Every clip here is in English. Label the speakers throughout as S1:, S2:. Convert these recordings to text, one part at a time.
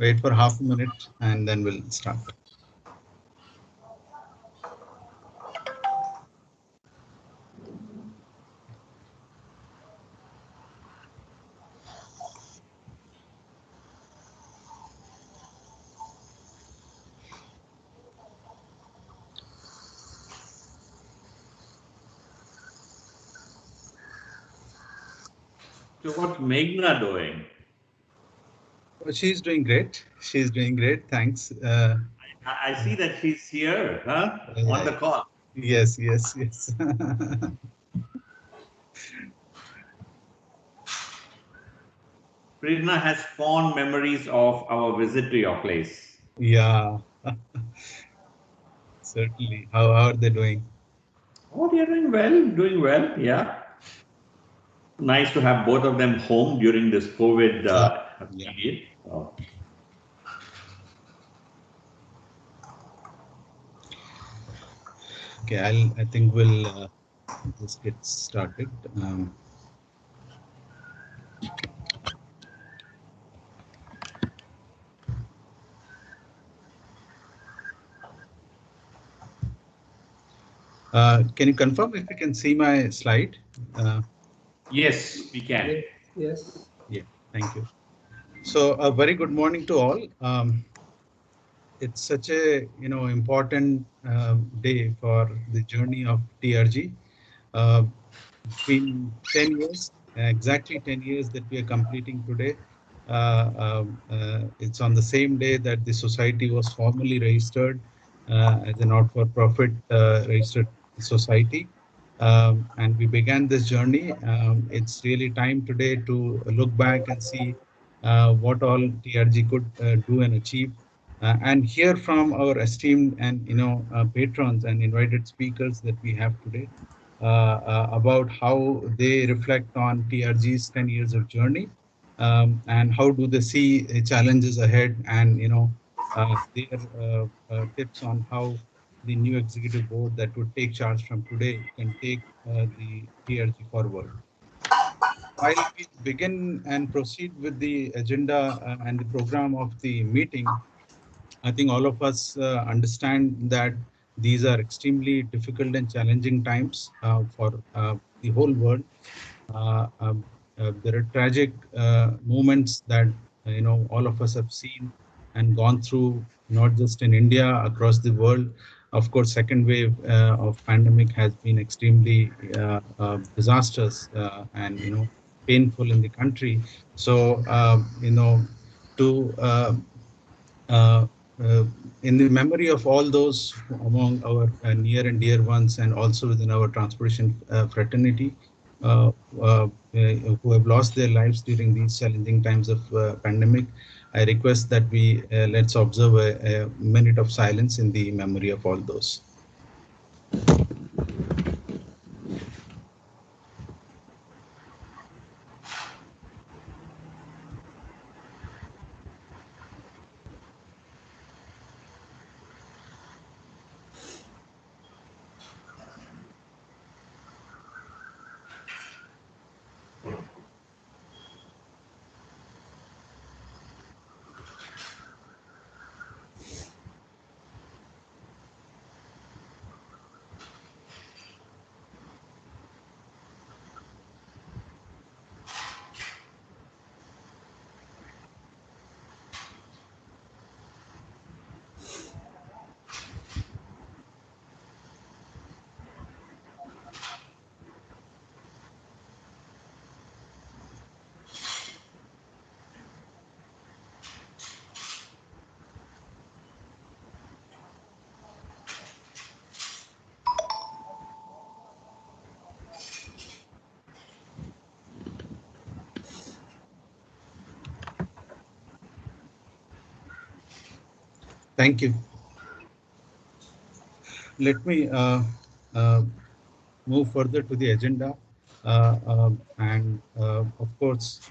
S1: wait for half a minute and then we'll start.
S2: So what's Meghna doing?
S1: She's doing great. She's doing great. Thanks.
S2: I see that she's here, huh? On the call.
S1: Yes, yes, yes.
S2: Prerna has fond memories of our visit to your place.
S1: Yeah, certainly. How are they doing?
S2: Oh, they are doing well, yeah. Nice to have both of them home during this COVID
S1: Yeah, yeah.
S2: period. Oh.
S1: Okay, I think we'll just get started. Can you confirm if you can see my slide?
S2: Yes, we can.
S3: Yes.
S1: Yeah, thank you. So a very good morning to all. It's such a important day for the journey of TRG. It's been 10 years, exactly 10 years that we are completing today. It's on the same day that the society was formally registered as a not-for-profit registered society. And we began this journey. It's really time today to look back and see what all TRG could do and achieve, and hear from our esteemed and patrons and invited speakers that we have today about how they reflect on TRG's 10 years of journey, and how do they see challenges ahead, and their tips on how the new executive board that would take charge from today can take the TRG forward. While we begin and proceed with the agenda and the program of the meeting, I think all of us understand that these are extremely difficult and challenging times for the whole world. There are tragic moments that all of us have seen and gone through, not just in India, across the world. Of course, second wave of pandemic has been extremely disastrous and painful in the country. So to uh, uh, in the memory of all those among our near and dear ones, and also within our transportation fraternity, uh, uh, who have lost their lives during these challenging times of pandemic, I request that we let's observe a minute of silence in the memory of all those. Thank you. Let me uh, move further to the agenda, and of course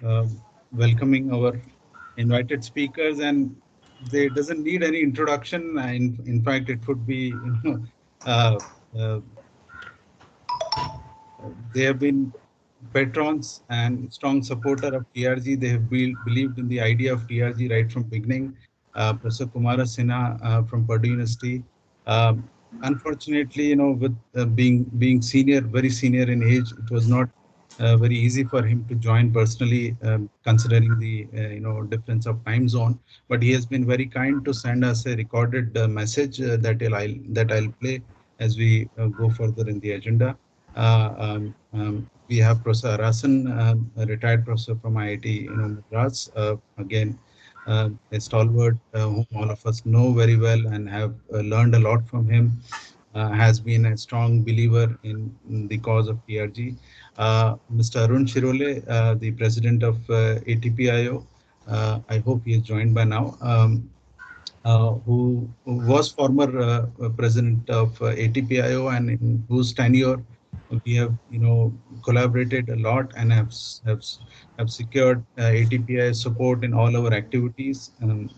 S1: welcoming our invited speakers, and they doesn't need any introduction. In fact, it would be uh, uh, they have been patrons and strong supporter of TRG. They have believed in the idea of TRG right from beginning. Professor Kumara Sinha from Purdue University. Um, Unfortunately, with being senior, very senior in age, it was not very easy for him to join personally, considering the difference of time zone. But he has been very kind to send us a recorded message that I'll play as we go further in the agenda. We have Professor Arasan, a retired professor from IIT, Madras. Again, a stalwart whom all of us know very well and have learned a lot from him. Has been a strong believer in the cause of TRG. Mr. Arun Shirole, the president of ATPIO. I hope he is joined by now. Who was former president of ATPIO, and in whose tenure we have collaborated a lot and have secured ATPI support in all our activities.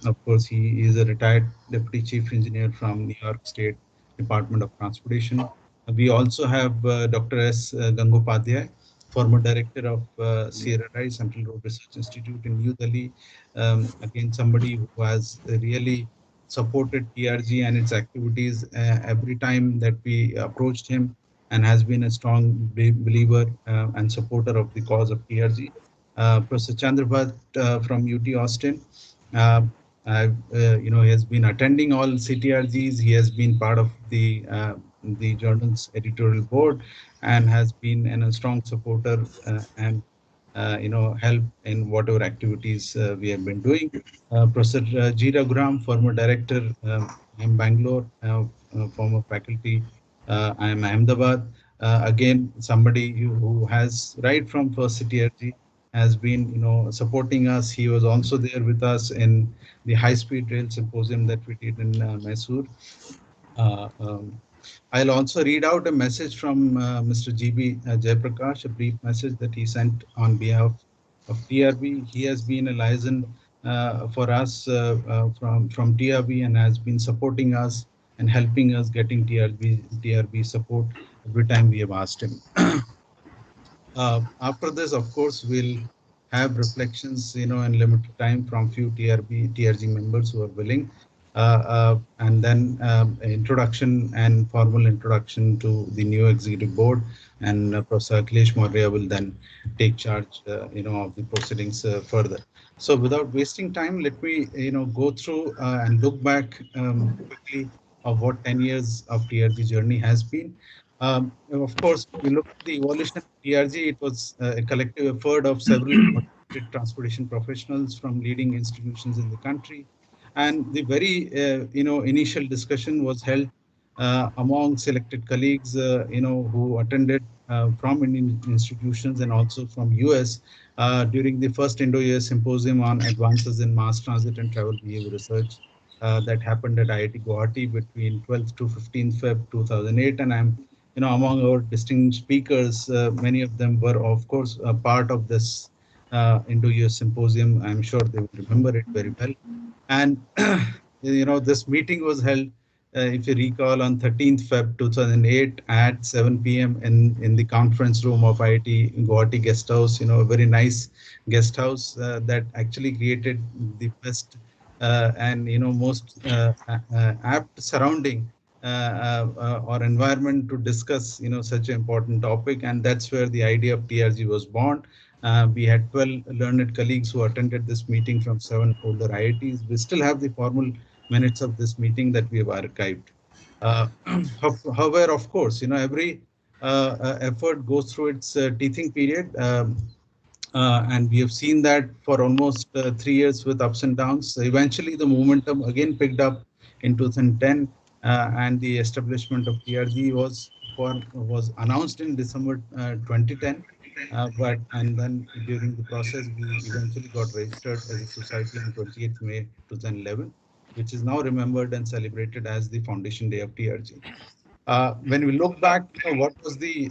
S1: Of course, he is a retired deputy chief engineer from New York State Department of Transportation. We also have Dr. S. Gangopadhyay, former director of CRRI, Central Road Research Institute in New Delhi. Again, somebody who has really supported TRG and its activities every time that we approached him, and has been a strong believer and supporter of the cause of TRG. Professor Chandrabhat from UT Austin. Uh, he has been attending all CTRGs. He has been part of the journal's editorial board and has been a strong supporter and help in whatever activities we have been doing. Professor G. Raghuram, former director, I'm Bangalore, former faculty, I'm Ahmedabad. Again, somebody who has right from first CTRG has been supporting us. He was also there with us in the high speed rail symposium that we did in Mysore. Uh, um, I'll also read out a message from Mr. GB Jayaprakash, a brief message that he sent on behalf of TRB. He has been a liaison for us from TRB and has been supporting us and helping us getting TRB support every time we have asked him. After this, of course, we'll have reflections, in limited time from few TRG members who are willing, and then introduction and formal introduction to the new executive board, and Professor Akhilesh Maurya will then take charge, of the proceedings further. So, without wasting time, let me, go through and look back quickly of what 10 years of TRG journey has been. Of course, we look at the evolution of TRG. It was a collective effort of several motivated transportation professionals from leading institutions in the country, and the very initial discussion was held among selected colleagues, who attended from Indian institutions and also from US during the first Indo-US symposium on advances in mass transit and travel behavior research that happened at IIT Guwahati between 12th to 15th Feb 2008. And I'm among our distinguished speakers, many of them were, of course, a part of this Indo-US symposium. I'm sure they will remember it very well. And this meeting was held, if you recall, on 13th Feb 2008 at 7 p.m. in the conference room of IIT Guwahati Guest House. A very nice guest house that actually created the best and most apt surrounding or environment to discuss such an important topic. And that's where the idea of TRG was born. We had 12 learned colleagues who attended this meeting from 7 older IITs. We still have the formal minutes of this meeting that we have archived. However, of course, every effort goes through its teething period. And we have seen that for almost 3 years with ups and downs. So eventually, the momentum again picked up in 2010, and the establishment of TRG was announced in December 2010. But and then during the process, we eventually got registered as a society on 28th May 2011, which is now remembered and celebrated as the foundation day of TRG. When we look back, what was the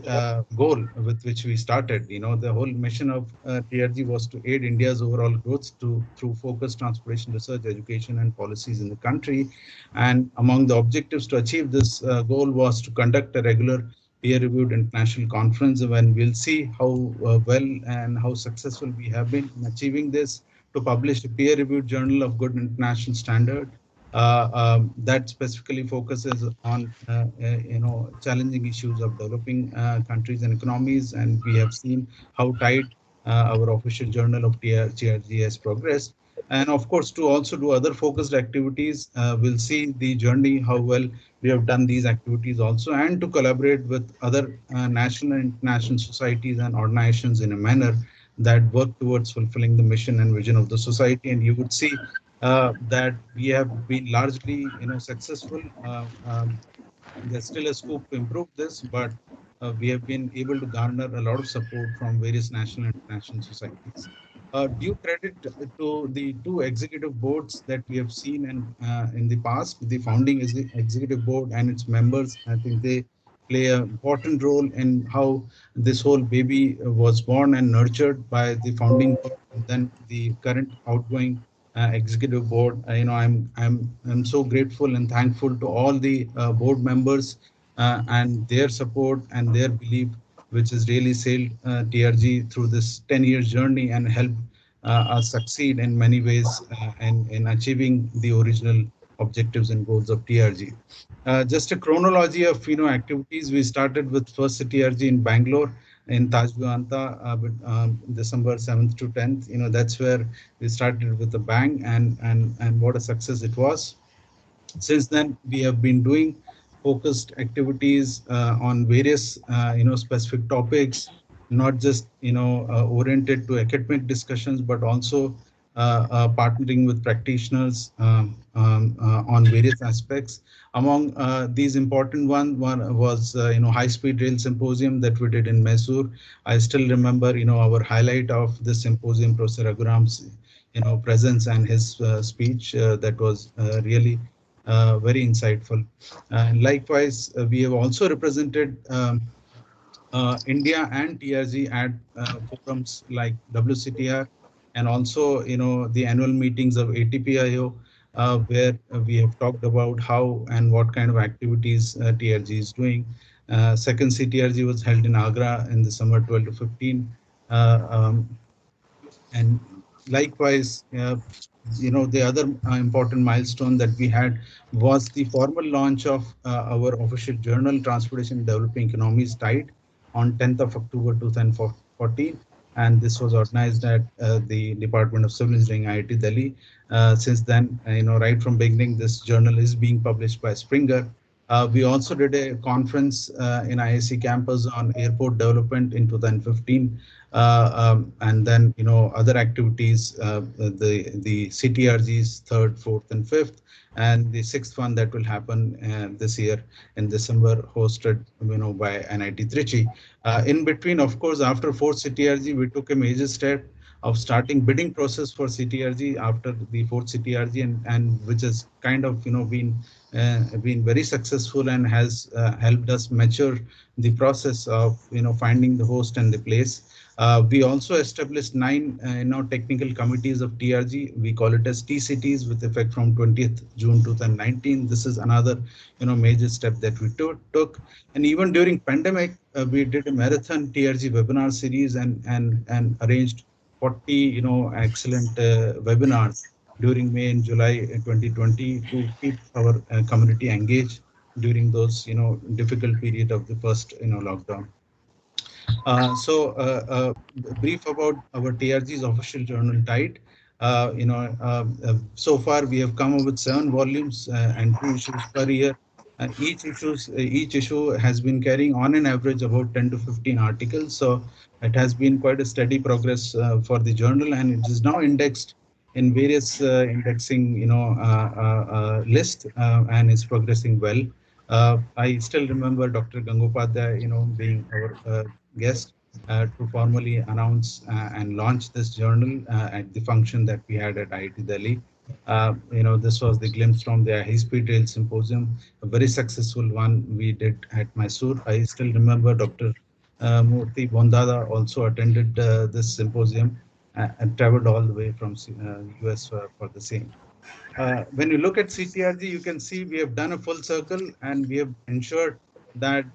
S1: goal with which we started? The whole mission of TRG was to aid India's overall growth through focused transportation research, education, and policies in the country. And among the objectives to achieve this goal was to conduct a regular peer-reviewed international conference, when we'll see how well and how successful we have been in achieving this, to publish a peer-reviewed journal of good international standard that specifically focuses on challenging issues of developing countries and economies. And we have seen how tight our official journal of TRG has progressed. And of course, to also do other focused activities, we'll see the journey, how well we have done these activities also, and to collaborate with other national and international societies and organizations in a manner that work towards fulfilling the mission and vision of the society. And you would see that we have been largely, successful. There's still a scope to improve this, but we have been able to garner a lot of support from various national and international societies. Due credit to the two executive boards that we have seen in the past, the founding executive board and its members. I think they play an important role in how this whole baby was born and nurtured by the founding board, and then the current outgoing executive board. I'm so grateful and thankful to all the board members and their support and their belief, which has really sailed TRG through this 10 years journey and helped us succeed in many ways in achieving the original objectives and goals of TRG. Just a chronology of activities. We started with first TRG in Bangalore in Taj Vivanta, December 7th to 10th. That's where we started with a bang, and what a success it was. Since then, we have been doing focused activities on various specific topics, not just oriented to academic discussions, but also partnering with practitioners on various aspects. Among these important one was high speed rail symposium that we did in Mysore. I still remember our highlight of this symposium, Professor Raghuram's presence and his speech that was really very insightful. And likewise, we have also represented India and TRG at forums like WCTR, and also the annual meetings of ATPIO, where we have talked about how and what kind of activities TRG is doing. Second CTRG was held in Agra in the summer 12 to 15. Uh, um, and likewise, the other important milestone that we had was the formal launch of our official journal, Transportation Developing Economies Tide, on 10th of October 2014. And this was organized at the Department of Civil Engineering, IIT Delhi. Since then, right from beginning, this journal is being published by Springer. We also did a conference in IIC campus on airport development in 2015, and then other activities, the CTRGs third, fourth, and fifth, and the sixth one that will happen this year in December, hosted by NIT Trichy. In between, of course, after fourth CTRG, we took a major step of starting bidding process for CTRG after the fourth CTRG, and which has kind of been very successful and has helped us mature the process of finding the host and the place. We also established nine technical committees of TRG. We call it as TCTs with effect from 20th June 2019. This is another major step that we took. And even during pandemic, we did a marathon TRG webinar series and arranged 40 excellent webinars during May and July 2020 to keep our community engaged during those difficult period of the first lockdown. Brief about our TRG's official journal Tide. So far we have come up with 7 volumes and 2 issues per year. Each issue has been carrying on an average about 10 to 15 articles. So it has been quite a steady progress for the journal, and it is now indexed in various indexing list, and is progressing well. I still remember Dr. Gangopadhyay, being our guest to formally announce and launch this journal at the function that we had at IIT Delhi. This was the glimpse from the High Speed Rail Symposium, a very successful one we did at Mysore. I still remember Dr. Murthy Bondada also attended this symposium and traveled all the way from US for the same. When you look at CTRG, you can see we have done a full circle and we have ensured that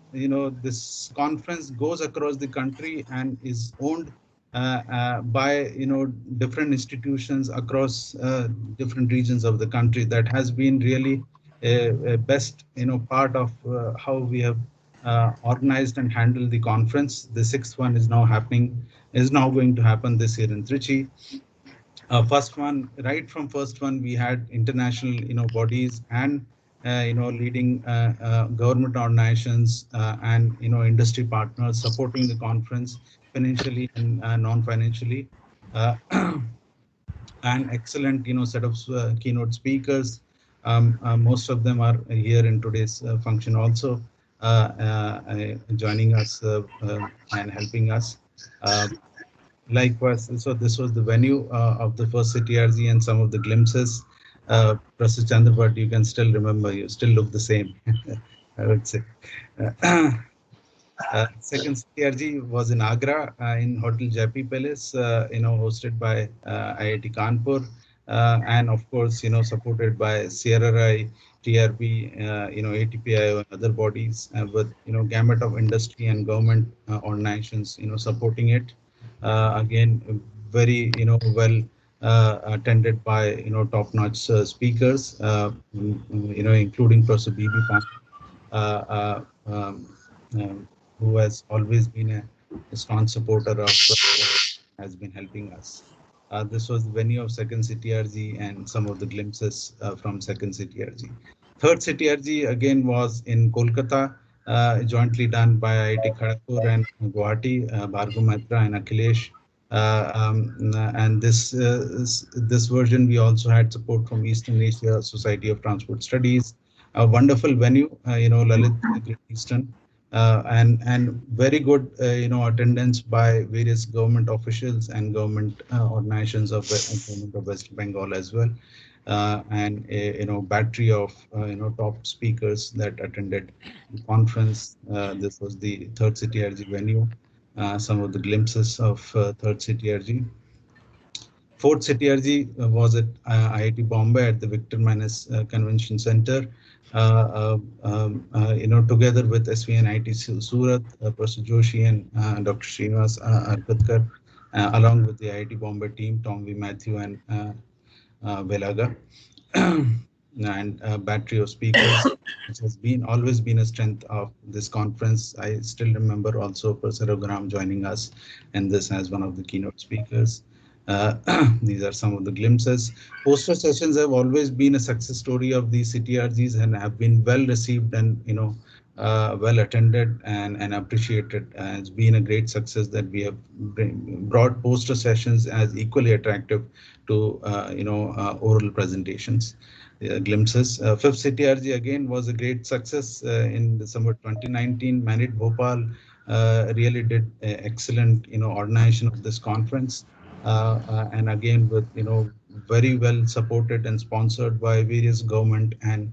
S1: this conference goes across the country and is owned by different institutions across different regions of the country. That has been really a best part of how we have organized and handled the conference. The sixth one is now going to happen this year in Trichy. First one, right from first one, we had international bodies and leading government organizations and industry partners supporting the conference financially and non-financially. uh, and excellent set of keynote speakers. Most of them are here in today's function also, joining us and helping us. Uh, Likewise, so this was the venue of the first CTRG and some of the glimpses. Professor Chandrabhat, you can still remember, you still look the same, I would say. Uh, Second CTRG was in Agra, in Hotel Jaipi Palace, hosted by IIT Kanpur, and of course, supported by CRRI, TRB, ATPIO and other bodies, with gamut of industry and government organizations, supporting it. Again, very well attended by top-notch speakers, including Professor B.B. uh, uh, um, who has always been a strong supporter of what has been helping us. This was the venue of second CTRG and some of the glimpses from second CTRG. Third CTRG again was in Kolkata, jointly done by IIT Kharagpur and Guwahati, Bhargav Mitra and Akhilesh. And this version we also had support from Eastern Asia Society of Transport Studies, a wonderful venue, Lalit Great Eastern, and very good, attendance by various government officials and government organizations of government of West Bengal as well, and a battery of top speakers that attended the conference. This was the third CTRG venue. Some of the glimpses of third CTRG. Fourth CTRG was at IIT Bombay at the Victor Manas Convention Center. Together with SVN IT Surat, Professor Joshi and Dr. Srinivas Arkatkar, along with the IIT Bombay team, Tom V. Matthew and Velaga, and a battery of speakers, which has been always been a strength of this conference. I still remember also Professor Raghuram joining us, and this as one of the keynote speakers. These are some of the glimpses. Poster sessions have always been a success story of these CTRGs and have been well received and well attended and appreciated. It's been a great success that we have brought poster sessions as equally attractive to oral presentations. Glimpses. Fifth CTRG again was a great success in December 2019. Manit Bhopal really did excellent organization of this conference, and again with very well supported and sponsored by various government and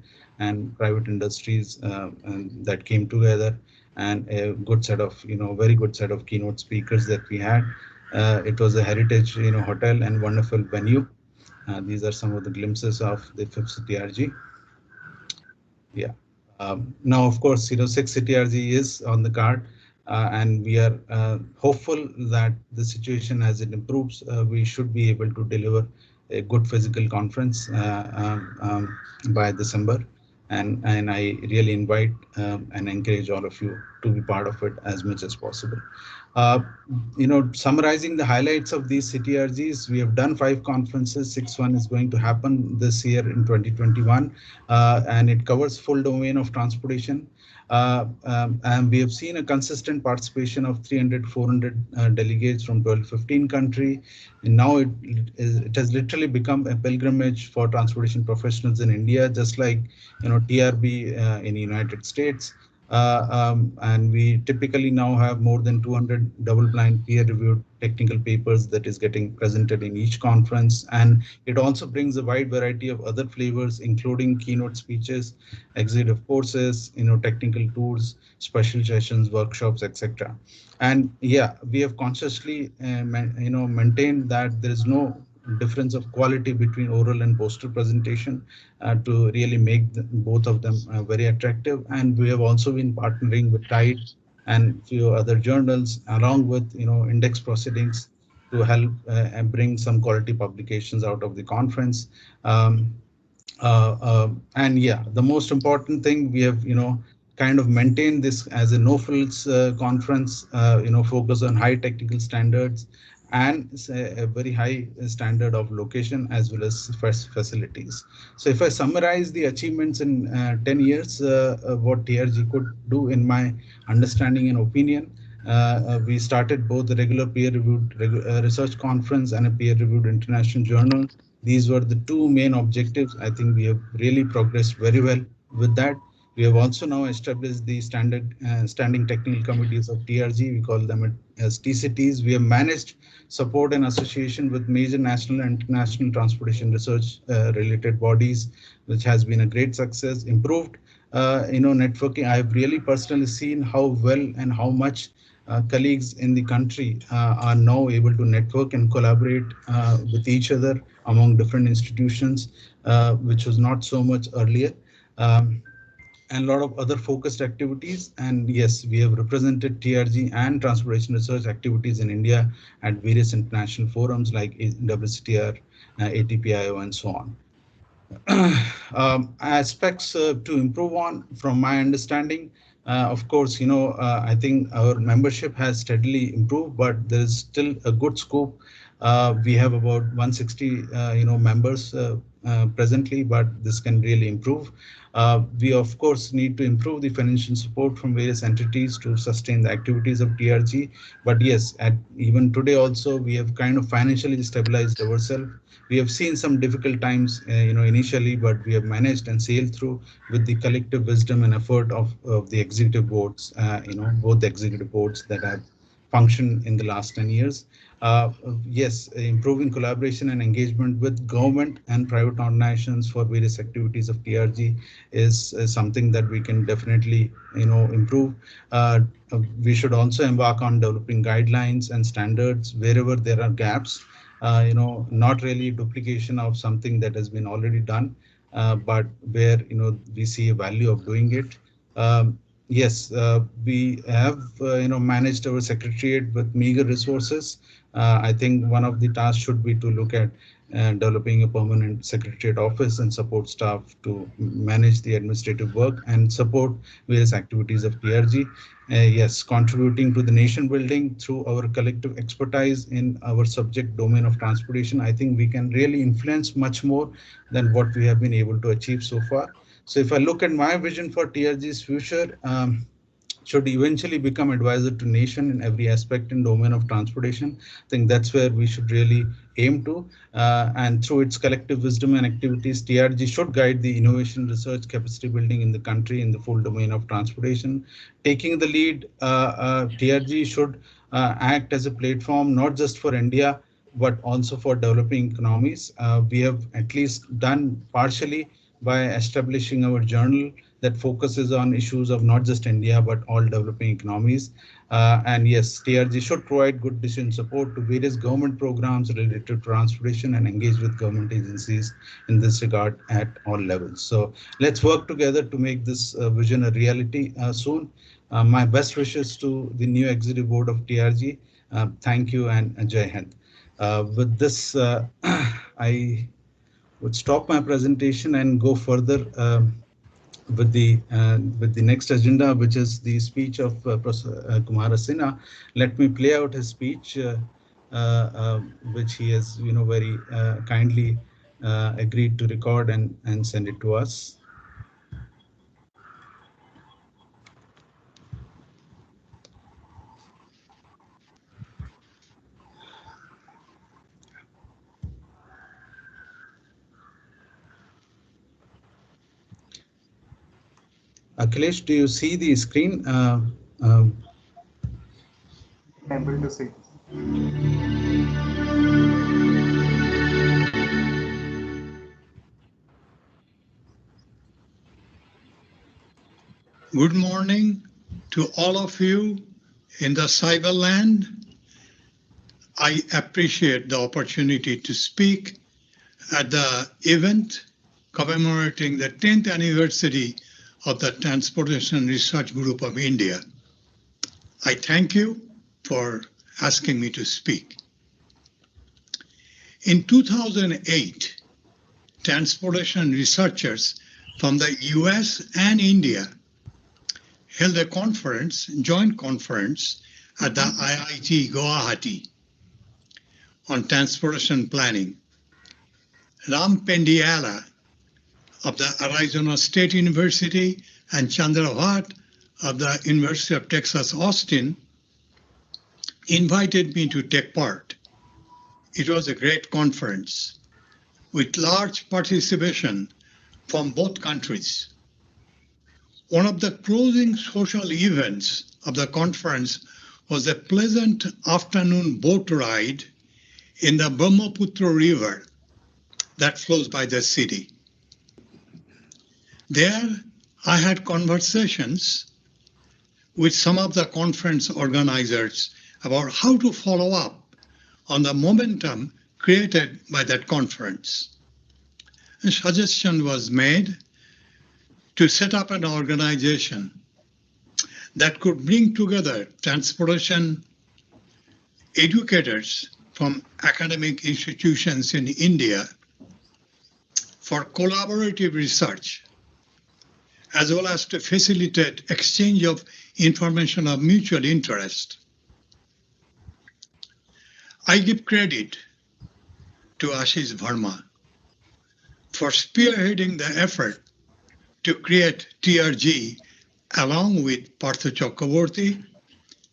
S1: private industries, and that came together, and a good set of very good set of keynote speakers that we had. It was a heritage hotel and wonderful venue. These are some of the glimpses of the fifth CTRG. Yeah. Now, of course, six CTRG is on the card, and we are hopeful that the situation as it improves, we should be able to deliver a good physical conference by December. And I really invite and encourage all of you to be part of it as much as possible. Uh, Summarizing the highlights of these CTRGs, we have done 5 conferences. Sixth one is going to happen this year in 2021, and it covers full domain of transportation. And we have seen a consistent participation of 300, 400 delegates from 12, 15 country. And now it has literally become a pilgrimage for transportation professionals in India, just like TRB in the United States. And we typically now have more than 200 double-blind peer-reviewed technical papers that is getting presented in each conference. And it also brings a wide variety of other flavors, including keynote speeches, executive courses, technical tours, special sessions, workshops, etc. And yeah, we have consciously, maintained that there is no difference of quality between oral and poster presentation to really make both of them very attractive. And we have also been partnering with Tide and few other journals, along with index proceedings, to help and bring some quality publications out of the conference. Um, and yeah, the most important thing, we have kind of maintained this as a no frills conference, focus on high technical standards and say, a very high standard of location as well as facilities. So if I summarize the achievements in 10 years, what TRG could do in my understanding and opinion, we started both the regular peer-reviewed research conference and a peer-reviewed international journal. These were the two main objectives. I think we have really progressed very well with that. We have also now established the standing technical committees of TRG. We call them as TCTs. We have managed support and association with major national and international transportation research related bodies, which has been a great success. Improved, networking. I have really personally seen how well and how much colleagues in the country are now able to network and collaborate with each other among different institutions, which was not so much earlier. And a lot of other focused activities. And yes, we have represented TRG and transportation research activities in India at various international forums like WCTR, ATPIO, and so on. Aspects to improve on, from my understanding, of course, I think our membership has steadily improved, but there is still a good scope. We have about 160 members presently, but this can really improve. We of course need to improve the financial support from various entities to sustain the activities of TRG. But yes, at even today also, we have kind of financially stabilized ourselves. We have seen some difficult times, initially, but we have managed and sailed through with the collective wisdom and effort of the executive boards, both the executive boards that have functioned in the last 10 years. Yes, improving collaboration and engagement with government and private organizations for various activities of TRG is something that we can definitely, improve. We should also embark on developing guidelines and standards wherever there are gaps, not really duplication of something that has been already done, but where, we see a value of doing it. Yes, we have, managed our secretariat with meager resources. I think one of the tasks should be to look at developing a permanent secretariat office and support staff to manage the administrative work and support various activities of TRG. Yes, contributing to the nation building through our collective expertise in our subject domain of transportation. I think we can really influence much more than what we have been able to achieve so far. So if I look at my vision for TRG's future, should eventually become advisor to nation in every aspect and domain of transportation. I think that's where we should really aim to. And through its collective wisdom and activities, TRG should guide the innovation, research, capacity building in the country in the full domain of transportation. Taking the lead, TRG should act as a platform not just for India, but also for developing economies. We have at least done partially by establishing our journal that focuses on issues of not just India, but all developing economies. And yes, TRG should provide good decision support to various government programs related to transportation and engage with government agencies in this regard at all levels. So let's work together to make this vision a reality soon. My best wishes to the new executive board of TRG. Thank you and Jai Hind. With this, I would stop my presentation and go further with the next agenda, which is the speech of Professor Kumara Sinha. Let me play out his speech, which he has, very kindly agreed to record and send it to us. Akhilesh, do you see the screen? Uh,
S3: Able to see.
S4: Good morning to all of you in the cyber land.
S3: I appreciate the opportunity to speak at the event commemorating the 10th anniversary of the Transportation Research Group of India. I thank you for asking me to speak. In 2008, transportation researchers from the US and India held a joint conference at the IIT Guwahati on transportation planning. Ram Pendiala of the Arizona State University and Chandra Bhatt of the University of Texas, Austin, invited me to take part. It was a great conference with large participation from both countries. One of the closing social events of the conference was a pleasant afternoon boat ride in the Brahmaputra River that flows by the city. There, I had conversations with some of the conference organizers about how to follow up on the momentum created by that conference. A suggestion was made to set up an organization that could bring together transportation educators from academic institutions in India for collaborative research, as well as to facilitate exchange of information of mutual interest. I give credit to Ashish Verma for spearheading the effort to create TRG along with Partha Chakraborty,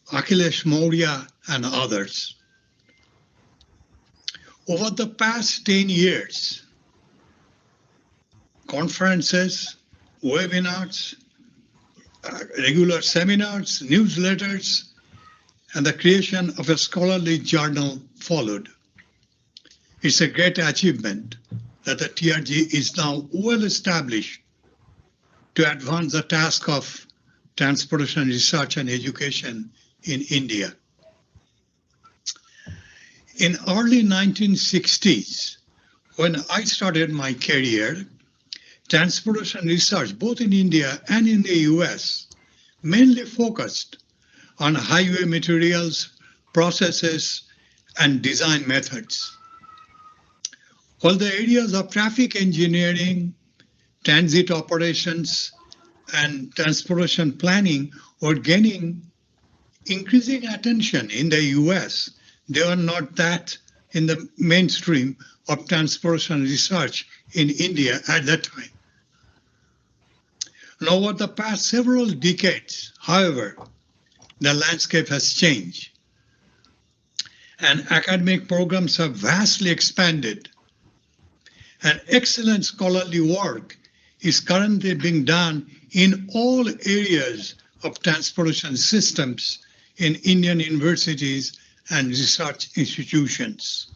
S3: Akhilesh Maurya, and others. Over the past 10 years, conferences, webinars, regular seminars, newsletters, and the creation of a scholarly journal followed. It's a great achievement that the TRG is now well established to advance the task of transportation research and education in India. In early 1960s, when I started my career, transportation research, both in India and in the US, mainly focused on highway materials, processes, and design methods. While the areas of traffic engineering, transit operations, and transportation planning were gaining increasing attention in the US, they were not that in the mainstream of transportation research in India at that time. Now, over the past several decades, however, the landscape has changed, and academic programs have vastly expanded, and excellent scholarly work is currently being done in all areas of transportation systems in Indian universities and research institutions.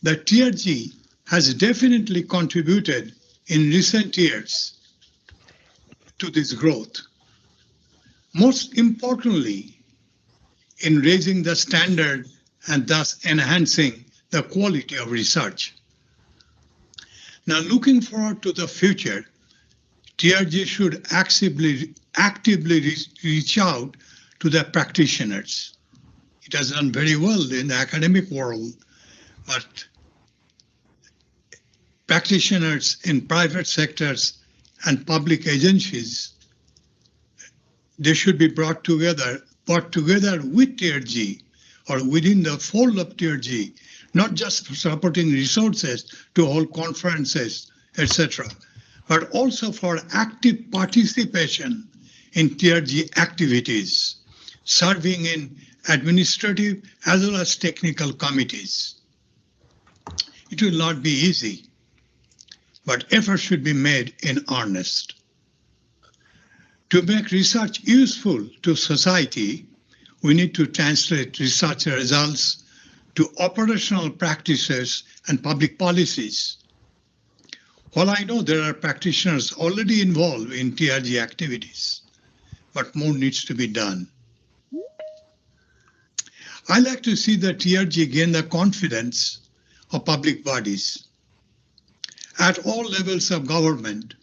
S3: The TRG has definitely contributed in recent years to this growth. Most importantly, in raising the standard and thus enhancing the quality of research. Now, looking forward to the future, TRG should actively reach out to the practitioners. It has done very well in the academic world, but practitioners in private sectors and public agencies, they should be brought together with TRG or within the fold of TRG, not just for supporting resources to hold conferences, etc., but also for active participation in TRG activities, serving in administrative as well as technical committees. It will not be easy, but efforts should be made in earnest. To make research useful to society, we need to translate research results to operational practices and public policies. While I know there are practitioners already involved in TRG activities, but more needs to be done. I like to see the TRG gain the confidence of public bodies at all levels of government,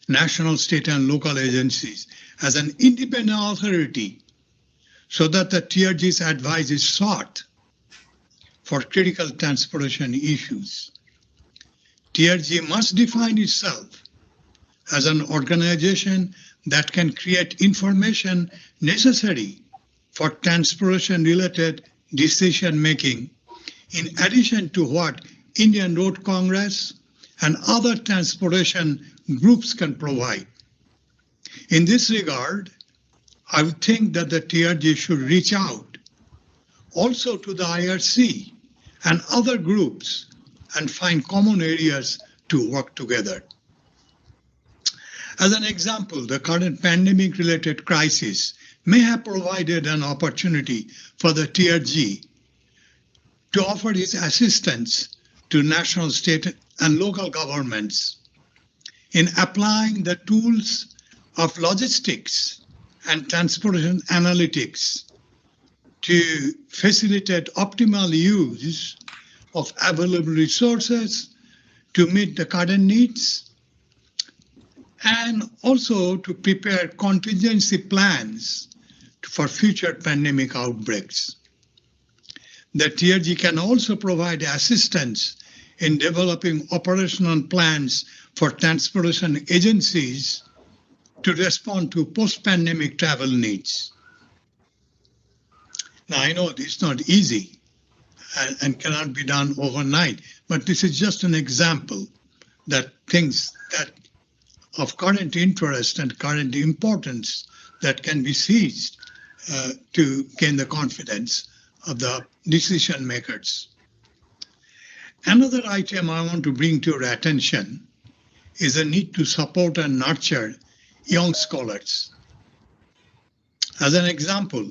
S3: national, state, and local agencies as an independent authority so that the TRG's advice is sought for critical transportation issues. TRG must define itself as an organization that can create information necessary for transportation-related decision-making, in addition to what Indian Road Congress and other transportation groups can provide. In this regard, I would think that the TRG should reach out also to the IRC and other groups and find common areas to work together. As an example, the current pandemic-related crisis may have provided an opportunity for the TRG to offer its assistance to national, state, and local governments in applying the tools of logistics and transportation analytics to facilitate optimal use of available resources to meet the current needs, and also to prepare contingency plans for future pandemic outbreaks. The TRG can also provide assistance in developing operational plans for transportation agencies to respond to post-pandemic travel needs. Now, I know it's not easy and cannot be done overnight, but this is just an example that things that of current interest and current importance that can be seized to gain the confidence of the decision makers. Another item I want to bring to your attention is the need to support and nurture young scholars. As an example,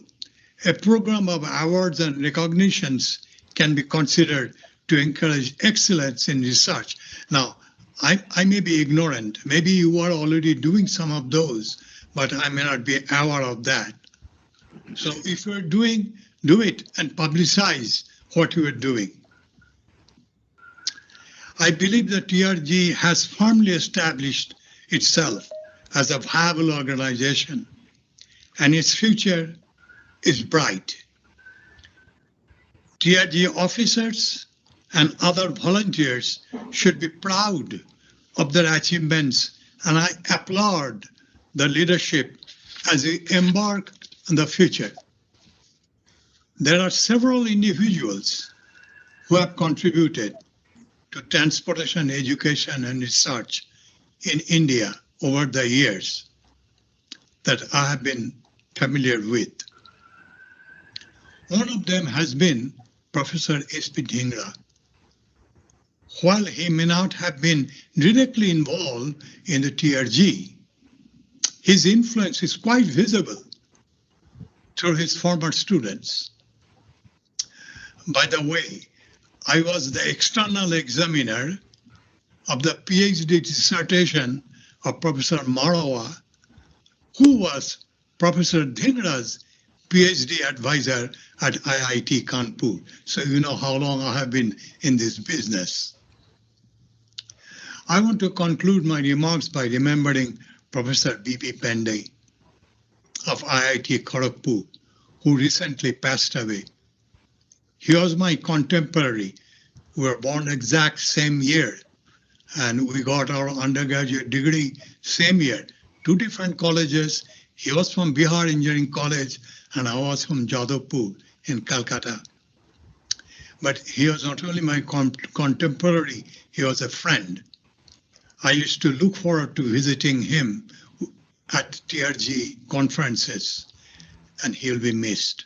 S3: a program of awards and recognitions can be considered to encourage excellence in research. Now, I may be ignorant. Maybe you are already doing some of those, but I may not be aware of that. So if you're doing, do it and publicize what you are doing. I believe the TRG has firmly established itself as a viable organization, and its future is bright. TRG officers and other volunteers should be proud of their achievements, and I applaud the leadership as we embark on the future. There are several individuals who have contributed to transportation, education, and research in India over the years that I have been familiar with. One of them has been Professor S.P. Dhingra. While he may not have been directly involved in the TRG, his influence is quite visible through his former students. By the way, I was the external examiner of the PhD dissertation of Professor Marawa, who was Professor Dhingra's PhD advisor at IIT Kanpur. So you know how long I have been in this business. I want to conclude my remarks by remembering Professor B.P. Pandey of IIT Kharagpur, who recently passed away. He was my contemporary. We were born exact same year, and we got our undergraduate degree same year. Two different colleges. He was from Bihar Engineering College, and I was from Jadavpur in Calcutta. But he was not only my contemporary, he was a friend. I used to look forward to visiting him at TRG conferences, and he'll be missed.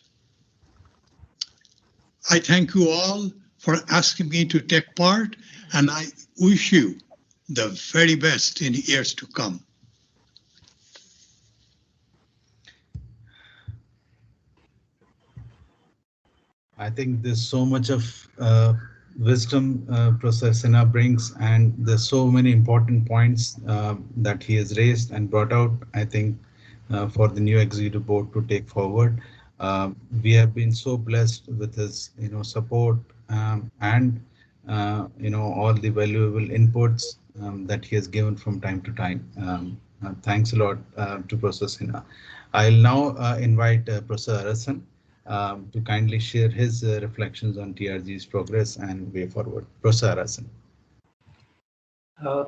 S3: I thank you all for asking me to take part, and I wish you the very best in years to come.
S1: I think there's so much of wisdom Professor Sinha brings, and there's so many important points that he has raised and brought out, I think, for the new executive board to take forward. We have been so blessed with his, support, and all the valuable inputs that he has given from time to time. Thanks a lot to Professor Sinha. I'll now invite Professor Arasan to kindly share his reflections on TRG's progress and way forward. Professor Arasan.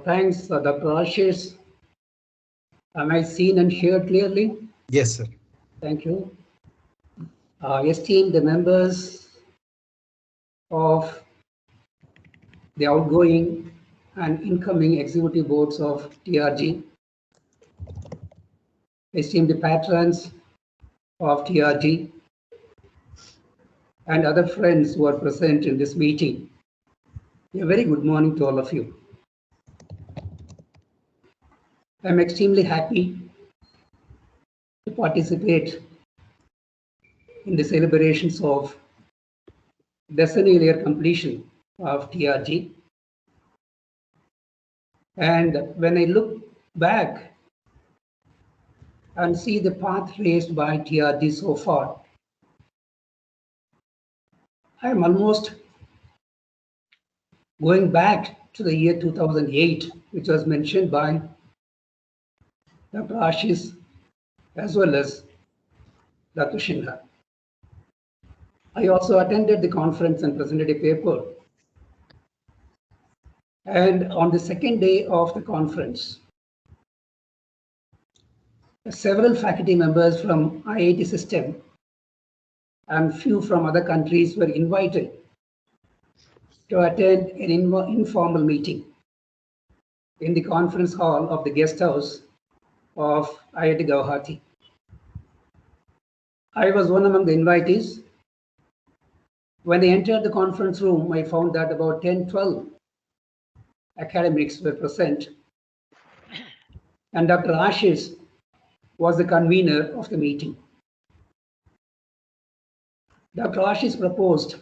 S4: Thanks, Dr. Ashish. Am I seen and heard clearly?
S1: Yes, sir.
S4: Thank you. Esteemed members of the outgoing and incoming executive boards of TRG, esteemed patrons of TRG, and other friends who are present in this meeting, a very good morning to all of you. I'm extremely happy to participate in the celebrations of decennial year completion of TRG. And when I look back and see the path traced by TRG so far, I'm almost going back to the year 2008, which was mentioned by Dr. Ashish as well as Dr. Shinha. I also attended the conference and presented a paper. And on the second day of the conference, several faculty members from IIT system and few from other countries were invited to attend an informal meeting in the conference hall of the guest house of IIT Guwahati. I was one among the invitees. When I entered the conference room, I found that about 10-12 academics were present, and Dr. Ashish was the convener of the meeting. Dr. Ashish proposed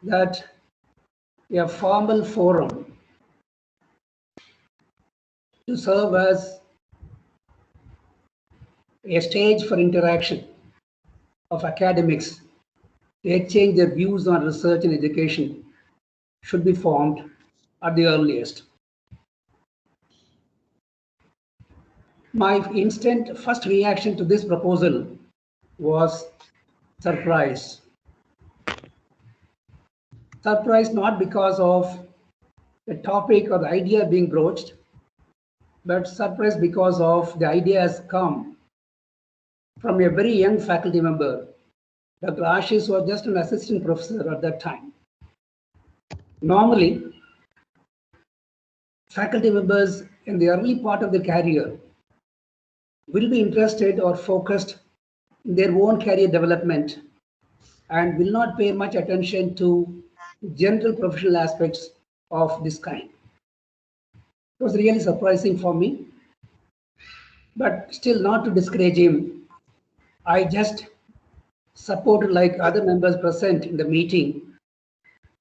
S4: that a formal forum to serve as a stage for interaction of academics to exchange their views on research and education should be formed at the earliest. My instant first reaction to this proposal was surprise. Surprise not because of the topic or the idea being broached, but surprise because of the idea has come from a very young faculty member. Dr. Ashish was just an assistant professor at that time. Normally, faculty members in the early part of their career will be interested or focused in their own career development and will not pay much attention to general professional aspects of this kind. It was really surprising for me, but still not to discourage him. I just supported, like other members present in the meeting,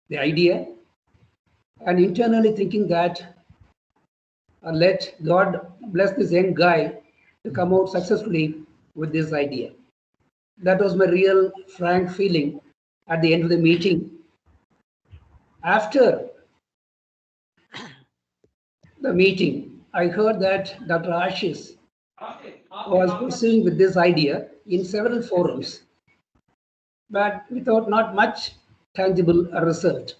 S4: the idea, and internally thinking that let God bless this young guy to come out successfully with this idea. That was my real frank feeling at the end of the meeting. After the meeting, I heard that Dr. Ashish was pursuing with this idea in several forums, but without not much tangible result.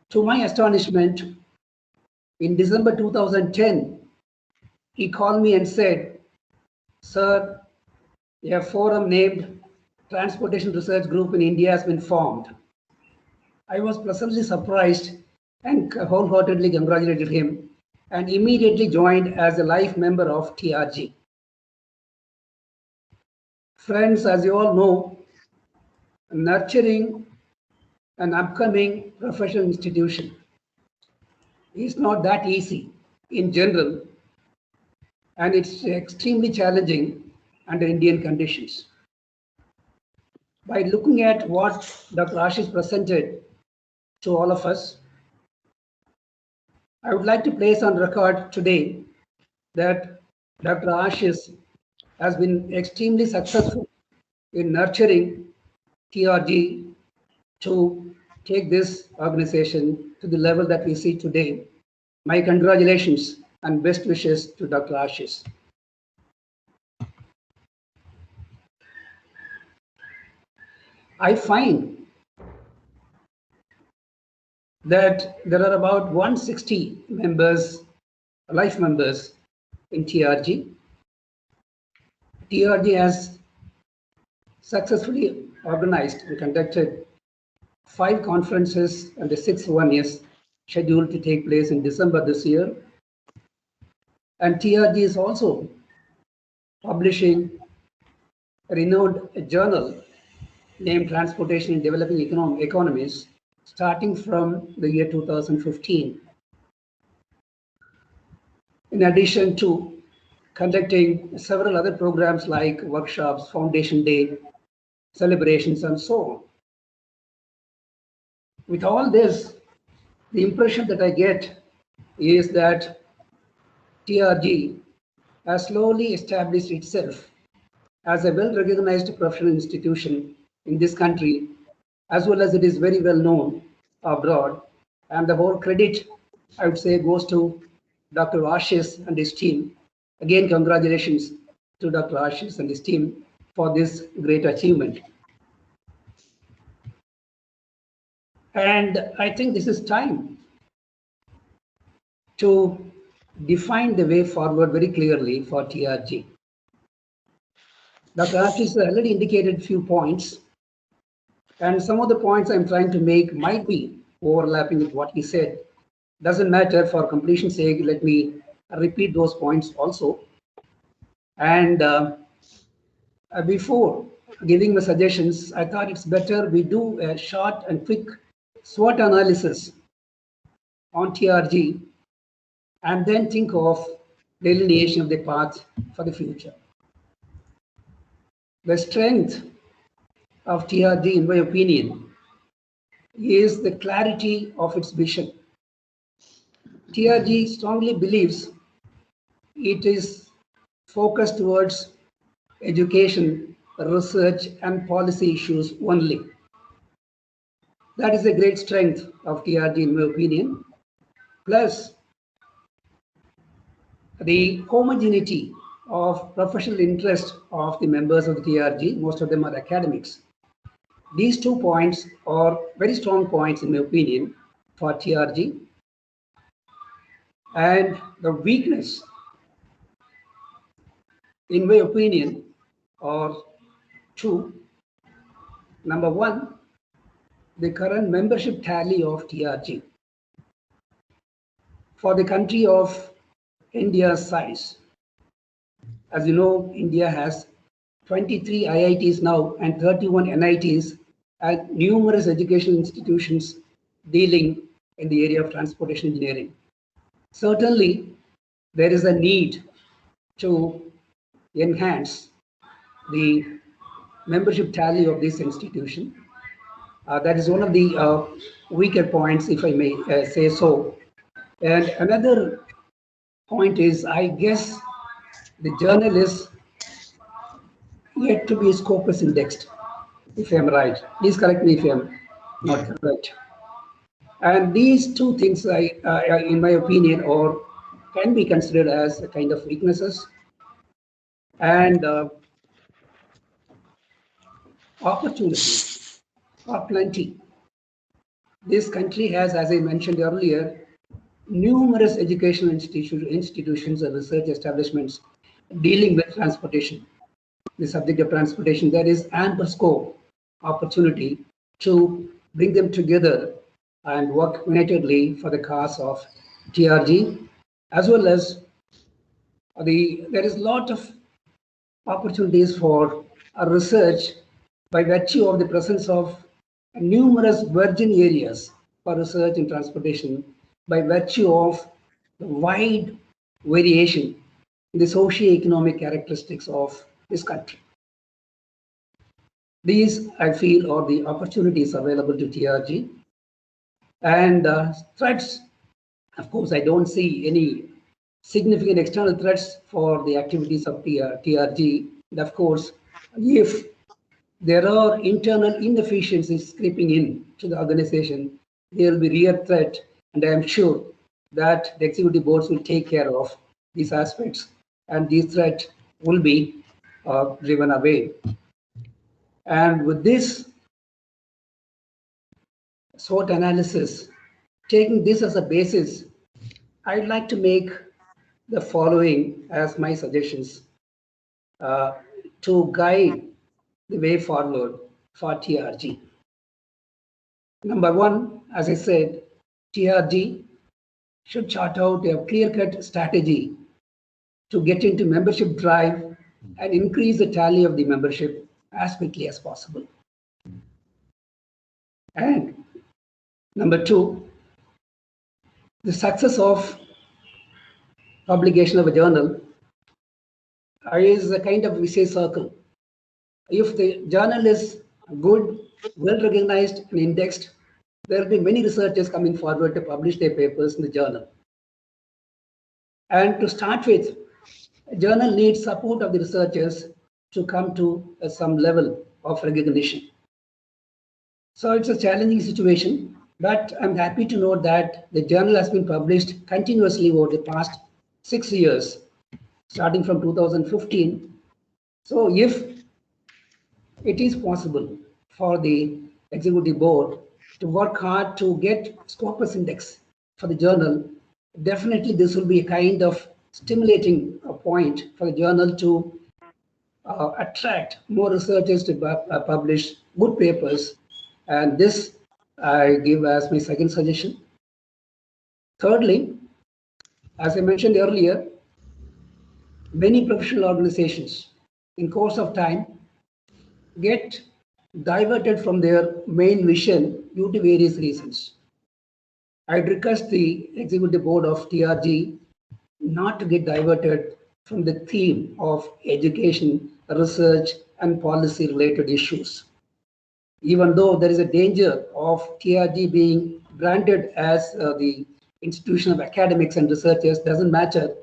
S4: To my astonishment, in December 2010, he called me and said, "Sir, a forum named Transportation Research Group in India has been formed." I was pleasantly surprised and wholeheartedly congratulated him and immediately joined as a life member of TRG. Friends, as you all know, nurturing an upcoming professional institution is not that easy in general, and it's extremely challenging under Indian conditions. By looking at what Dr. Ashish presented to all of us, I would like to place on record today that Dr. Ashish has been extremely successful in nurturing TRG to take this organization to the level that we see today. My congratulations and best wishes to Dr. Ashish. I find that there are about 160 members, life members in TRG. TRG has successfully organized and conducted 5 conferences, and the 6th one is scheduled to take place in December this year. And TRG is also publishing a renowned journal named Transportation in Developing Economies, starting from the year 2015. In addition to conducting several other programs like workshops, Foundation Day, celebrations, and so on. With all this, the impression that I get is that TRG has slowly established itself as a well-recognized professional institution in this country, as well as it is very well known abroad. And the whole credit, I would say, goes to Dr. Ashish and his team. Again, congratulations to Dr. Ashish and his team for this great achievement. And I think this is time to define the way forward very clearly for TRG. Dr. Ashish already indicated a few points, and some of the points I'm trying to make might be overlapping with what he said. Doesn't matter, for completion's sake, let me repeat those points also. And before giving my suggestions, I thought it's better we do a short and quick SWOT analysis on TRG and then think of delineation of the path for the future. The strength of TRG, in my opinion, is the clarity of its vision. TRG strongly believes it is focused towards education, research, and policy issues only. That is a great strength of TRG, in my opinion. Plus, the homogeneity of professional interest of the members of the TRG, most of them are academics. These 2 points are very strong points, in my opinion, for TRG. And the weakness, in my opinion, are 2. Number 1, the current membership tally of TRG. For the country of India's size, as you know, India has 23 IITs now and 31 NITs and numerous educational institutions dealing in the area of transportation engineering. Certainly, there is a need to enhance the membership tally of this institution. That is one of the weaker points, if I may say so. And another point is, I guess the journal is yet to be Scopus indexed, if I'm right. Please correct me if I'm not correct. And these 2 things, in my opinion, or can be considered as a kind of weaknesses. And opportunities are plenty. This country has, as I mentioned earlier, numerous educational institutions and research establishments dealing with transportation. The subject of transportation, there is ample scope, opportunity to bring them together and work unitedly for the cause of TRG, as well as there is a lot of opportunities for research by virtue of the presence of numerous virgin areas for research and transportation, by virtue of the wide variation in the socio-economic characteristics of this country. These, I feel, are the opportunities available to TRG. And threats, of course, I don't see any significant external threats for the activities of TRG. And of course, if there are internal inefficiencies creeping in to the organization, there will be real threat, and I am sure that the executive boards will take care of these aspects, and these threats will be driven away. And with this SWOT analysis, taking this as a basis, I'd like to make the following as my suggestions to guide the way forward for TRG. Number one, as I said, TRG should chart out a clear-cut strategy to get into membership drive and increase the tally of the membership as quickly as possible. And number two, the success of publication of a journal is a kind of vicious circle. If the journal is good, well recognized and indexed, there will be many researchers coming forward to publish their papers in the journal. And to start with, a journal needs support of the researchers to come to some level of recognition. So it's a challenging situation, but I'm happy to note that the journal has been published continuously over the past 6 years, starting from 2015. So if it is possible for the executive board to work hard to get Scopus index for the journal, definitely this will be a kind of stimulating point for the journal to attract more researchers to publish good papers. And this I give as my second suggestion. Thirdly, as I mentioned earlier, many professional organizations in course of time get diverted from their main vision due to various reasons. I'd request the executive board of TRG not to get diverted from the theme of education, research, and policy related issues. Even though there is a danger of TRG being branded as the institution of academics and researchers, doesn't matter.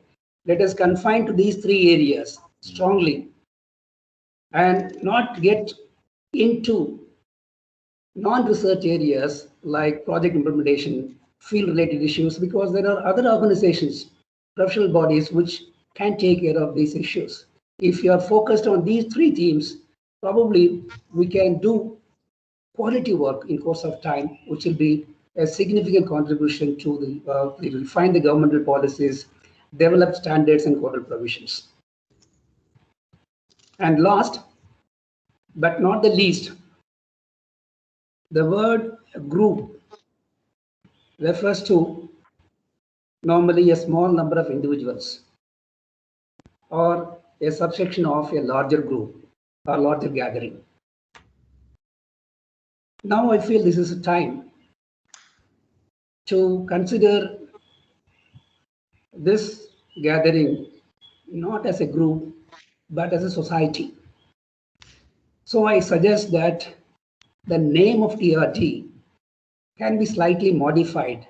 S4: Let us confine to these three areas strongly and not get into non-research areas like project implementation, field-related issues, because there are other organizations, professional bodies, which can take care of these issues. If you are focused on these three themes, probably we can do quality work in course of time, which will be a significant contribution to the refine the governmental policies, develop standards and codal provisions. And last, but not the least, the word group refers to normally a small number of individuals or a subsection of a larger group or larger gathering. Now I feel this is a time to consider this gathering not as a group but as a society. So I suggest that the name of TRG can be slightly modified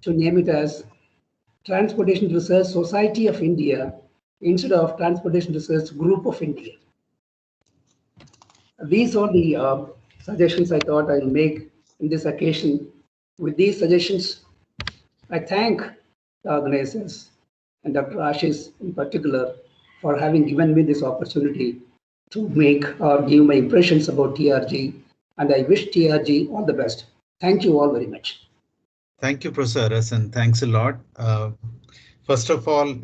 S4: to name it as Transportation Research Society of India instead of Transportation Research Group of India. These are the suggestions I thought I'll make in this occasion. With these suggestions, I thank the organizers and Dr. Ashish in particular for having given me this opportunity to make or give my impressions about TRG, and I wish TRG all the best. Thank you all very much.
S1: Thank you, Professor Aras, and thanks a lot. First of all,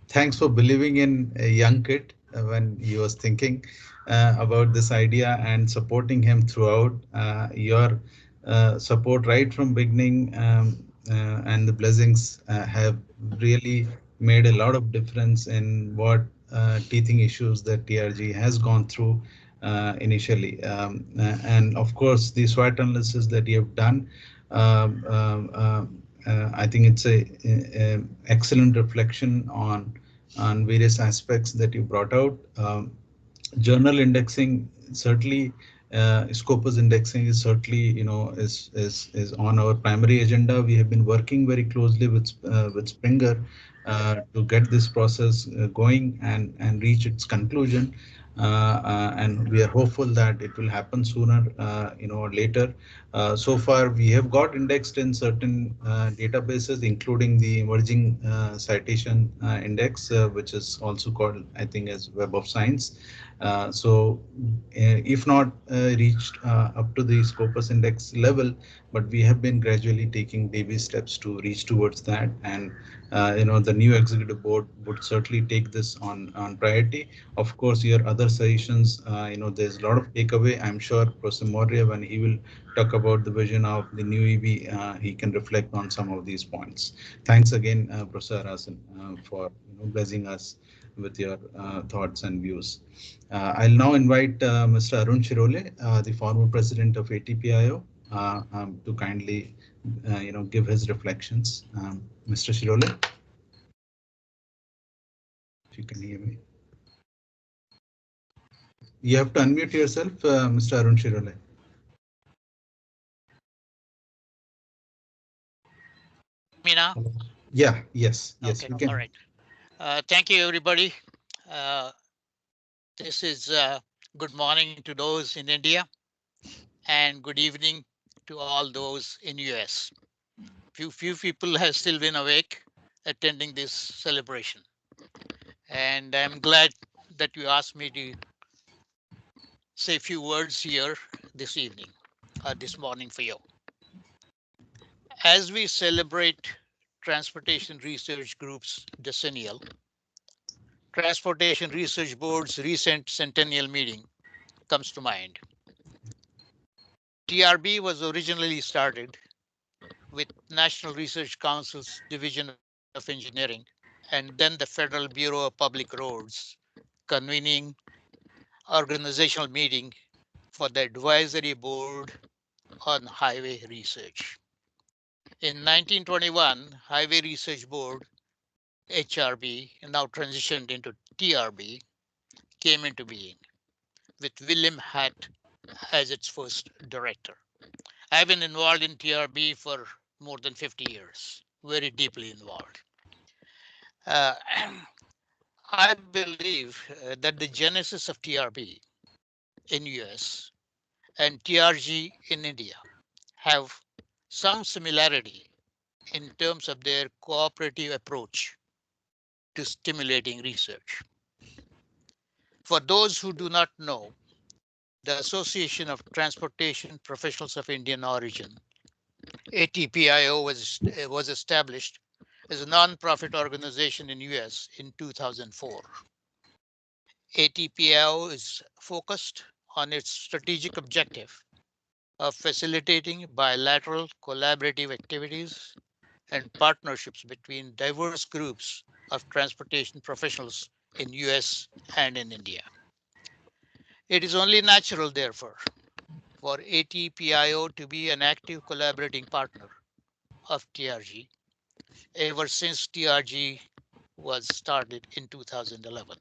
S1: thanks for believing in a young kid when he was thinking about this idea and supporting him throughout. Your support right from beginning and the blessings have really made a lot of difference in what teething issues that TRG has gone through initially. And of course, the SWOT analysis that you have done, I think it's a excellent reflection on various aspects that you brought out. Journal indexing certainly Scopus indexing is certainly, is on our primary agenda. We have been working very closely with Springer to get this process going and reach its conclusion. And we are hopeful that it will happen sooner, or later. So far, we have got indexed in certain databases, including the emerging citation index, which is also called, I think, as Web of Science. If not reached up to the Scopus index level, but we have been gradually taking baby steps to reach towards that. And the new executive board would certainly take this on priority. Of course, your other suggestions, there's a lot of takeaway. I'm sure Professor Moria, when he will talk about the vision of the new EB, he can reflect on some of these points. Thanks again, Professor Arasan, for blessing us with your thoughts and views. I'll now invite Mr. Arun Shirole, the former president of ATPIO, to kindly, give his reflections. Mr. Shirole, if you can hear me. You have to unmute yourself, Mr. Arun Shirole.
S5: Mina?
S1: Hello. Yeah, yes,
S5: Okay,
S1: we
S5: all
S1: can.
S5: right. Thank you, everybody. Uh, this is good morning to those in India and good evening to all those in US. Few people have still been awake attending this celebration. And I'm glad that you asked me to say a few words here this evening, this morning for you. As we celebrate Transportation Research Group's decennial, Transportation Research Board's recent centennial meeting comes to mind. TRB was originally started with National Research Council's Division of Engineering and then the Federal Bureau of Public Roads convening organizational meeting for the Advisory Board on Highway Research. In 1921, Highway Research Board, HRB, now transitioned into TRB, came into being with William Hatt as its first director. I've been involved in TRB for more than 50 years, very deeply involved. Uh, I believe that the genesis of TRB in US and TRG in India have some similarity in terms of their cooperative approach to stimulating research. For those who do not know, the Association of Transportation Professionals of Indian Origin, ATPIO, was established as a non-profit organization in US in 2004. ATPIO is focused on its strategic objective of facilitating bilateral collaborative activities and partnerships between diverse groups of transportation professionals in US and in India. It is only natural, therefore, for ATPIO to be an active collaborating partner of TRG ever since TRG was started in 2011.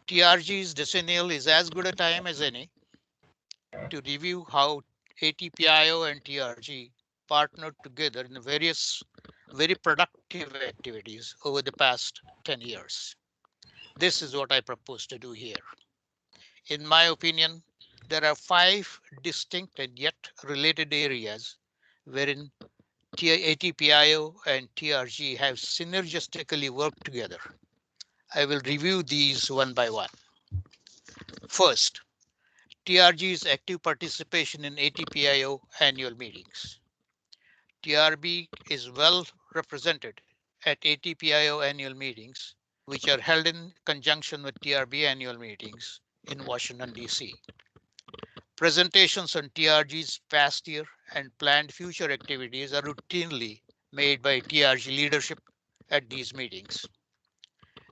S5: TRG's decennial is as good a time as any to review how ATPIO and TRG partnered together in various very productive activities over the past 10 years. This is what I propose to do here. In my opinion, there are 5 distinct and yet related areas wherein ATPIO and TRG have synergistically worked together. I will review these one by one. First, TRG's active participation in ATPIO annual meetings. TRB is well represented at ATPIO annual meetings, which are held in conjunction with TRB annual meetings in Washington, D.C. Presentations on TRG's past year and planned future activities are routinely made by TRG leadership at these meetings.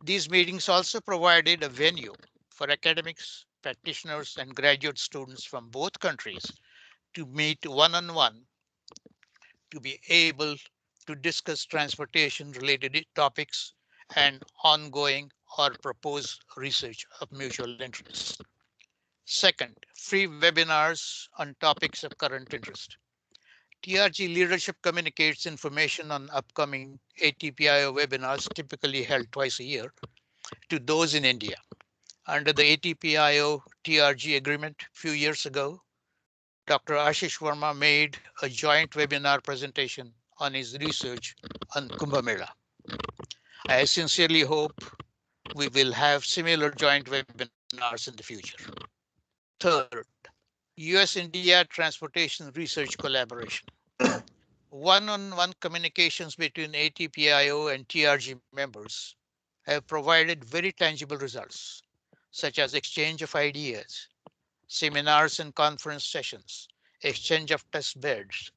S5: These meetings also provided a venue for academics, practitioners, and graduate students from both countries to meet one-on-one to be able to discuss transportation related topics and ongoing or proposed research of mutual interest. Second, free webinars on topics of current interest. TRG leadership communicates information on upcoming ATPIO webinars, typically held twice a year, to those in India. Under the ATPIO TRG agreement a few years ago, Dr. Ashish Verma made a joint webinar presentation on his research on Kumbh Mela. I sincerely hope we will have similar joint webinars in the future. Third, US-India transportation research collaboration. One-on-one communications between ATPIO and TRG members have provided very tangible results, such as exchange of ideas, seminars and conference sessions, exchange of test beds,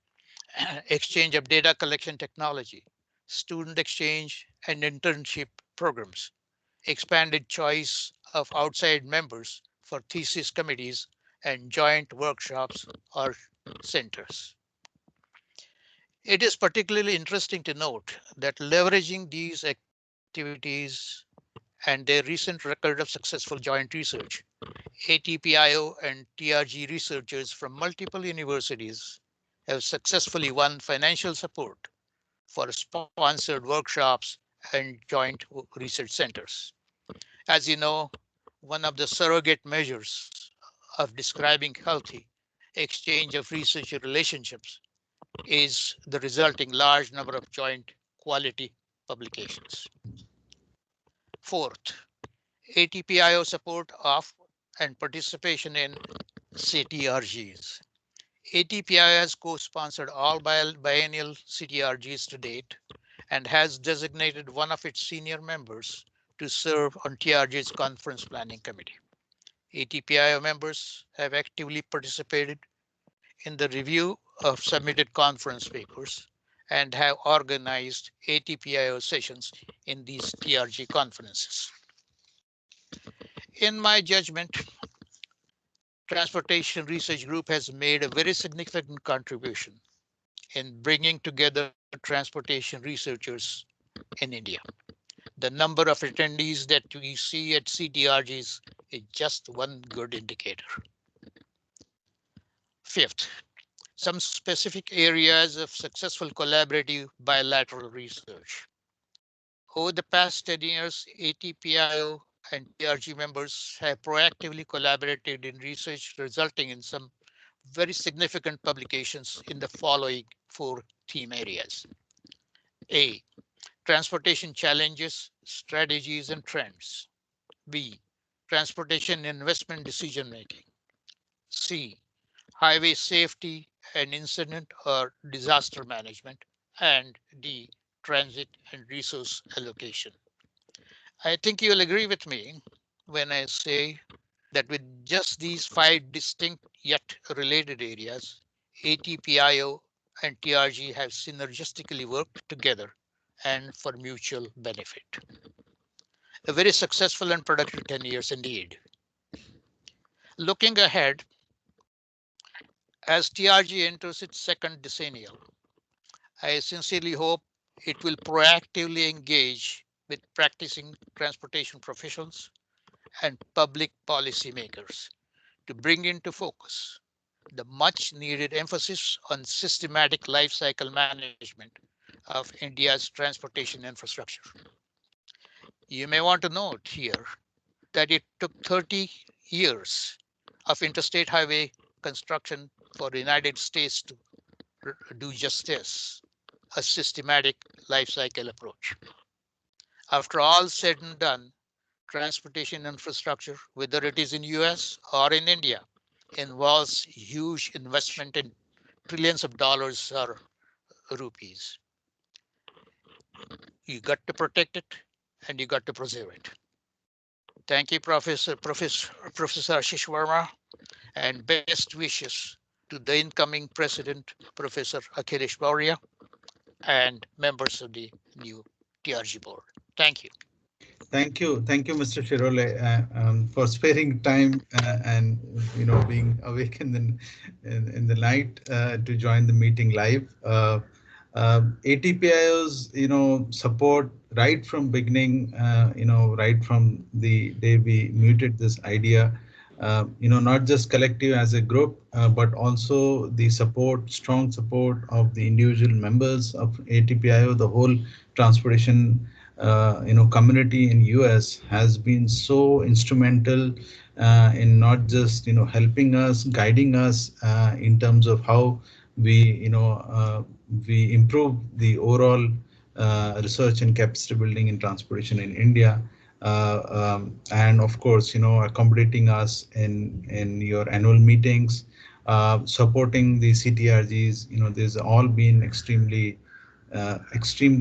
S5: exchange of data collection technology, student exchange and internship programs, expanded choice of outside members for thesis committees and joint workshops or centers. It is particularly interesting to note that leveraging these activities and their recent record of successful joint research, ATPIO and TRG researchers from multiple universities have successfully won financial support for sponsored workshops and joint research centers. As you know, one of the surrogate measures of describing healthy exchange of research relationships is the resulting large number of joint quality publications. Fourth, ATPIO support of and participation in CTRGs. ATPIO has co-sponsored all biennial CTRGs to date and has designated one of its senior members to serve on TRG's conference planning committee. ATPIO members have actively participated in the review of submitted conference papers and have organized ATPIO sessions in these TRG conferences. In my judgment, Transportation Research Group has made a very significant contribution in bringing together transportation researchers in India. The number of attendees that we see at CTRGs is just one good indicator. Fifth, some specific areas of successful collaborative bilateral research. Over the past 10 years, ATPIO and TRG members have proactively collaborated in research, resulting in some very significant publications in the following four theme areas. A, transportation challenges, strategies, and trends. B, transportation investment decision making. C, highway safety and incident or disaster management. And D, transit and resource allocation. I think you'll agree with me when I say that with just these five distinct yet related areas, ATPIO and TRG have synergistically worked together and for mutual benefit. A very successful and productive 10 years indeed. Looking ahead, as TRG enters its second decennial, I sincerely hope it will proactively engage with practicing transportation professionals and public policymakers to bring into focus the much needed emphasis on systematic life cycle management of India's transportation infrastructure. You may want to note here that it took 30 years of interstate highway construction for the United States to do just this, a systematic life cycle approach. After all said and done, transportation infrastructure, whether it is in US or in India, involves huge investment in trillions of dollars or rupees. You got to protect it and you got to preserve it. Thank you, Professor Ashish Verma, and best wishes to the incoming president, Professor Akhilesh Maurya, and members of the new TRG board. Thank you.
S1: Thank you, Mr. Shirole, for sparing time and being awake in the night to join the meeting live. ATPIO's support right from beginning, right from the day we muted this idea, not just collective as a group, but also the support, strong support of the individual members of ATPIO, the whole transportation, community in US has been so instrumental in not just, helping us, guiding us in terms of how we, we improve the overall research and capacity building in transportation in India, and of course, accommodating us in your annual meetings, supporting the CTRGs. There's all been extremely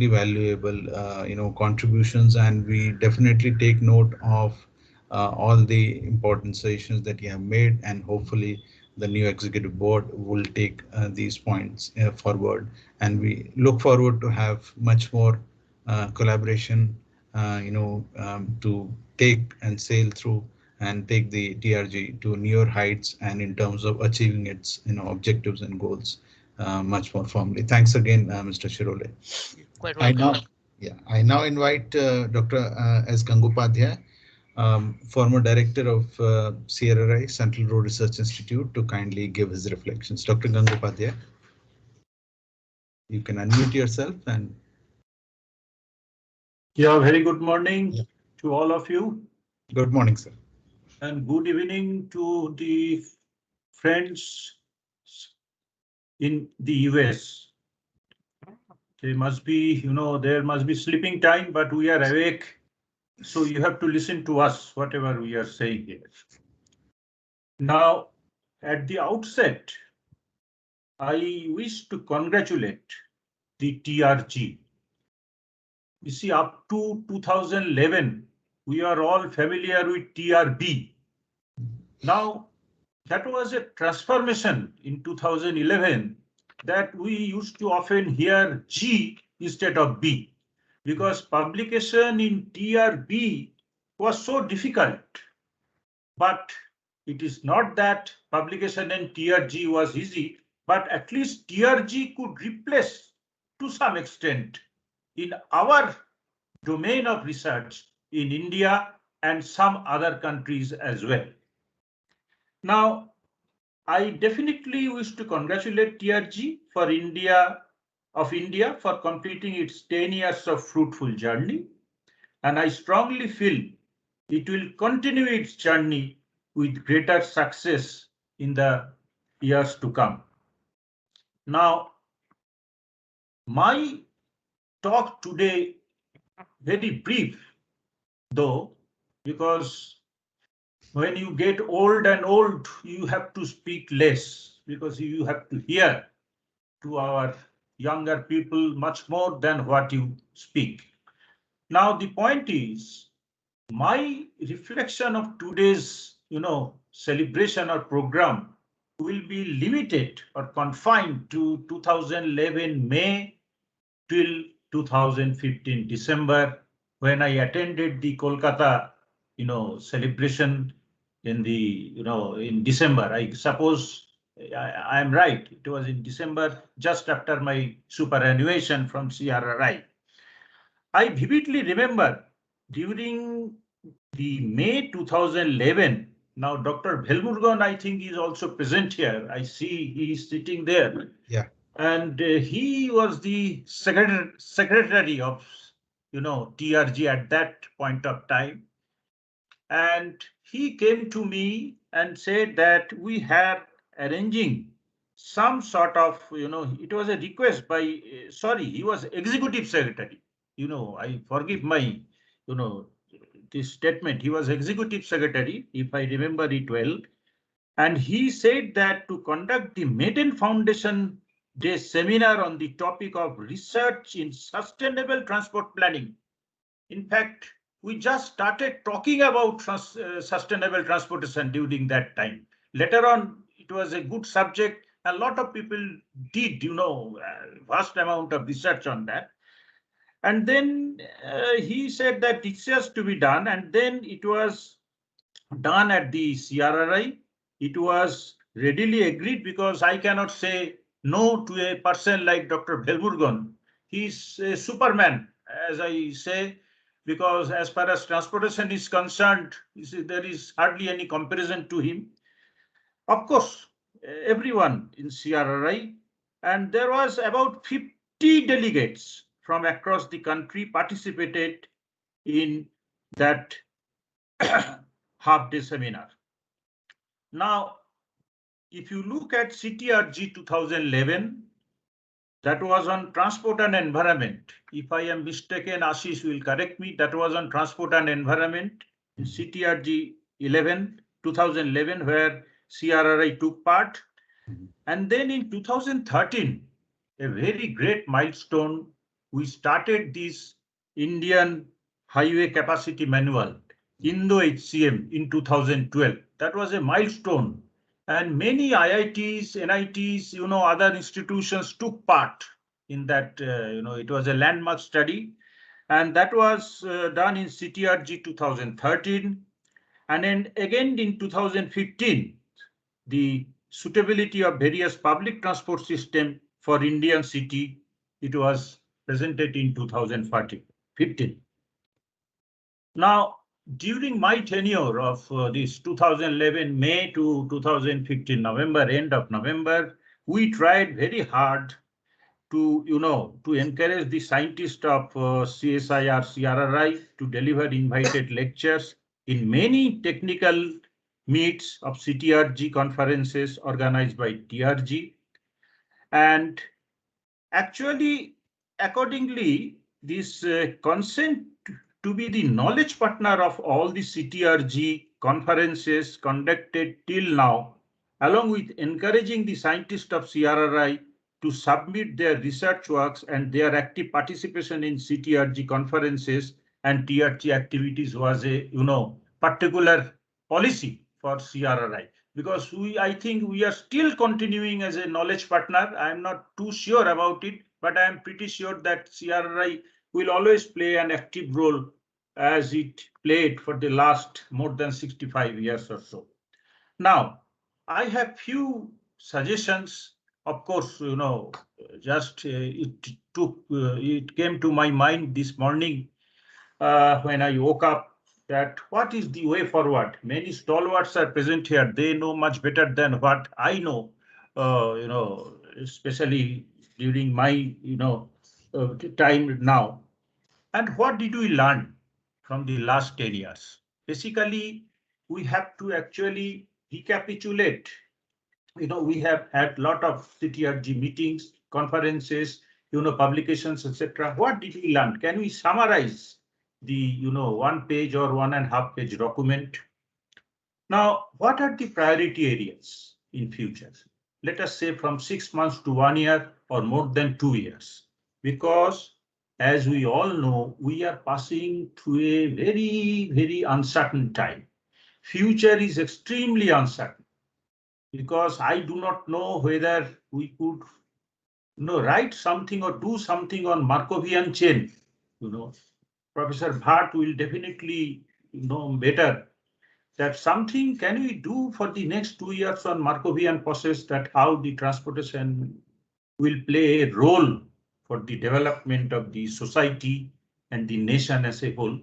S1: valuable, contributions, and we definitely take note of all the important suggestions that you have made, and hopefully the new executive board will take these points forward, and we look forward to have much more collaboration, to take and sail through and take the TRG to newer heights, and in terms of achieving its, objectives and goals much more firmly. Thanks again, Mr. Shirole.
S5: You're quite
S1: I
S5: welcome.
S1: now, yeah, I now invite Dr. S. Gangopadhyay, former director of CRRI, Central Road Research Institute, to kindly give his reflections. Dr. Gangopadhyay, you can unmute yourself and.
S6: Yeah, very good morning
S1: Yeah.
S6: to all of you.
S1: Good morning, sir.
S6: And good evening to the friends in the US. They must be, there must be sleeping time, but we are awake. So you have to listen to us, whatever we are saying here. Now, at the outset, I wish to congratulate the TRG. You see, up to 2011, we are all familiar with TRB. Now, that was a transformation in 2011 that we used to often hear G instead of B, because publication in TRB was so difficult. But it is not that publication in TRG was easy, but at least TRG could replace to some extent in our domain of research in India and some other countries as well. Now, I definitely wish to congratulate TRG for India for completing its 10 years of fruitful journey. And I strongly feel it will continue its journey with greater success in the years to come. Now, my talk today, very brief though, because when you get old and old, you have to speak less because you have to hear to our younger people much more than what you speak. Now, the point is, my reflection of today's, celebration or program will be limited or confined to 2011 May till 2015 December, when I attended the Kolkata, celebration in the, in December. I suppose I am right. It was in December, just after my superannuation from CRRI. I vividly remember during the May 2011. Now, Dr. Velmurgan, I think, is also present here. I see he is sitting there.
S1: Yeah.
S6: And he was the secretary of, TRG at that point of time. And he came to me and said that we are arranging some sort of, it was a request by, sorry, he was executive secretary. I forgive my, this statement. He was executive secretary, if I remember it well. And he said that to conduct the Maiden Foundation Day seminar on the topic of research in sustainable transport planning. In fact, we just started talking about sustainable transportation during that time. Later on, it was a good subject. A lot of people did, vast amount of research on that. And then he said that it has to be done. And then it was done at the CRRI. It was readily agreed because I cannot say no to a person like Dr. Velmurgan. He's a superman, as I say. because as far as transportation is concerned, there is hardly any comparison to him. Of course, everyone in CRRI, and there was about 50 delegates from across the country participated in that half-day seminar. Now, if you look at CTRG 2011, that was on transport and environment. If I am mistaken, Ashish will correct me. That was on transport and environment. In CTRG 2011, where CRRI took part. And then in 2013, a very great milestone, we started this Indian Highway Capacity Manual, Indo-HCM, in 2012. That was a milestone. And many IITs, NITs, other institutions took part in that. It was a landmark study. And that was done in CTRG 2013. And then again in 2015, the suitability of various public transport system for Indian city, it was presented in 2015. Now, during my tenure of this 2011 May to 2015 November, end of November, we tried very hard to, to encourage the scientists of CSIR, CRRI to deliver invited lectures in many technical meets of CTRG conferences organized by TRG. And actually, accordingly, this consent to be the knowledge partner of all the CTRG conferences conducted till now, along with encouraging the scientists of CRRI to submit their research works and their active participation in CTRG conferences and TRG activities was a, particular policy for CRRI. Because I think we are still continuing as a knowledge partner. I'm not too sure about it, but I am pretty sure that CRRI will always play an active role as it played for the last more than 65 years or so. Now, I have few suggestions. Of course, just it came to my mind this morning when I woke up, that what is the way forward? Many stalwarts are present here. They know much better than what I know, especially during my, time now. And what did we learn from the last 10 years? Basically, we have to actually recapitulate. We have had a lot of CTRG meetings, conferences, publications, etc. What did we learn? Can we summarize the, 1 page or 1.5 page document? Now, what are the priority areas in future? Let us say from 6 months to 1 year or more than 2 years, because as we all know, we are passing through a very, very uncertain time. Future is extremely uncertain, because I do not know whether we could write something or do something on Markovian chain. Professor Bhatt will definitely know better that something can we do for the next 2 years on Markovian process, that how the transportation will play a role for the development of the society and the nation as a whole.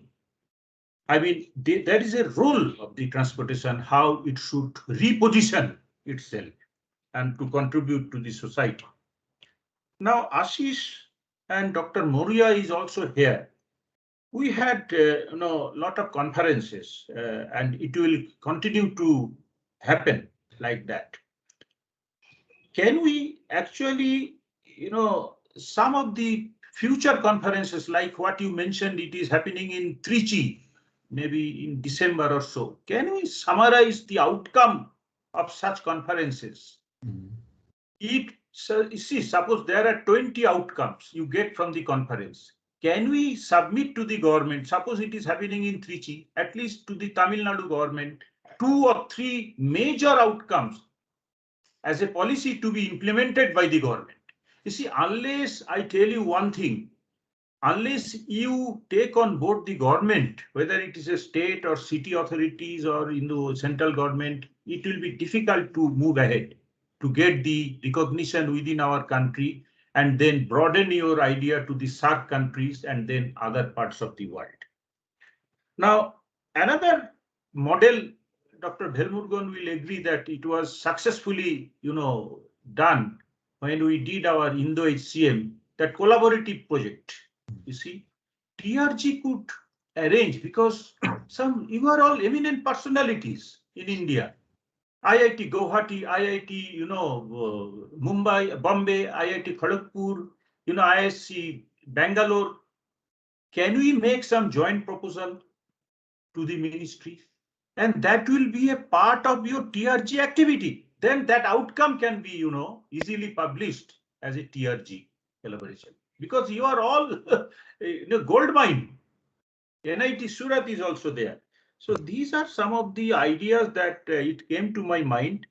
S6: I mean, there is a role of the transportation, how it should reposition itself and to contribute to the society. Now, Ashish and Dr. Moria is also here. We had, a lot of conferences, and it will continue to happen like that. Can we actually, some of the future conferences, like what you mentioned, it is happening in Trichy, maybe in December or so. Can we summarize the outcome of such conferences? Suppose there are 20 outcomes you get from the conference. Can we submit to the government, suppose it is happening in Trichy, at least to the Tamil Nadu government, 2 or 3 major outcomes as a policy to be implemented by the government? Unless I tell you one thing, unless you take on board the government, whether it is a state or city authorities or in the central government, it will be difficult to move ahead, to get the recognition within our country and then broaden your idea to the SAARC countries and then other parts of the world. Now, another model, Dr. Velmurugan will agree that it was successfully, done when we did our Indo-HCM, that collaborative project. You see, TRG could arrange because you are all eminent personalities in India. IIT Guwahati, IIT, Mumbai, Bombay, IIT Kharagpur, ISC Bangalore. Can we make some joint proposal to the ministry? And that will be a part of your TRG activity. Then that outcome can be, easily published as a TRG collaboration. Because you are all gold mine. NIT Surat is also there. So these are some of the ideas that it came to my mind,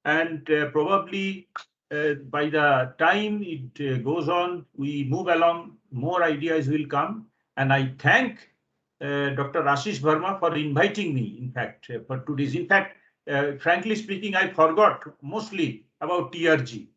S6: and probably by the time it goes on, we move along, more ideas will come. And I thank Dr. Ashish Verma for inviting me, in fact, for today's. In fact, frankly speaking, I forgot mostly about TRG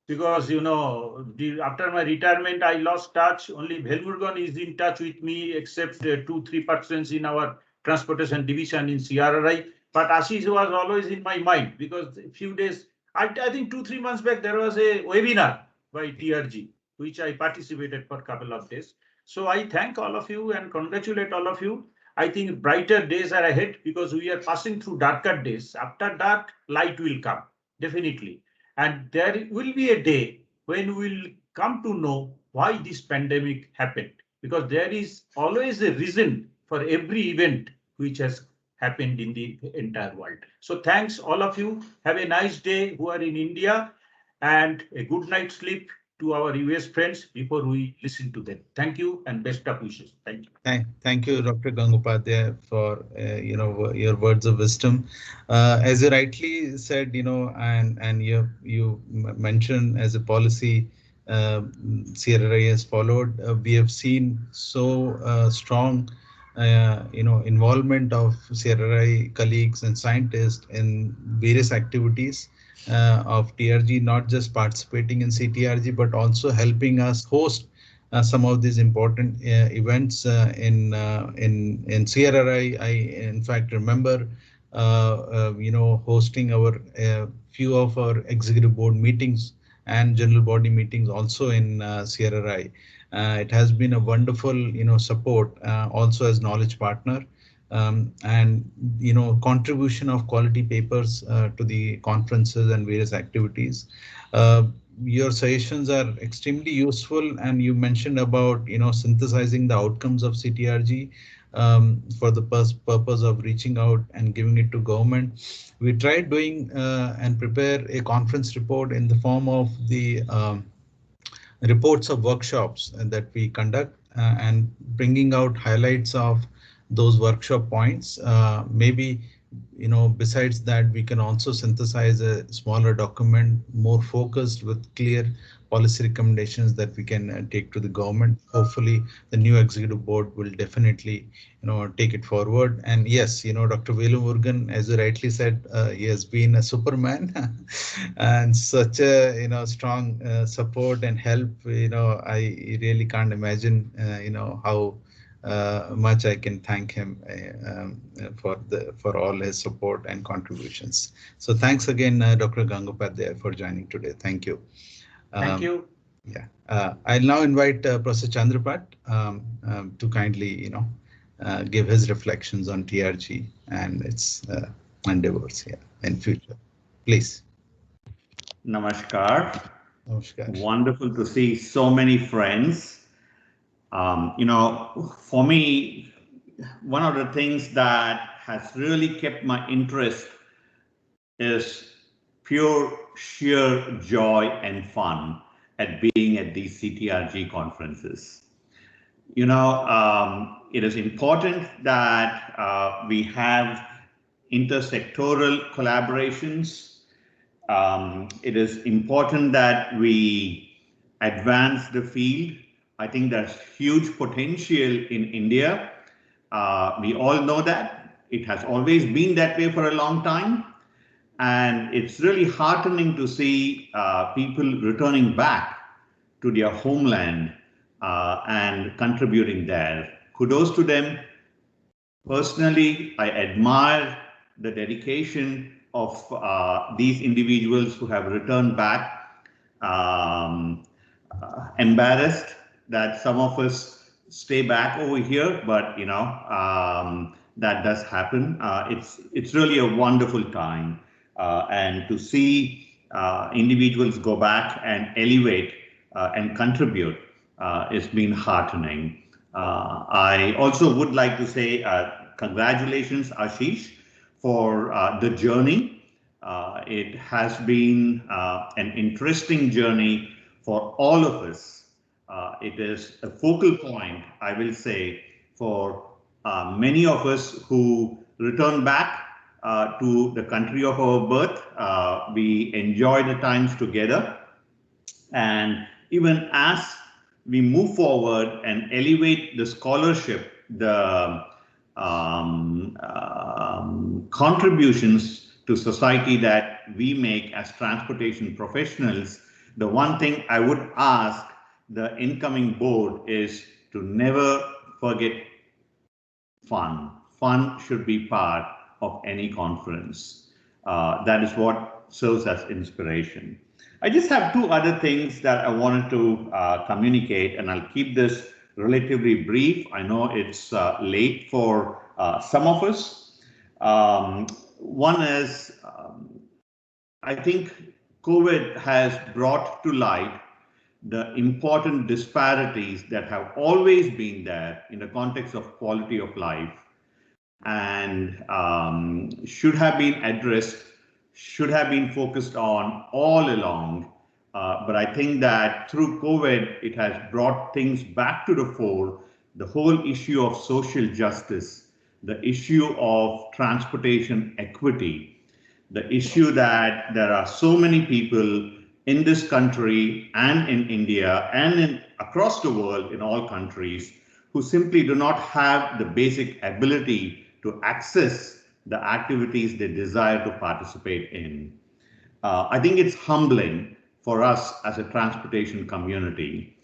S6: because, after my retirement, I lost touch. Only Velmurugan is in touch with me, except 2-3 persons in our transportation division in CRRI. But Ashish was always in my mind because a few days, I think 2-3 months back, there was a webinar by TRG, which I participated for a couple of days. So I thank all of you and congratulate all of you. I think brighter days are ahead because we are passing through darker days. After dark, light will come, definitely. And there will be a day when we'll come to know why this pandemic happened, because there is always a reason for every event which has happened in the entire world. So thanks all of you. Have a nice day who are in India, and a good night's sleep to our US friends before we listen to them. Thank you and best of wishes. Thank you.
S1: Thank you, Dr. Gangopadhyay, for your words of wisdom. As you rightly said, and you mentioned as a policy, CRRI has followed. We have seen so strong, involvement of CRRI colleagues and scientists in various activities of TRG, not just participating in CTRG, but also helping us host some of these important events in CRRI. I in fact remember hosting our few of our executive board meetings and general body meetings also in CRRI. It has been a wonderful support also as knowledge partner. And contribution of quality papers to the conferences and various activities. Your suggestions are extremely useful, and you mentioned about synthesizing the outcomes of CTRG for the purpose of reaching out and giving it to government. We tried doing and prepare a conference report in the form of the reports of workshops that we conduct and bringing out highlights of those workshop points. Maybe besides that, we can also synthesize a smaller document, more focused with clear policy recommendations that we can take to the government. Hopefully, the new executive board will definitely, take it forward. And yes, Dr. Velmurugan, as you rightly said, he has been a superman and such a, strong support and help. I really can't imagine, how much I can thank him for all his support and contributions. So thanks again, Dr. Gangopadhyay, for joining today. Thank you.
S6: Thank you.
S1: Yeah, I'll now invite Professor Chandrapat to kindly, give his reflections on TRG and its endeavors here in future. Please.
S2: Namaskar.
S1: Namaskar.
S2: Wonderful to see so many friends. For me, one of the things that has really kept my interest is pure sheer joy and fun at being at these CTRG conferences. It is important that we have intersectoral collaborations. It is important that we advance the field. I think there's huge potential in India. We all know that. It has always been that way for a long time. And it's really heartening to see people returning back to their homeland and contributing there. Kudos to them. Personally, I admire the dedication of these individuals who have returned back, um, embarrassed that some of us stay back over here, but that does happen. It's really a wonderful time, and to see individuals go back and elevate and contribute, it's been heartening. I also would like to say congratulations, Ashish, for the journey. It has been an interesting journey for all of us. It is a focal point, I will say, for many of us who return back to the country of our birth. We enjoy the times together, and even as we move forward and elevate the scholarship, the contributions to society that we make as transportation professionals, the one thing I would ask the incoming board is to never forget fun. Fun should be part of any conference. That is what serves as inspiration. I just have two other things that I wanted to communicate, and I'll keep this relatively brief. I know it's late for some of us. One is, I think COVID has brought to light the important disparities that have always been there in the context of quality of life, and should have been addressed, should have been focused on all along. But I think that through COVID, it has brought things back to the fore. The whole issue of social justice, the issue of transportation equity, the issue that there are so many people in this country and in India and across the world in all countries who simply do not have the basic ability to access the activities they desire to participate in. I think it's humbling for us as a transportation community.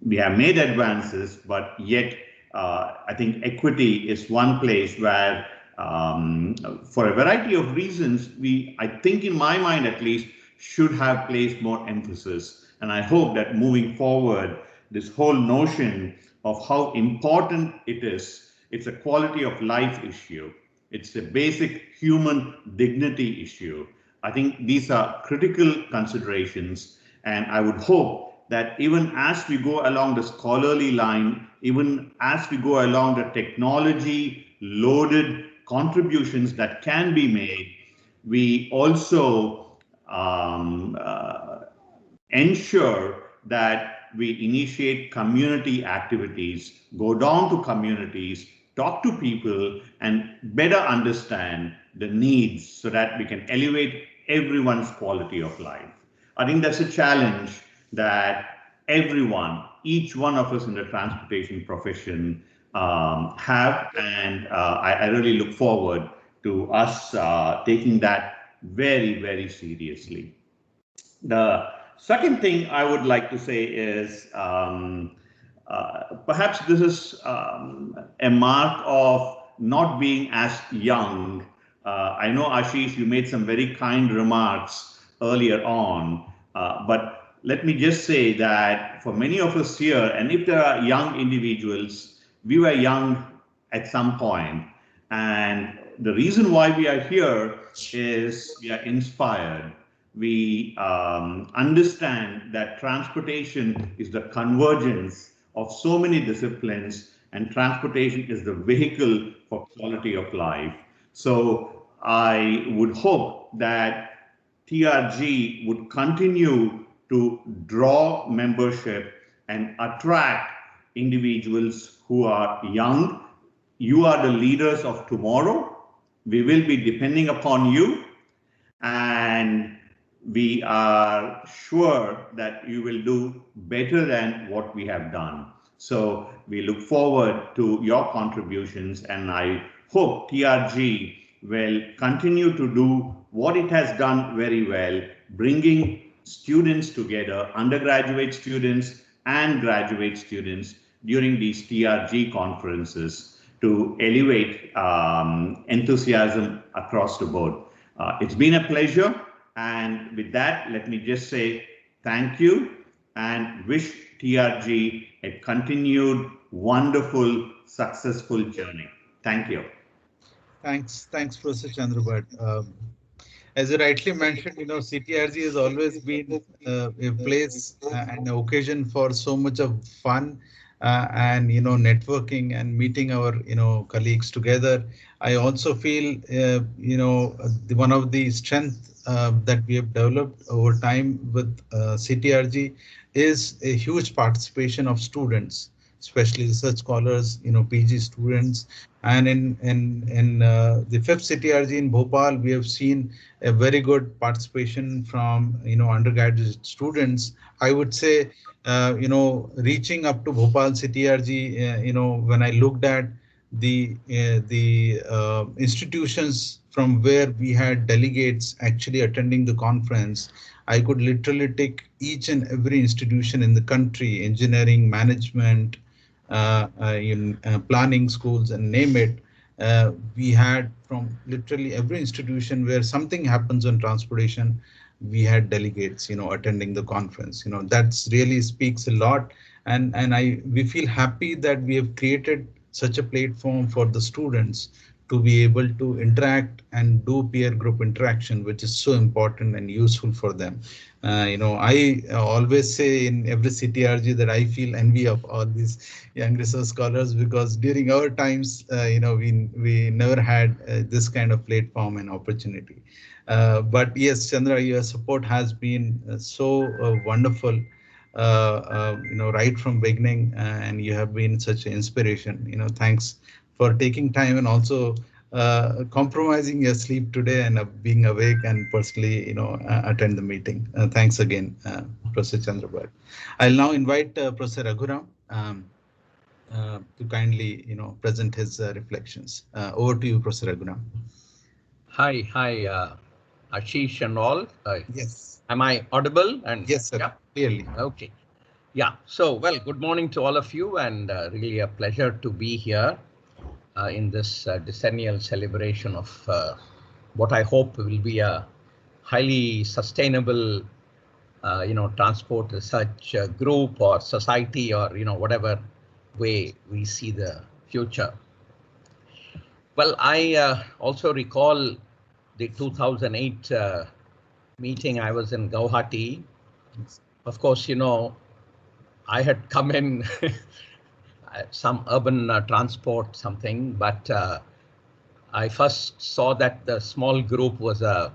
S2: We have made advances, but yet I think equity is one place where, for a variety of reasons, I think in my mind at least, should have placed more emphasis. And I hope that moving forward, this whole notion of how important it is, it's a quality of life issue. It's a basic human dignity issue. I think these are critical considerations, and I would hope that even as we go along the scholarly line, even as we go along the technology loaded contributions that can be made, we also ensure that we initiate community activities, go down to communities, talk to people, and better understand the needs so that we can elevate everyone's quality of life. I think that's a challenge that everyone, each one of us in the transportation profession have, and I really look forward to us taking that very, very seriously. The second thing I would like to say is perhaps this is a mark of not being as young. I know, Ashish, you made some very kind remarks earlier on, but let me just say that for many of us here, and if there are young individuals, we were young at some point, and the reason why we are here is we are inspired. We understand that transportation is the convergence of so many disciplines, and transportation is the vehicle for quality of life. So I would hope that TRG would continue to draw membership and attract individuals who are young. You are the leaders of tomorrow. We will be depending upon you, and we are sure that you will do better than what we have done. So we look forward to your contributions, and I hope TRG will continue to do what it has done very well, bringing students together, undergraduate students and graduate students, during these TRG conferences to elevate enthusiasm across the board. It's been a pleasure. And with that, let me just say thank you and wish TRG a continued wonderful, successful journey. Thank you.
S1: Thanks, Professor Chandrabhat. As you rightly mentioned, CTRG has always been a place and an occasion for so much of fun and networking and meeting our colleagues together. I also feel one of the strengths that we have developed over time with CTRG is a huge participation of students, especially research scholars, PG students. And in the fifth CTRG in Bhopal, we have seen a very good participation from undergraduate students. I would say reaching up to Bhopal CTRG, when I looked at the institutions from where we had delegates actually attending the conference, I could literally take each and every institution in the country, engineering, management, in planning schools, and name it. We had from literally every institution where something happens on transportation, we had delegates, attending the conference. That's really speaks a lot, and we feel happy that we have created such a platform for the students to be able to interact and do peer group interaction, which is so important and useful for them. I always say in every CTRG that I feel envy of all these young research scholars, because during our times, we never had this kind of platform and opportunity. But yes, Chandra, your support has been so wonderful. Right from beginning, and you have been such an inspiration. Thanks for taking time and also compromising your sleep today and being awake and personally, attend the meeting. Thanks again, Professor Chandrabhat. I'll now invite Professor Raghuram to kindly, present his reflections. Over to you, Professor Raghuram.
S7: Hi, Ashish and all.
S1: Yes.
S7: Am I audible? And
S1: yes, sir.
S7: Yeah?
S1: Clearly.
S7: Okay. Yeah. So, well, good morning to all of you, and really a pleasure to be here in this decennial celebration of what I hope will be a highly sustainable, transport research group or society, or whatever way we see the future. Well, I also recall the 2008 meeting. I was in Guwahati. Of course, I had come in some urban transport something, but I first saw that the small group was a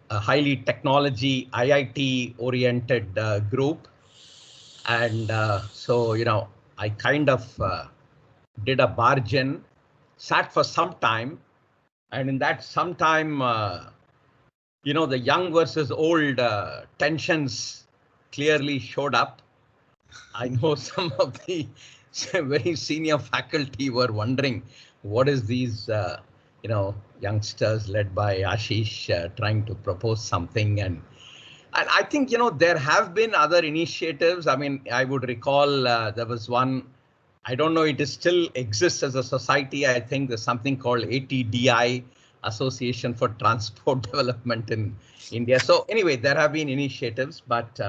S7: highly technology IIT oriented group. And so, I kind of did a barge in, sat for some time. And in that some time, the young versus old tensions clearly showed up. I know some of the very senior faculty were wondering what is these, youngsters led by Ashish trying to propose something. And I think, there have been other initiatives. I mean, I would recall there was one, I don't know, it is still exists as a society. I think there's something called ATDI, Association for Transport Development in India. So anyway, there have been initiatives, but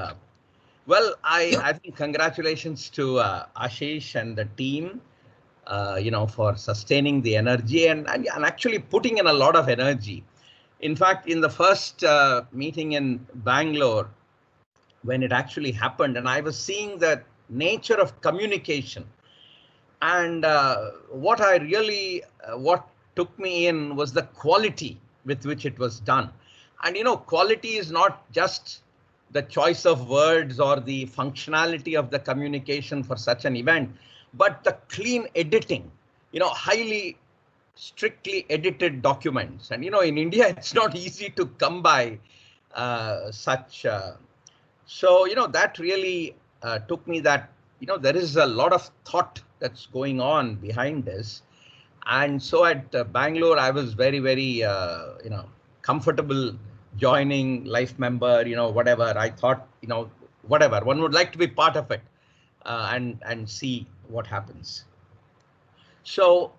S7: well, I think congratulations to Ashish and the team, for sustaining the energy and actually putting in a lot of energy. In fact, in the first meeting in Bangalore, when it actually happened, and I was seeing the nature of communication, and what took me in was the quality with which it was done. And quality is not just the choice of words or the functionality of the communication for such an event, but the clean editing, highly strictly edited documents. And in India, it's not easy to come by such. So that really took me that there is a lot of thought that's going on behind this. And so at Bangalore, I was very, very comfortable joining life member, whatever. I thought, whatever, one would like to be part of it. and see what happens. So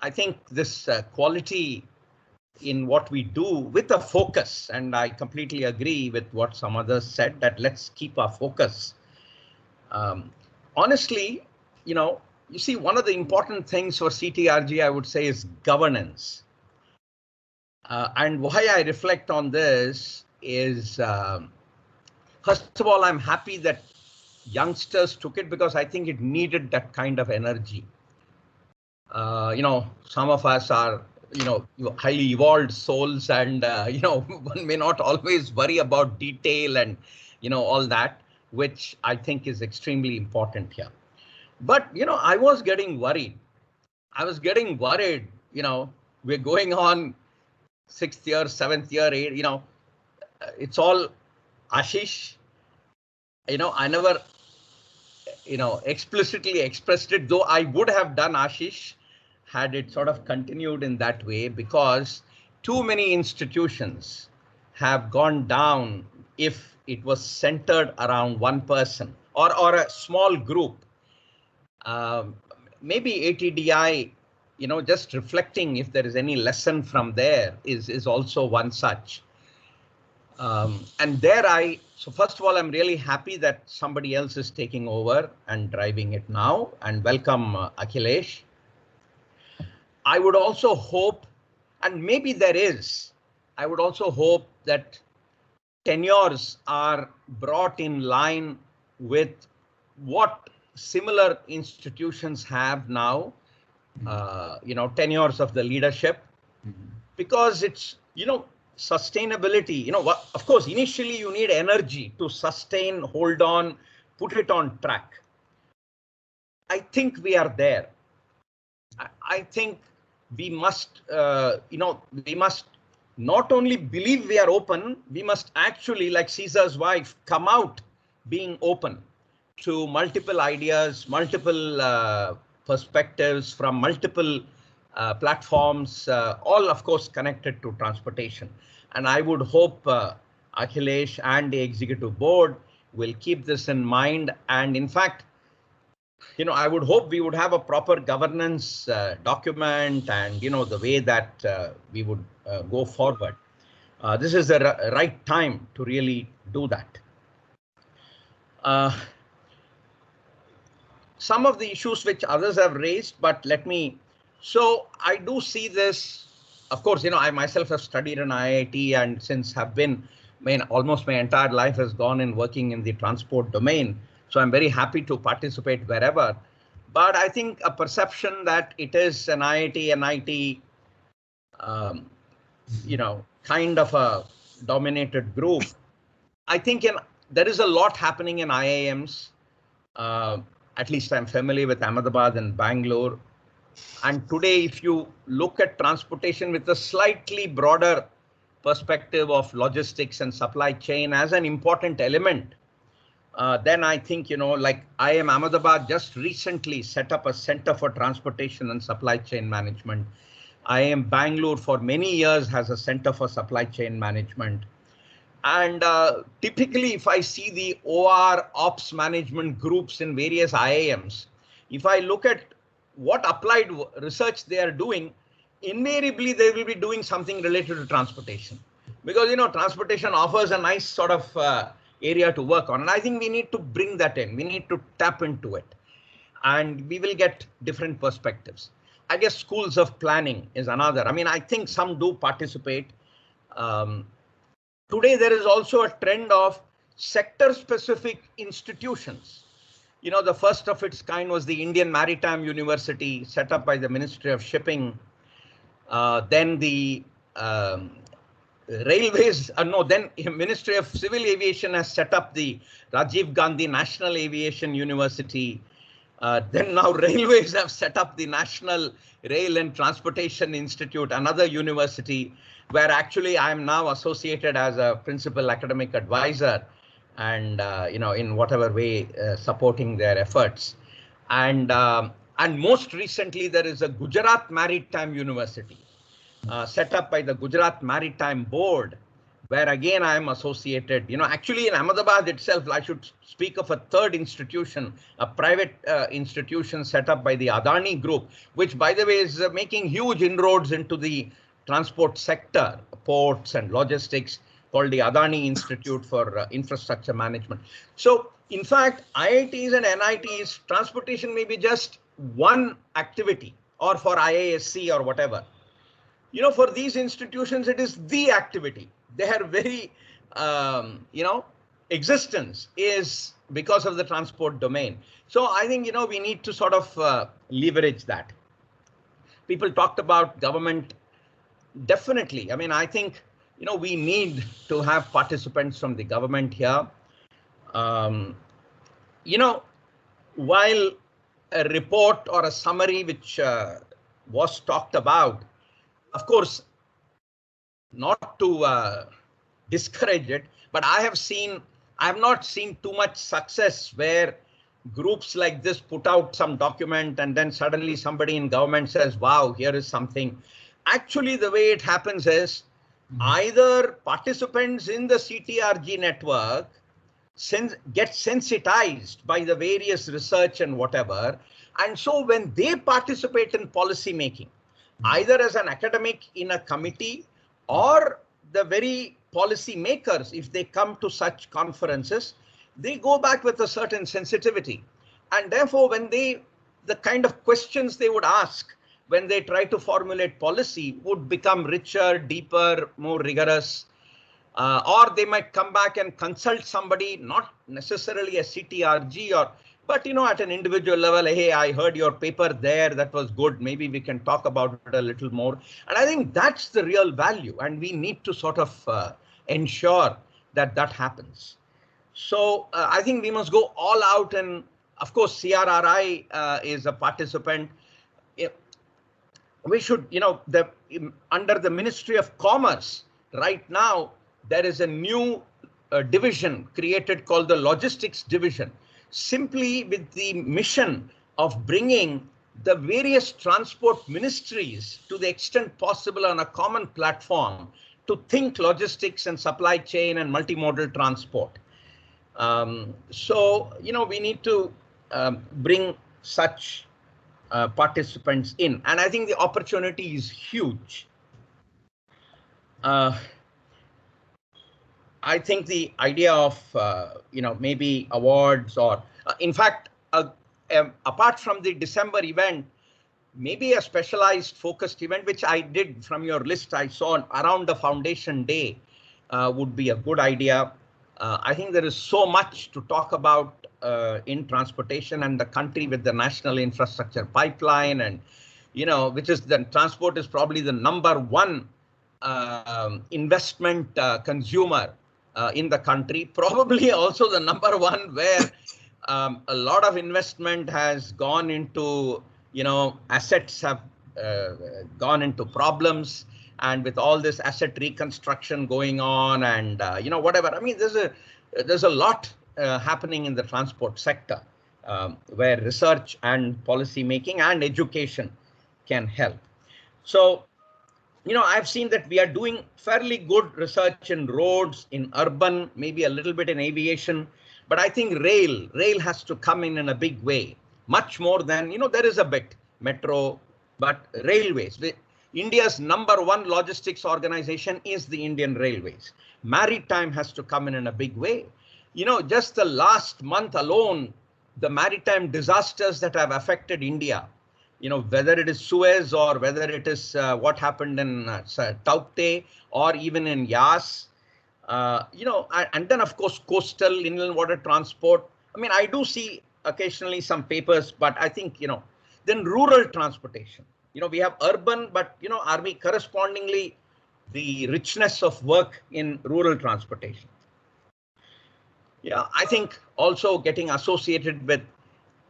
S7: I think this quality in what we do with a focus, and I completely agree with what some others said, that let's keep our focus. Honestly, you see, one of the important things for CTRG, I would say, is governance. And why I reflect on this is, first of all, I'm happy that youngsters took it, because I think it needed that kind of energy. Some of us are, highly evolved souls, and, one may not always worry about detail and, all that, which I think is extremely important here. But, I was getting worried. We're going on 6th year, 7th year, 8th, it's all Ashish. I never, explicitly expressed it, though I would have done Ashish had it sort of continued in that way, because too many institutions have gone down if it was centered around one person or a small group. Maybe ATDI, just reflecting if there is any lesson from there is also one such. And so first of all, I'm really happy that somebody else is taking over and driving it now, and welcome Akhilesh. I would also hope, and maybe there is, I would also hope that tenures are brought in line with what similar institutions have now, tenures of the leadership, because it's, sustainability, of course, initially you need energy to sustain, hold on, put it on track. I think we are there. I think we must, we must not only believe we are open, we must actually, like Caesar's wife, come out being open to multiple ideas, multiple perspectives from multiple platforms, all of course connected to transportation. And I would hope Akhilesh and the executive board will keep this in mind. And in fact, I would hope we would have a proper governance document, and, the way that we would go forward. This is the right time to really do that. Some of the issues which others have raised, but so I do see this, of course, I myself have studied in IIT, and since have been, almost my entire life has gone in working in the transport domain. So I'm very happy to participate wherever. But I think a perception that it is an IIT, NIT, kind of a dominated group. I think there is a lot happening in IIMs. At least I'm familiar with Ahmedabad and Bangalore. And today, if you look at transportation with a slightly broader perspective of logistics and supply chain as an important element, then I think, like IIM Ahmedabad just recently set up a Center for Transportation and Supply Chain Management. IIM Bangalore for many years has a Center for Supply Chain Management. And typically, if I see the OR ops management groups in various IIMs, if I look at what applied research they are doing, invariably they will be doing something related to transportation, because transportation offers a nice sort of area to work on, and I think we need to bring that in. We need to tap into it, and we will get different perspectives. I guess schools of planning is another. I think some do participate. Today there is also a trend of sector-specific institutions. The first of its kind was the Indian Maritime University, set up by the Ministry of Shipping. Then the Railways, then Ministry of Civil Aviation has set up the Rajiv Gandhi National Aviation University. Then now Railways have set up the National Rail and Transportation Institute, another university, where actually I am now associated as a principal academic advisor, and in whatever way supporting their efforts. And most recently there is a Gujarat Maritime University set up by the Gujarat Maritime Board, where again I am associated. Actually in Ahmedabad itself, I should speak of a third institution, a private institution set up by the Adani Group, which by the way is making huge inroads into the transport sector, ports and logistics, called the Adani Institute for Infrastructure Management. So in fact, IITs and NITs, transportation may be just one activity, or for IASC or whatever. For these institutions, it is the activity. Their very, existence is because of the transport domain. So I think, we need to sort of leverage that. People talked about government. Definitely. I mean, I think, we need to have participants from the government here. While a report or a summary which was talked about, of course, not to discourage it, but I have not seen too much success where groups like this put out some document and then suddenly somebody in government says, wow, here is something. Actually, the way it happens is either participants in the CTRG network get sensitized by the various research and whatever. And so when they participate in policy making, either as an academic in a committee or the very policy makers, if they come to such conferences, they go back with a certain sensitivity. And therefore, when the kind of questions they would ask when they try to formulate policy would become richer, deeper, more rigorous. Or they might come back and consult somebody, not necessarily a CTRG, but at an individual level, hey, I heard your paper there, that was good. Maybe we can talk about it a little more. And I think that's the real value. And we need to sort of ensure that that happens. So I think we must go all out. And of course, CRRI is a participant. We should, under the Ministry of Commerce right now, there is a new division created called the Logistics Division, simply with the mission of bringing the various transport ministries to the extent possible on a common platform to think logistics and supply chain and multimodal transport. So, we need to bring such participants in, and I think the opportunity is huge. I think the idea of, maybe awards or, in fact, apart from the December event, maybe a specialized focused event, which I did from your list, I saw around the Foundation Day would be a good idea. I think there is so much to talk about in transportation and the country with the National Infrastructure Pipeline, and, which is the transport is probably the #1 investment consumer in the country, probably also the #1 where a lot of investment has gone into, assets have gone into problems, and with all this asset reconstruction going on and, whatever. I mean, there's a lot happening in the transport sector where research and policy making and education can help. So, I've seen that we are doing fairly good research in roads, in urban, maybe a little bit in aviation, but I think rail has to come in a big way, much more than, there is a bit metro, but railways. India's #1 logistics organization is the Indian Railways. Maritime has to come in a big way. Just the last month alone, the maritime disasters that have affected India, whether it is Suez or whether it is what happened in Taukte or even in Yas, and then of course coastal inland water transport. I mean, I do see occasionally some papers, but I think, then rural transportation. We have urban, but, are we correspondingly the richness of work in rural transportation? Yeah, I think also getting associated with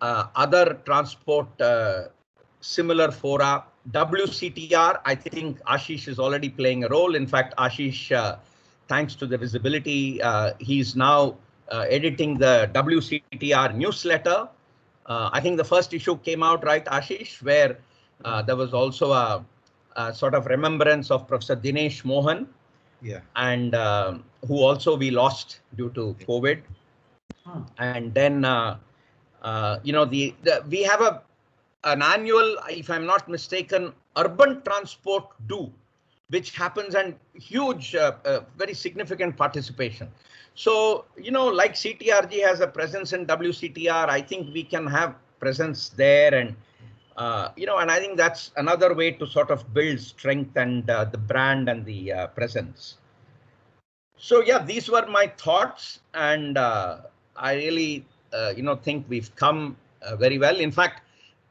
S7: other transport similar fora. WCTR, I think Ashish is already playing a role. In fact, Ashish, thanks to the visibility, he's now editing the WCTR newsletter. I think the first issue came out, right, Ashish, where there was also a sort of remembrance of Professor Dinesh Mohan.
S1: Yeah.
S7: and who also we lost due to COVID. And then, we have an annual, if I'm not mistaken, urban transport do, which happens, and huge, very significant participation. So, like CTRG has a presence in WCTR, I think we can have presence there, and and I think that's another way to sort of build strength and the brand and the presence. So yeah, these were my thoughts, and I really, think we've come very well. In fact,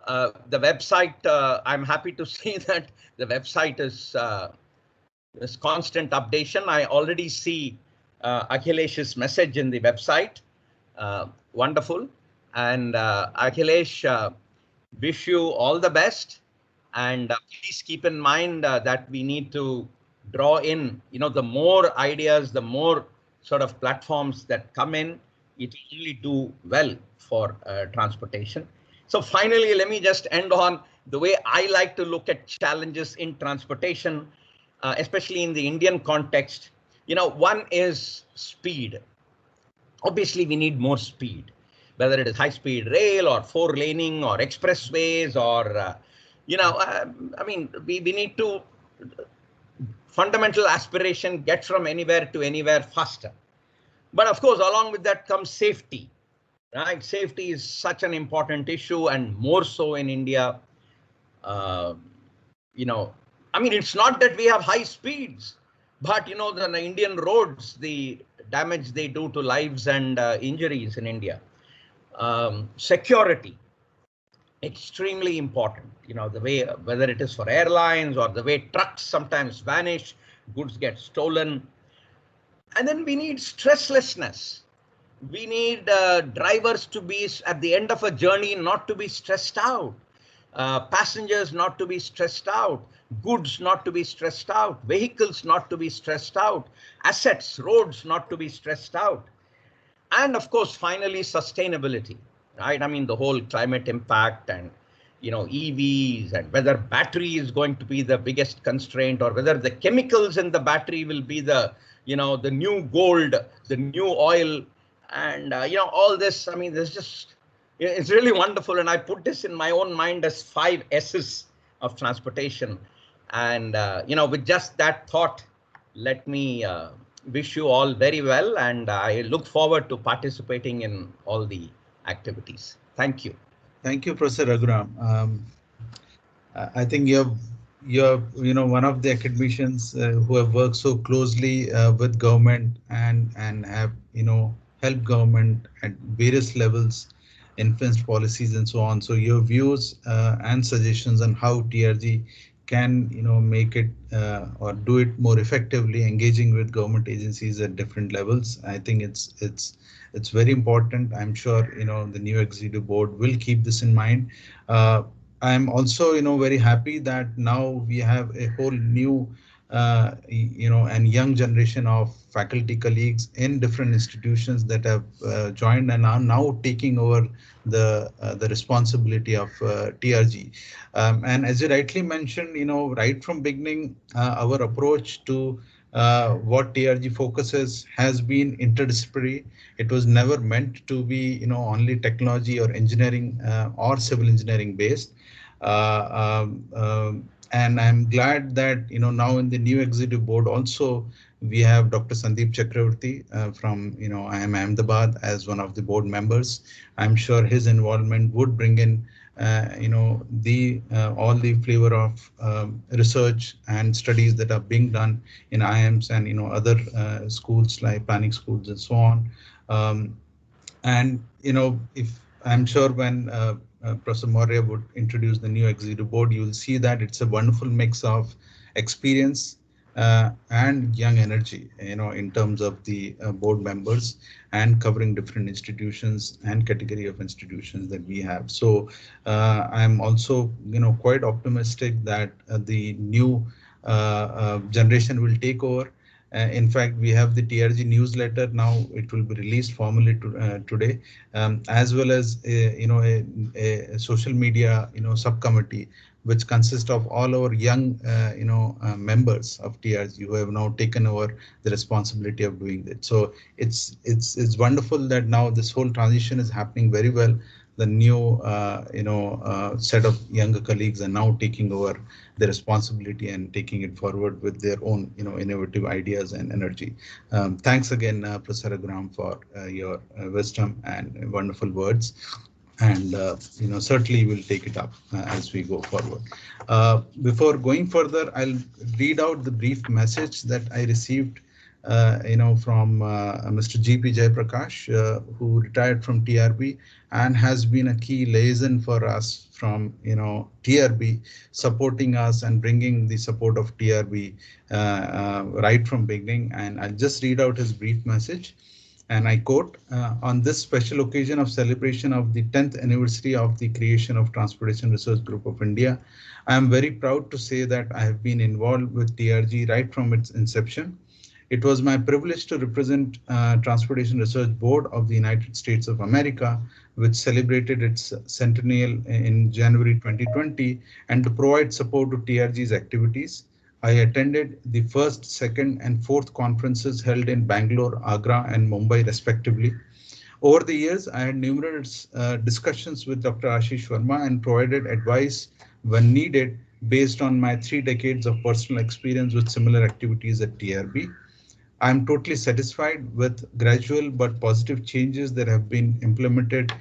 S7: the website, I'm happy to see that the website is constant updation. I already see Akhilesh's message in the website. Wonderful. And Akhilesh, wish you all the best. And please keep in mind that we need to draw in, the more ideas, the more sort of platforms that come in, it will really do well for transportation. So finally, let me just end on the way I like to look at challenges in transportation, especially in the Indian context. One is speed. Obviously, we need more speed, whether it is high-speed rail or four-laning or expressways or, we need to fundamental aspiration, get from anywhere to anywhere faster. But of course, along with that comes safety, right? Safety is such an important issue, and more so in India. Uh, it's not that we have high speeds, but the Indian roads, the damage they do to lives and injuries in India. Security, extremely important. The way, whether it is for airlines or the way trucks sometimes vanish, goods get stolen. And then we need stresslessness. We need drivers to be, at the end of a journey, not to be stressed out. Passengers not to be stressed out, goods not to be stressed out, vehicles not to be stressed out, assets, roads not to be stressed out. And of course, finally, sustainability, right? The whole climate impact and, EVs, and whether battery is going to be the biggest constraint, or whether the chemicals in the battery will be the, the new gold, the new oil, and, all this. There's just, it's really wonderful. And I put this in my own mind as 5 S's of transportation. And, with just that thought, let me wish you all very well. And I look forward to participating in all the activities. Thank you.
S1: Thank you, Professor Raghuram. I think you're one of the academicians who have worked so closely with government and have helped government at various levels, influenced policies and so on. So your views and suggestions on how TRG can make it or do it more effectively, engaging with government agencies at different levels. I think it's very important. I'm sure the new executive board will keep this in mind. I'm also very happy that now we have a whole new and young generation of faculty colleagues in different institutions that have joined and are now taking over the responsibility of TRG. And as you rightly mentioned, right from beginning, our approach to what TRG focuses has been interdisciplinary. It was never meant to be only technology or engineering or civil engineering based. And I'm glad that now in the new executive board also we have Dr. Sandeep Chakravarti from IIM Ahmedabad as one of the board members. I'm sure his involvement would bring in all the flavor of research and studies that are being done in IIMs and other schools like planning schools and so on. And if I'm sure when Professor Maurya would introduce the new executive board, you will see that it's a wonderful mix of experience and young energy, in terms of the board members and covering different institutions and category of institutions that we have. So I'm also, quite optimistic that the new generation will take over. In fact, we have the TRG newsletter now. It will be released formally today, as well as a social media subcommittee which consists of all our young, members of TRG who have now taken over the responsibility of doing that. So it's wonderful that now this whole transition is happening very well. The new, set of younger colleagues are now taking over the responsibility and taking it forward with their own, innovative ideas and energy. Thanks again, Professor Agram, for your wisdom and wonderful words. And certainly we'll take it up as we go forward. Before going further, I'll read out the brief message that I received from Mr. GP Jaiprakash, who retired from TRB and has been a key liaison for us from TRB, supporting us and bringing the support of TRB right from beginning. And I'll just read out his brief message. And I quote, on this special occasion of celebration of the 10th anniversary of the creation of Transportation Research Group of India, I am very proud to say that I have been involved with TRG right from its inception. It was my privilege to represent Transportation Research Board of the United States of America, which celebrated its centennial in January 2020, and to provide support to TRG's activities. I attended the first, second, and fourth conferences held in Bangalore, Agra, and Mumbai, respectively. Over the years, I had numerous discussions with Dr. Ashish Verma and provided advice when needed based on my 3 decades of personal experience with similar activities at TRB. I'm totally satisfied with gradual but positive changes that have been implemented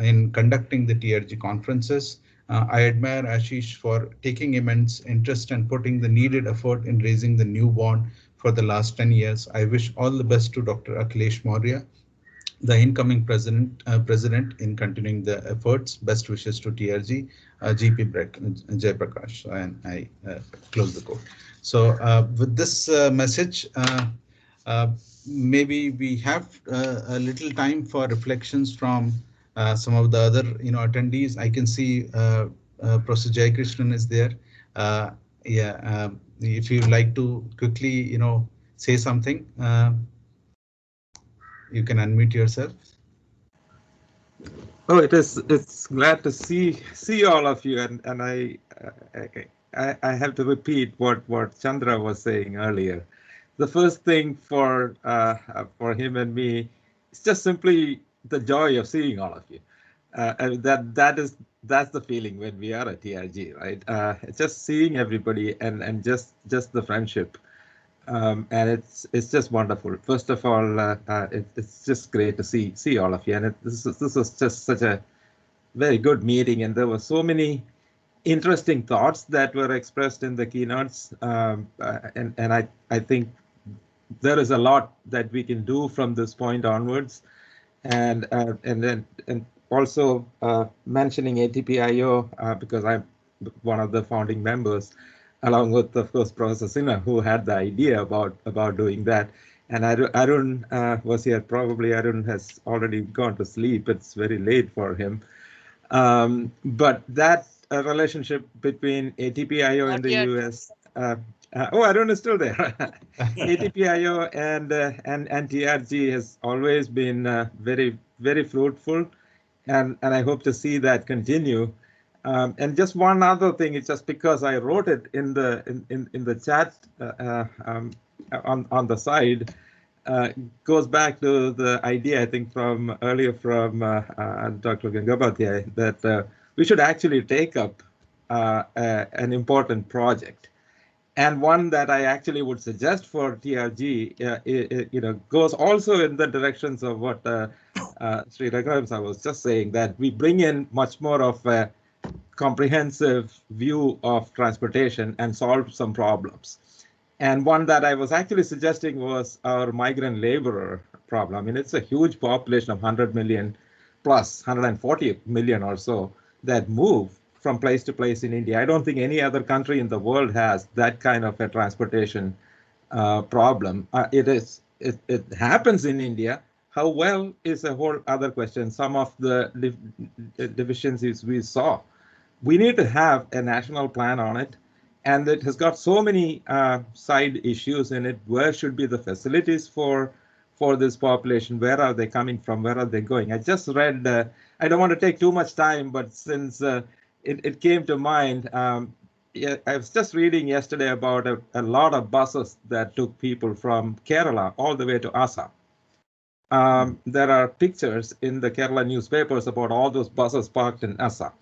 S1: in conducting the TRG conferences. I admire Ashish for taking immense interest and putting the needed effort in raising the new bond for the last 10 years. I wish all the best to Dr. Akhilesh Maurya, the incoming president in continuing the efforts. Best wishes to TRG, GP Jaiprakash, and I close the quote. So with this message, maybe we have a little time for reflections from some of the other attendees. I can see Professor Jayakrishnan is there. If you'd like to quickly say something, you can unmute yourself.
S8: Oh, it's glad to see all of you, and I have to repeat what Chandra was saying earlier. The first thing for him and me is just simply the joy of seeing all of you. And that's the feeling when we are at TRG, right? Just seeing everybody and just the friendship. And it's just wonderful. First of all, it's just great to see all of you, and this was just such a very good meeting, and there were so many interesting thoughts that were expressed in the keynotes, and I think there is a lot that we can do from this point onwards, and also mentioning ATPIO because I'm one of the founding members, along with, of course, Professor Sinha, who had the idea about doing that. And Arun was here. Probably Arun has already gone to sleep. It's very late for him. But that relationship between ATPIO in the US. Arun is still there. ATPIO and TRG has always been very, very fruitful, and I hope to see that continue. And just one other thing, it's just because I wrote it in the chat on the side, goes back to the idea I think from earlier from Dr. Gangabhatyay that we should actually take up an important project. And one that I actually would suggest for TRG, goes also in the directions of what Sri Raghuram was just saying, that we bring in much more of a comprehensive view of transportation and solve some problems. And one that I was actually suggesting was our migrant laborer problem. I mean, it's a huge population of 100 million plus 140 million or so that move from place to place in India. I don't think any other country in the world has that kind of a transportation problem. It happens in India. How well is a whole other question. Some of the deficiencies we saw. We need to have a national plan on it, and it has got so many side issues in it. Where should be the facilities for this population? Where are they coming from? Where are they going? I just read, I don't want to take too much time, but since it came to mind. Yeah, I was just reading yesterday about a lot of buses that took people from Kerala all the way to Assam. There are pictures in the Kerala newspapers about all those buses parked in Assam.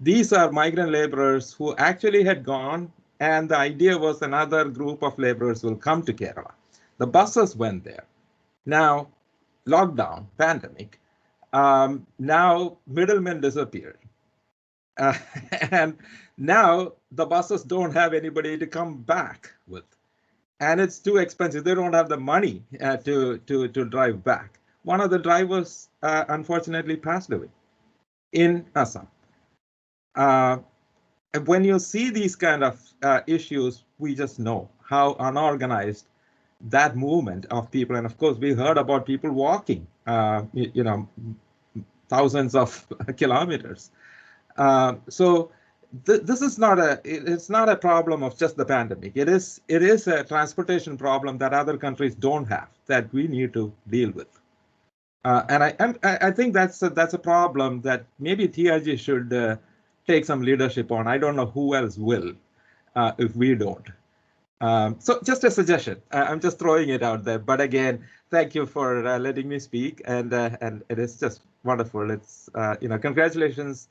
S8: These are migrant laborers who actually had gone, and the idea was another group of laborers will come to Kerala. The buses went there. Now, lockdown, pandemic, now middlemen disappeared. Uh, and now the buses don't have anybody to come back with. And it's too expensive. They don't have the money to drive back. One of the drivers unfortunately passed away in Assam. When you see these kind of issues, we just know how unorganized that movement of people. And of course, we heard about people walking, thousands of kilometers. So this is not it's not a problem of just the pandemic. It is a transportation problem that other countries don't have, that we need to deal with. And I think that's a problem that maybe TRG should take some leadership on. I don't know who else will if we don't. So just a suggestion. I'm just throwing it out there. But again, thank you for letting me speak, and it is just wonderful. It's congratulations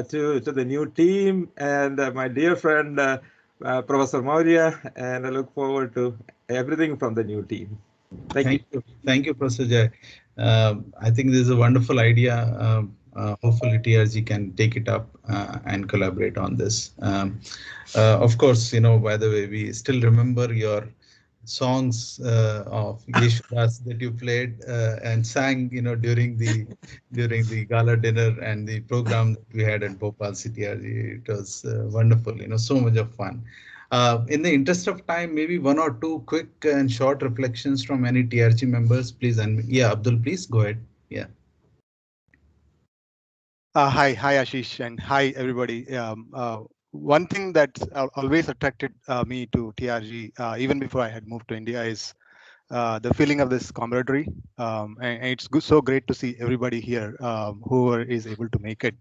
S8: to the new team and my dear friend Professor Maurya, and I look forward to everything from the new team. Thank you.
S1: Thank you, Professor Jay. I think this is a wonderful idea. Hopefully TRG can take it up and collaborate on this. Of course, by the way, we still remember your songs of Yeshudas that you played and sang, during the gala dinner and the program that we had at Bhopal CTRG. It was wonderful, so much of fun. In the interest of time, maybe one or two quick and short reflections from any TRG members, please. And yeah, Abdul, please go ahead. Yeah.
S9: Hi, Ashish, and hi, everybody. One thing that's always attracted me to TRG, even before I had moved to India, is the feeling of this camaraderie. And it's so great to see everybody here who is able to make it.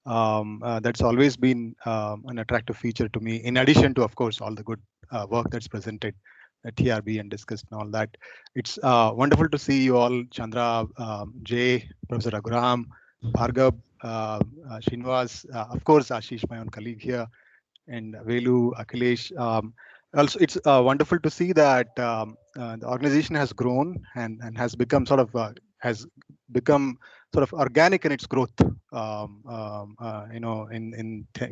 S9: That's always been an attractive feature to me, in addition to, of course, all the good work that's presented at TRB and discussed and all that. It's wonderful to see you all, Chandra, Jay, Professor Raghuram, Bhargav, Srinivas, of course, Ashish, my own colleague here, and Velu, Akhilesh. Also, it's wonderful to see that the organization has grown and has become sort of organic in its growth.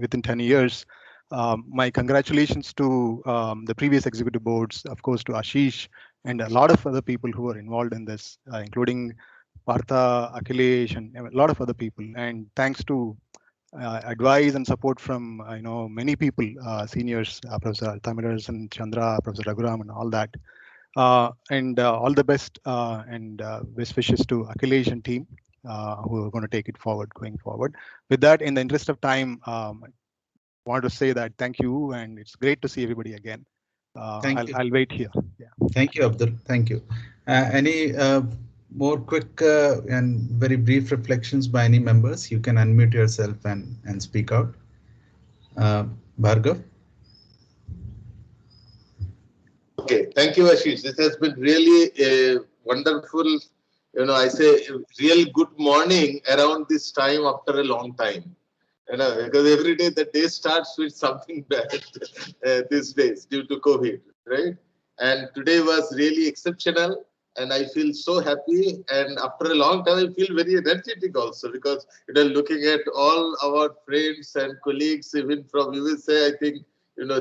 S9: Within 10 years. My congratulations to the previous executive boards, of course, to Ashish and a lot of other people who are involved in this, including Partha, Akhilesh, and a lot of other people. And thanks to advice and support from many people, seniors, Professor Tamilas and Chandra, Professor Raghuram, and all that. And all the best and best wishes to Akhilesh and team who are going to take it forward going forward. With that, in the interest of time, I want to say that thank you, and it's great to see everybody again. I'll wait here. Yeah.
S1: Thank you, Abdul. Thank you. Any more quick and very brief reflections by any members? You can unmute yourself and speak out. Bhargav?
S10: Okay, thank you, Ashish. This has been really a wonderful, I say real good morning around this time after a long time. Because every day the day starts with something bad these days due to COVID, right? And today was really exceptional, and I feel so happy. And after a long time, I feel very energetic also, because looking at all our friends and colleagues, even from USA, I think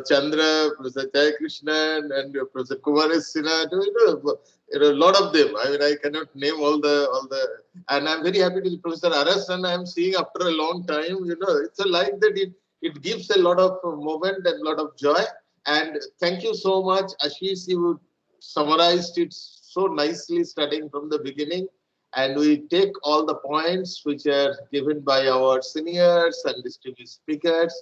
S10: Chandra, Professor Jaykrishnan, and Professor Kumarasina, a lot of them. I mean, I cannot name all the. And I'm very happy to Professor Arasan. I'm seeing after a long time. It's a life that it gives a lot of moment and a lot of joy. And thank you so much, Ashish. You summarized it so nicely, starting from the beginning. And we take all the points which are given by our seniors and distinguished speakers.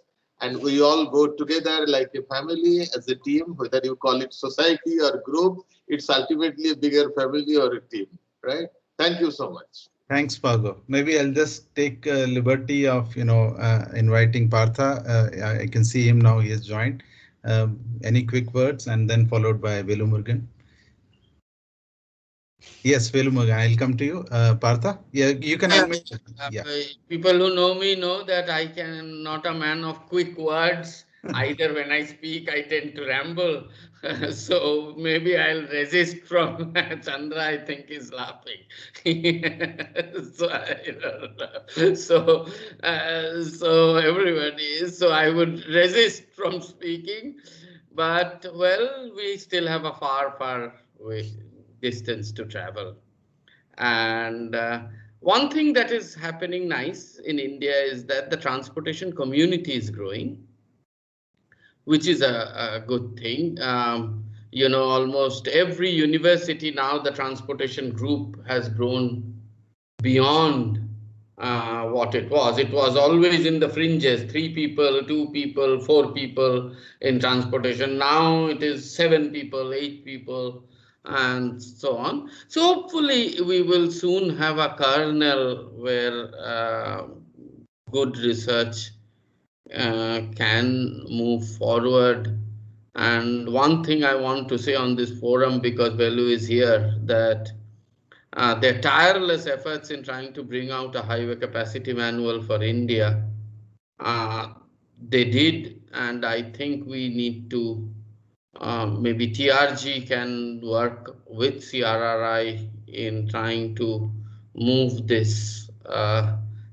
S10: And we all go together like a family, as a team, whether you call it society or group, it's ultimately a bigger family or a team, right? Thank you so much.
S1: Thanks, Pago. Maybe I'll just take liberty of inviting Partha. I can see him now. He has joined. Any quick words, and then followed by Velumurugan. Yes, Velumurugan, I'll come to you. Partha, yeah, you can unmute. Yeah.
S11: People who know me know that I am not a man of quick words. Either when I speak, I tend to ramble. So maybe I'll resist from Chandra, I think is laughing. So, so everybody, so I would resist from speaking. But well, we still have a far way distance to travel. And one thing that is happening nice in India is that the transportation community is growing, which is a good thing. Almost every university now, the transportation group has grown beyond what it was. It was always in the fringes, 3 people, 2 people, 4 people in transportation. Now it is 7 people, 8 people, and so on. So hopefully we will soon have a kernel where good research can move forward. And one thing I want to say on this forum, because Velu is here, that their tireless efforts in trying to bring out a highway capacity manual for India, they did, and I think we need to, maybe TRG can work with CRRI in trying to move this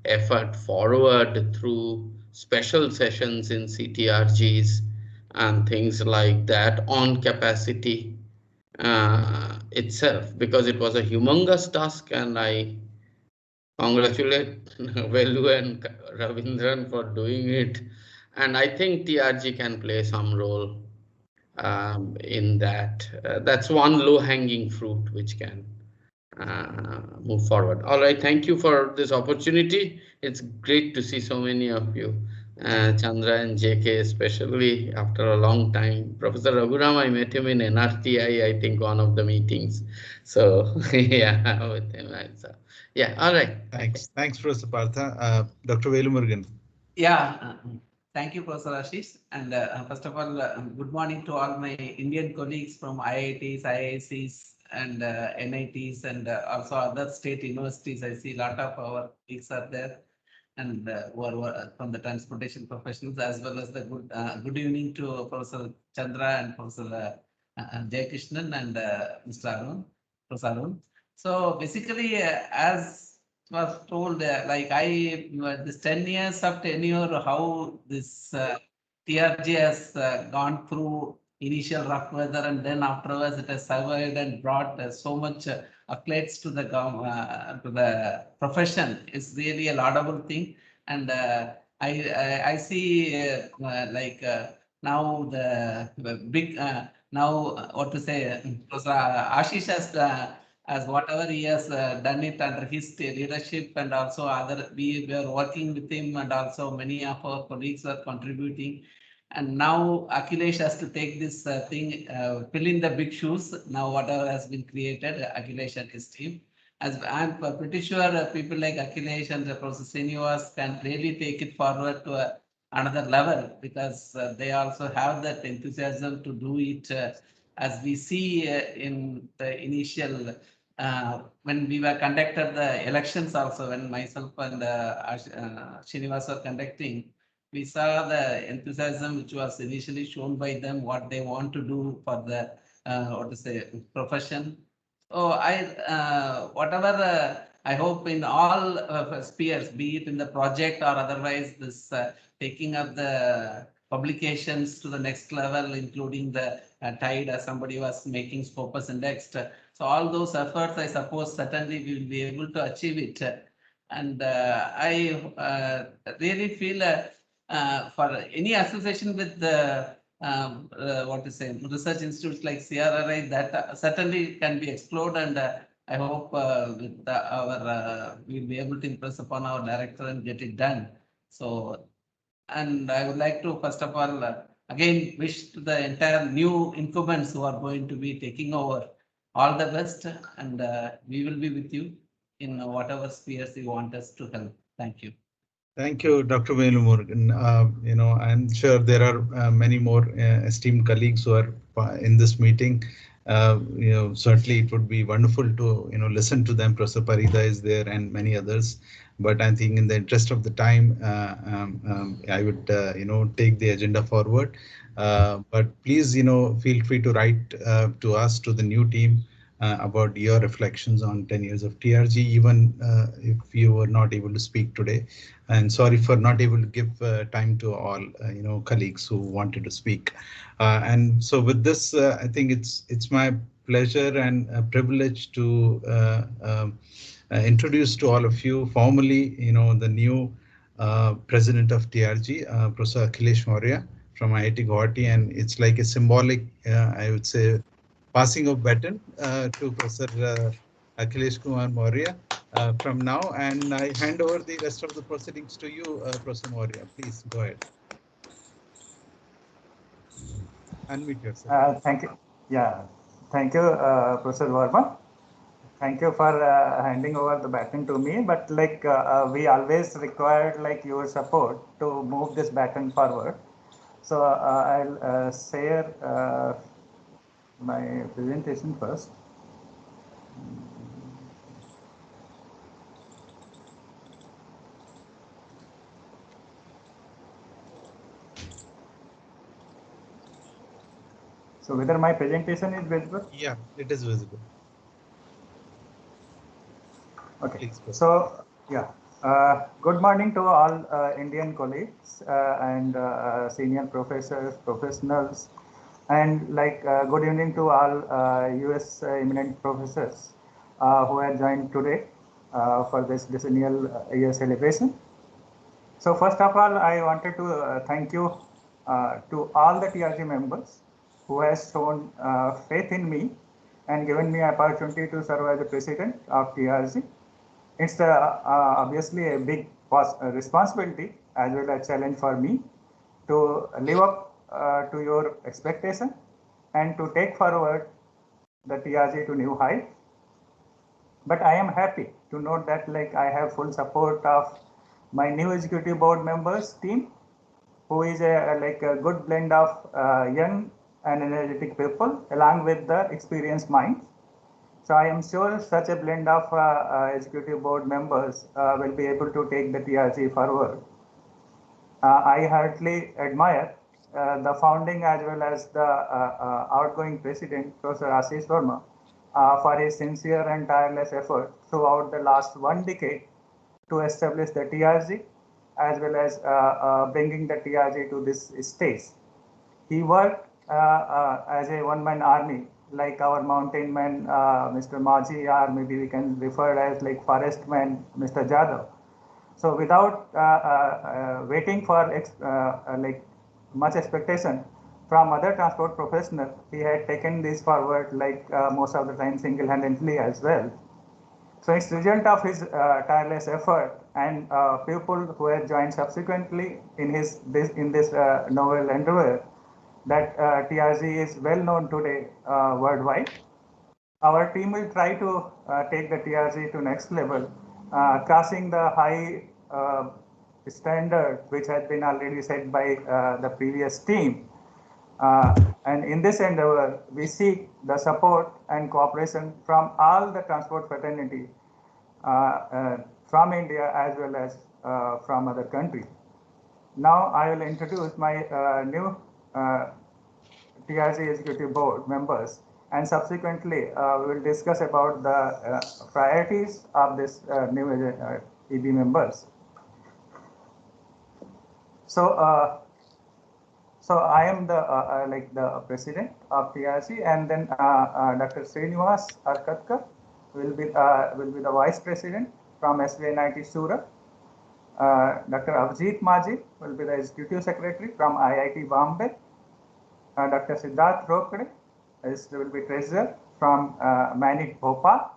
S11: effort forward through special sessions in CTRGs and things like that on capacity itself, because it was a humongous task, and I congratulate Velu and Ravindran for doing it. And I think TRG can play some role in that. That's one low-hanging fruit which can move forward. All right, thank you for this opportunity. It's great to see so many of you. Chandra and JK, especially after a long time. Professor Raghuram, I met him in NRTI, I think one of the meetings. So yeah, with him. So, yeah, all right.
S1: Thanks. Thanks, Professor Partha. Dr. Velumurugan.
S12: Yeah, thank you, Professor Ashish. And first of all, good morning to all my Indian colleagues from IITs, IICs, and NITs, and also other state universities. I see a lot of our colleagues are there, and who are from the transportation professionals, as well as the good evening to Professor Chandra and Professor Jay Krishnan and Mr. Arun, Professor Arun. So basically, as was told, like this 10 years of tenure, how this TRG has gone through initial rough weather, and then afterwards it has survived and brought so much accolades to the profession is really a laudable thing. And I see now the big now what to say, Ashish has as whatever he has done it under his leadership, and also other we were working with him, and also many of our colleagues are contributing. And now Akhilesh has to take this thing, fill in the big shoes. Now whatever has been created, Akhilesh and his team. As I'm pretty sure people like Akhilesh and Professor Srinivas can really take it forward to another level, because they also have that enthusiasm to do it. As we see in the initial when we were conducted the elections also, when myself and Srinivas were conducting, we saw the enthusiasm which was initially shown by them, what they want to do for the what to say, profession. So I hope in all spheres, be it in the project or otherwise, this taking up the publications to the next level, including the tide, as somebody was making Scopus Index. So all those efforts, I suppose, certainly we will be able to achieve it. And I really feel for any association with the what to say, research institutes like CRRI, that certainly can be explored. And I hope with we'll be able to impress upon our director and get it done. So, and I would like to first of all again wish to the entire new incumbents who are going to be taking over all the best, and we will be with you. in whatever spheres you want us to help. Thank you.
S1: Thank you, Dr. Velu Murugan. I'm sure there are many more esteemed colleagues who are in this meeting. Certainly it would be wonderful to, listen to them. Professor Parida is there and many others. But I think in the interest of the time, I would, take the agenda forward. But please, feel free to write to us, to the new team, about your reflections on 10 years of TRG, even if you were not able to speak today. And sorry for not able to give time to all colleagues who wanted to speak. And so with this, I think it's my pleasure and a privilege to introduce to all of you formally, the new president of TRG, Professor Akhilesh Maurya from IIT Guwahati, and it's like a symbolic, I would say, passing of baton to Professor Akhilesh Kumar Maurya from now, and I hand over the rest of the proceedings to you, Professor Maurya. Please go ahead. Unmute yourself.
S13: Thank you. Yeah, thank you, Professor Verma. Thank you for handing over the baton to me. But we always required your support to move this baton forward. So I'll share my presentation first. So whether my presentation is visible?
S1: Yeah, it is visible.
S13: Okay.
S1: Please go.
S13: So yeah, good morning to all Indian colleagues and senior professors, professionals, and good evening to all US eminent professors who have joined today for this decennial year celebration. So first of all, I wanted to thank you to all the TRG members who has shown faith in me and given me opportunity to serve as the president of TRG. It's obviously a big responsibility as well as challenge for me to live up to your expectation and to take forward the TRG to new height. But I am happy to note that I have full support of my new executive board members team, who is a good blend of young and energetic people along with the experienced minds. So I am sure such a blend of executive board members will be able to take the TRG forward. I heartily admire the founding as well as the outgoing president, Professor Ashish Verma, for his sincere and tireless effort throughout the last 1 decade to establish the TRG as well as bringing the TRG to this stage. He worked as a one-man army, like our mountain man, Mr. Maji, or maybe we can refer as forest man, Mr. Jadhav. So without waiting for much expectation from other transport professionals, he had taken this forward most of the time single-handedly as well. So it's result of his tireless effort and people who have joined subsequently in this novel endeavor that TRG is well known today worldwide. Our team will try to take the TRG to next level, crossing the high standard which has been already set by the previous team. And in this endeavor, we seek the support and cooperation from all the transport fraternity from India as well as from other countries. Now I will introduce my new TRG Executive Board members, and subsequently we will discuss about the priorities of this new EB members. So, so I am the president of TRG, and then Dr. Srinivas Arkatkar will be the vice president from SVNIT Surat. Dr. Avjit Maji will be the executive secretary from IIT Bombay. Dr. Siddharth Rokde will be treasurer from Manit Bhopal.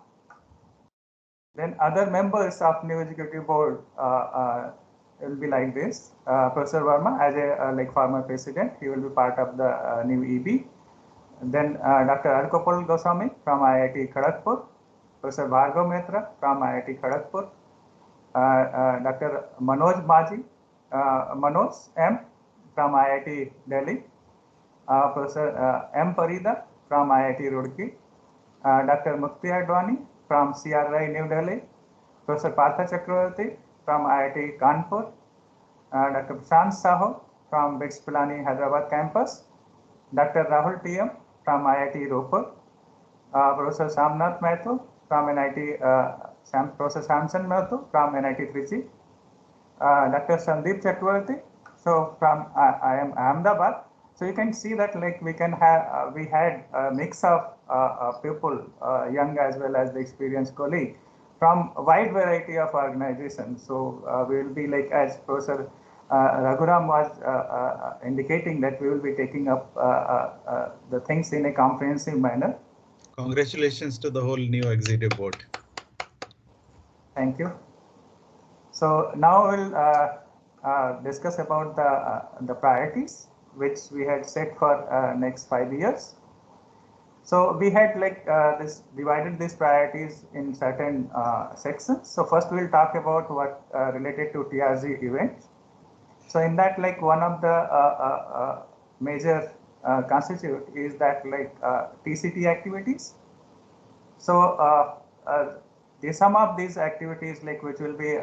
S13: Then other members of new executive board will be like this. Professor Verma, as a former president, he will be part of the new EB. Then Dr. Alkopal Goswami from IIT Kharagpur. Professor Bhargav Mehta from IIT Kharagpur, Dr. Manoj Maji, Manoj M from IIT Delhi, Professor M. Parida from IIT Roorkee, Dr. Mukti Advani from CRI New Delhi, Professor Partha Chakravarti from IIT Kanpur, Dr. Prashant Sahu from BITS Pilani Hyderabad campus, Dr. Rahul T.M. from IIT Ropur, Professor Samnath Mathur from NIT, Professor Samson Mathur from NIT Trichy, Dr. Sandeep Chakravarti, so from IIM Ahmedabad. So you can see that like we can have, we had a mix of people, young as well as the experienced colleague from a wide variety of organizations. So we will be like, as Professor Raghuram was indicating, that we will be taking up the things in a comprehensive manner.
S1: Congratulations to the whole new executive board.
S13: Thank you. So now we'll discuss about the priorities which we had set for next 5 years. So we had like divided these priorities in certain sections. So first we'll talk about what related to TRG events. So in that, like one of the major constitute is that like TCT activities. So some of these activities like which will be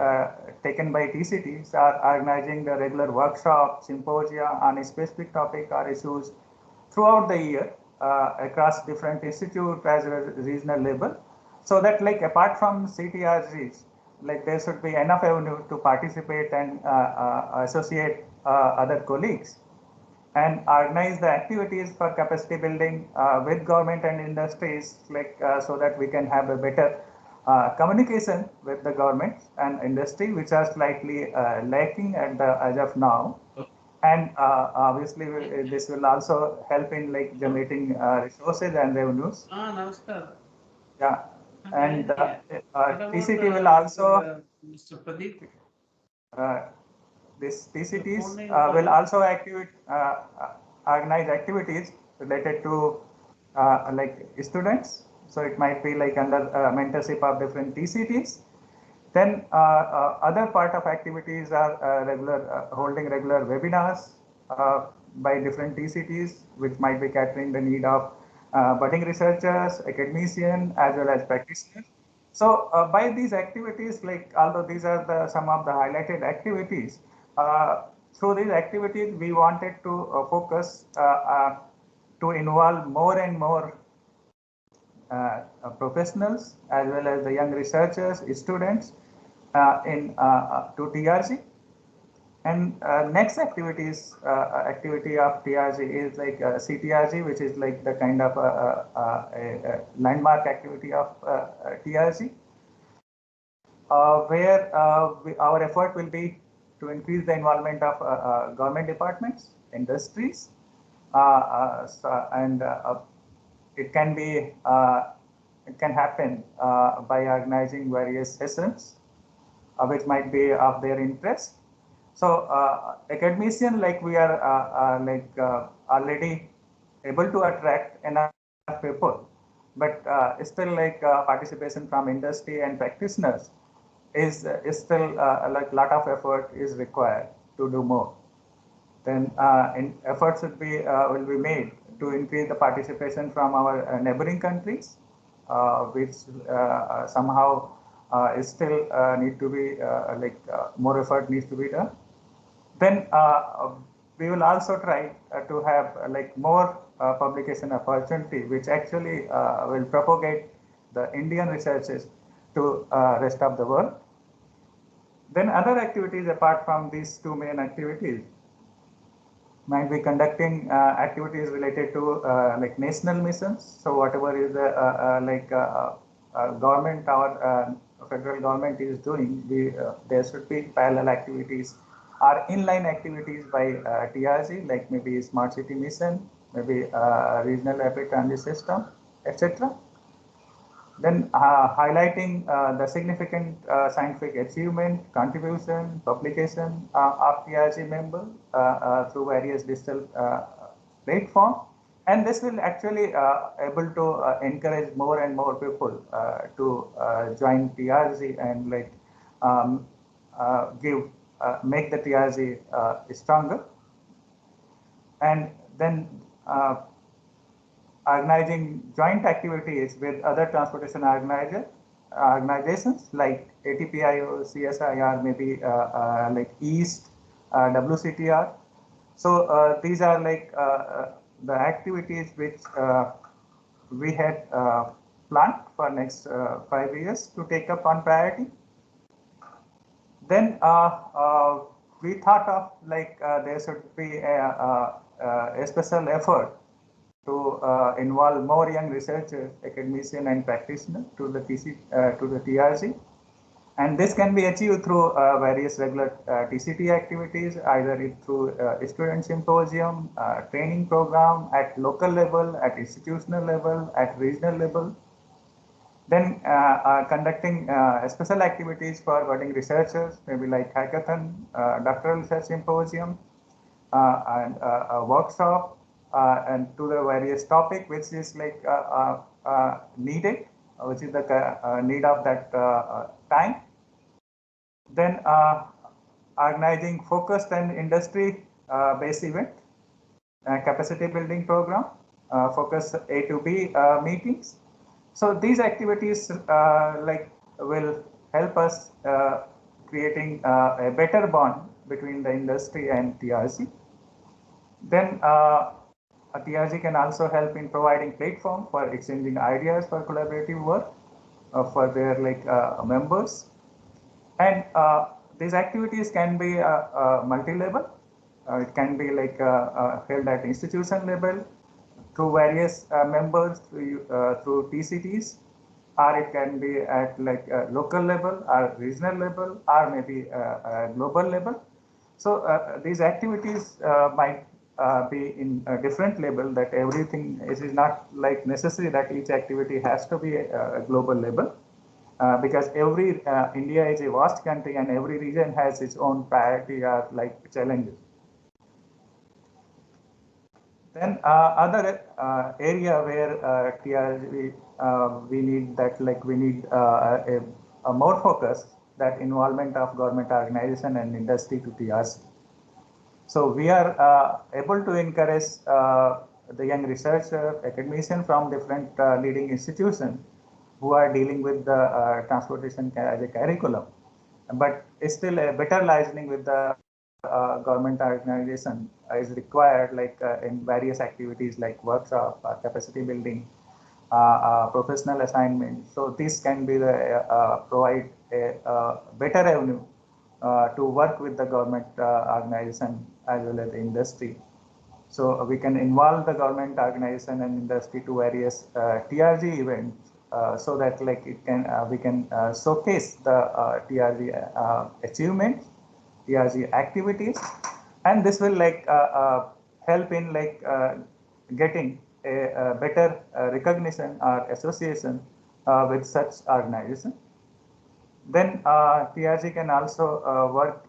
S13: taken by TCTs are organizing the regular workshop, symposia on a specific topic or issues throughout the year across different institutes as well as regional level. So that like apart from CTRGs, like there should be enough avenue to participate and associate other colleagues and organize the activities for capacity building with government and industries, like so that we can have a better communication with the government and industry, which are slightly lacking as of now. And obviously this will also help in like generating resources and revenues. Yeah, and TCT will also this TCTs will also organize activities related to like students. So it might be like under mentorship of different TCTs. Then other part of activities are holding regular webinars by different TCTs, which might be catering the need of budding researchers, academicians, as well as practitioners. So by these activities, like although these are some of the highlighted activities, through these activities we wanted to focus to involve more and more professionals as well as the young researchers, students in to TRG. And next activity of TRG is like CTRG, which is like the kind of a landmark activity of TRG, where our effort will be to increase the involvement of government departments, industries, and it can be it can happen by organizing various sessions which might be of their interest. So academician, like we are already able to attract enough people, but still like participation from industry and practitioners is still like lot of effort is required to do more. Then efforts will be made to increase the participation from our neighboring countries, which somehow still need to be more effort needs to be done. Then we will also try to have like more publication opportunity, which actually will propagate the Indian researches to rest of the world. Then other activities apart from these two main activities might be conducting activities related to like national missions. So whatever is the government or federal government is doing, there should be parallel activities or inline activities by TRG, like maybe smart city mission, maybe regional rapid transit system, etc. Then highlighting the significant scientific achievement, contribution, publication of TRG member through various digital platform, And this will actually able to encourage more and more people to join TRG and like make the TRG stronger. And then organizing joint activities with other transportation organizations like ATPIO, CSIR, maybe like East, WCTR. So these are like the activities which we had planned for next 5 years to take up on priority. Then we thought of like there should be a special effort to involve more young researchers, academicians, and practitioners to the TRG. And this can be achieved through various regular TCT activities, either through student symposium, training program at local level, at institutional level, at regional level. Then conducting special activities for budding researchers, maybe like hackathon, doctoral research symposium, and a workshop, and to the various topic which is like needed, which is the need of that time. Then organizing focused and industry-based event, capacity building program, focus A to B meetings. So these activities like will help us creating a better bond between the industry and TRG. Then TRG can also help in providing platform for exchanging ideas for collaborative work for their like members. And these activities can be multi-level. It can be like held at institution level through various members through TCTs, or it can be at like local level or regional level or maybe global level. So these activities might be in a different level, that everything is not like necessary that each activity has to be a global level. Because every India is a vast country and every region has its own priority or like challenges. Then other area where TRG we need that like we need a more focus, that involvement of government organization and industry to TRG. So we are able to encourage the young researcher, academician from different leading institutions who are dealing with the transportation as a curriculum, but still a better liaising with the government organization is required, like in various activities like workshop, capacity building, professional assignment. So this can be the provide a better avenue to work with the government organization as well as the industry. So we can involve the government organization and industry to various TRG events, so that like it can we can showcase the TRG achievements, TRG activities, and this will like help in like getting a better recognition or association with such organization. Then TRG can also work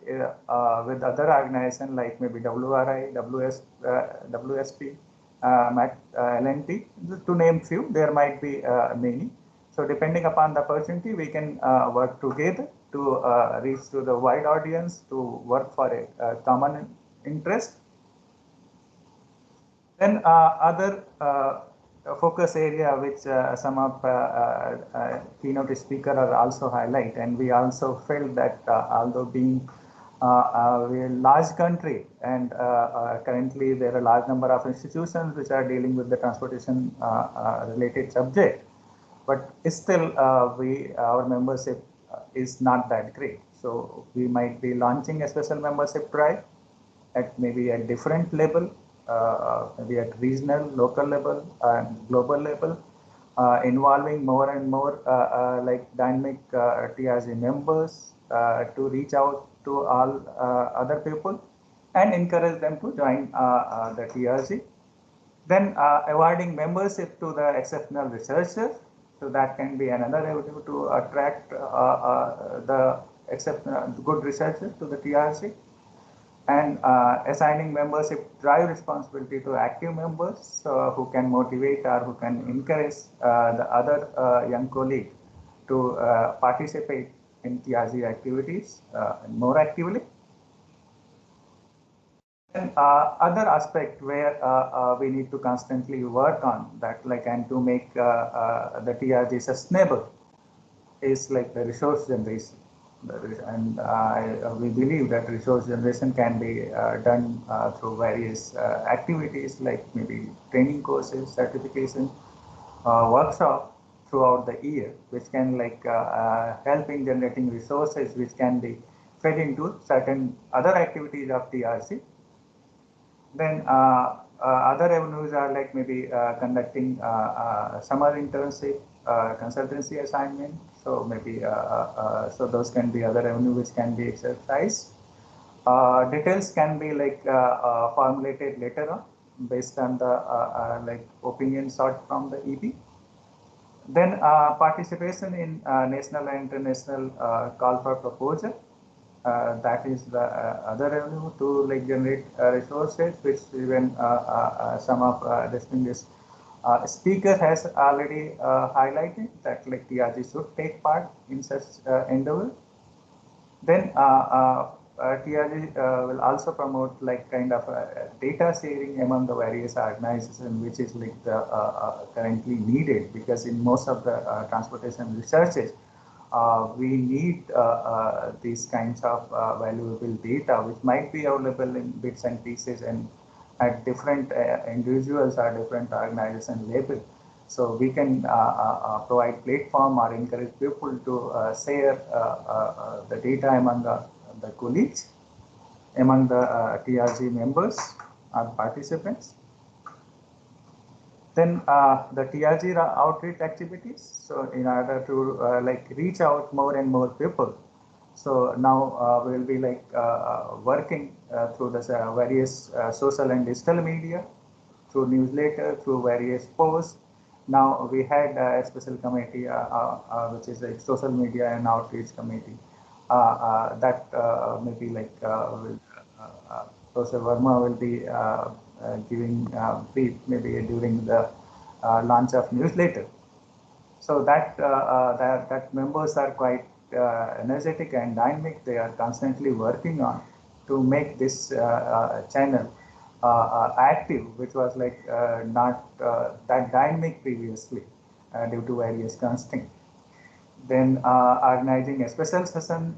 S13: with other organizations like maybe WRI, WSP, LNT, to name few. There might be many. So depending upon the opportunity, we can work together to reach to the wide audience, to work for a common interest. Then other focus area which some of keynote speaker are also highlight, and we also felt that although being we're a large country and currently there are a large number of institutions which are dealing with the transportation related subject, but still our membership is not that great. So we might be launching a special membership drive at maybe at different level, maybe at regional, local level, and global level, involving more and more like dynamic TRG members to reach out to all other people and encourage them to join the TRG. Then awarding membership to the exceptional researchers. So that can be another avenue to attract the exceptional good researchers to the TRG. and assigning membership drive responsibility to active members who can motivate or who can encourage the other young colleague to participate in TRG activities more actively. And other aspect where we need to constantly work on that, like, and to make the TRG sustainable is like the resource generation. And we believe that resource generation can be done through various activities like maybe training courses, certification, workshop throughout the year, which can like help in generating resources which can be fed into certain other activities of TRC. Then other avenues are like maybe conducting summer internship, consultancy assignment. So maybe so those can be other avenues which can be exercised. Details can be like formulated later on based on the like opinion sought from the EP. Then participation in national and international call for proposal. That is the other avenue to like generate resources, which even some of distinguished speaker has already highlighted that like TRG should take part in such endeavor. Then TRG will also promote like kind of data sharing among the various organizations, which is like the currently needed, because in most of the transportation researches, we need these kinds of valuable data, which might be available in bits and pieces and at different individuals or different organization level. So we can provide platform or encourage people to share the data among the colleagues, among the TRG members or participants. Then the TRG outreach activities. So in order to like reach out more and more people. So now we will be like working through the various social and digital media, through newsletter, through various posts. Now we had a special committee, which is a social media and outreach committee, that maybe like Professor Verma will be giving brief maybe during the launch of newsletter. So that members are quite energetic and dynamic. They are constantly working on to make this channel active, which was like not that dynamic previously due to various constraints. Then organizing a special session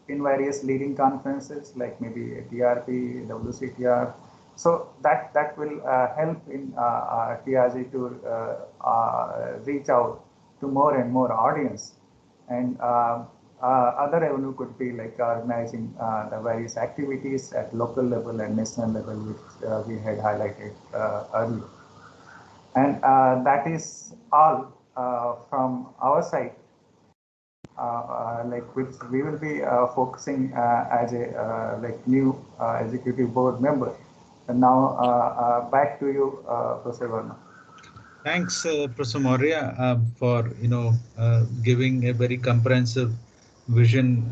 S13: in various leading conferences like maybe TRP, WCTR. So that will help in TRG to reach out to more and more audience. And other avenue could be like organizing the various activities at local level and national level, which we had highlighted earlier. And that is all from our side, like which we will be focusing as a like new executive board member. And now back to you, Professor Verma.
S1: Thanks, Professor Maurya, for giving a very comprehensive vision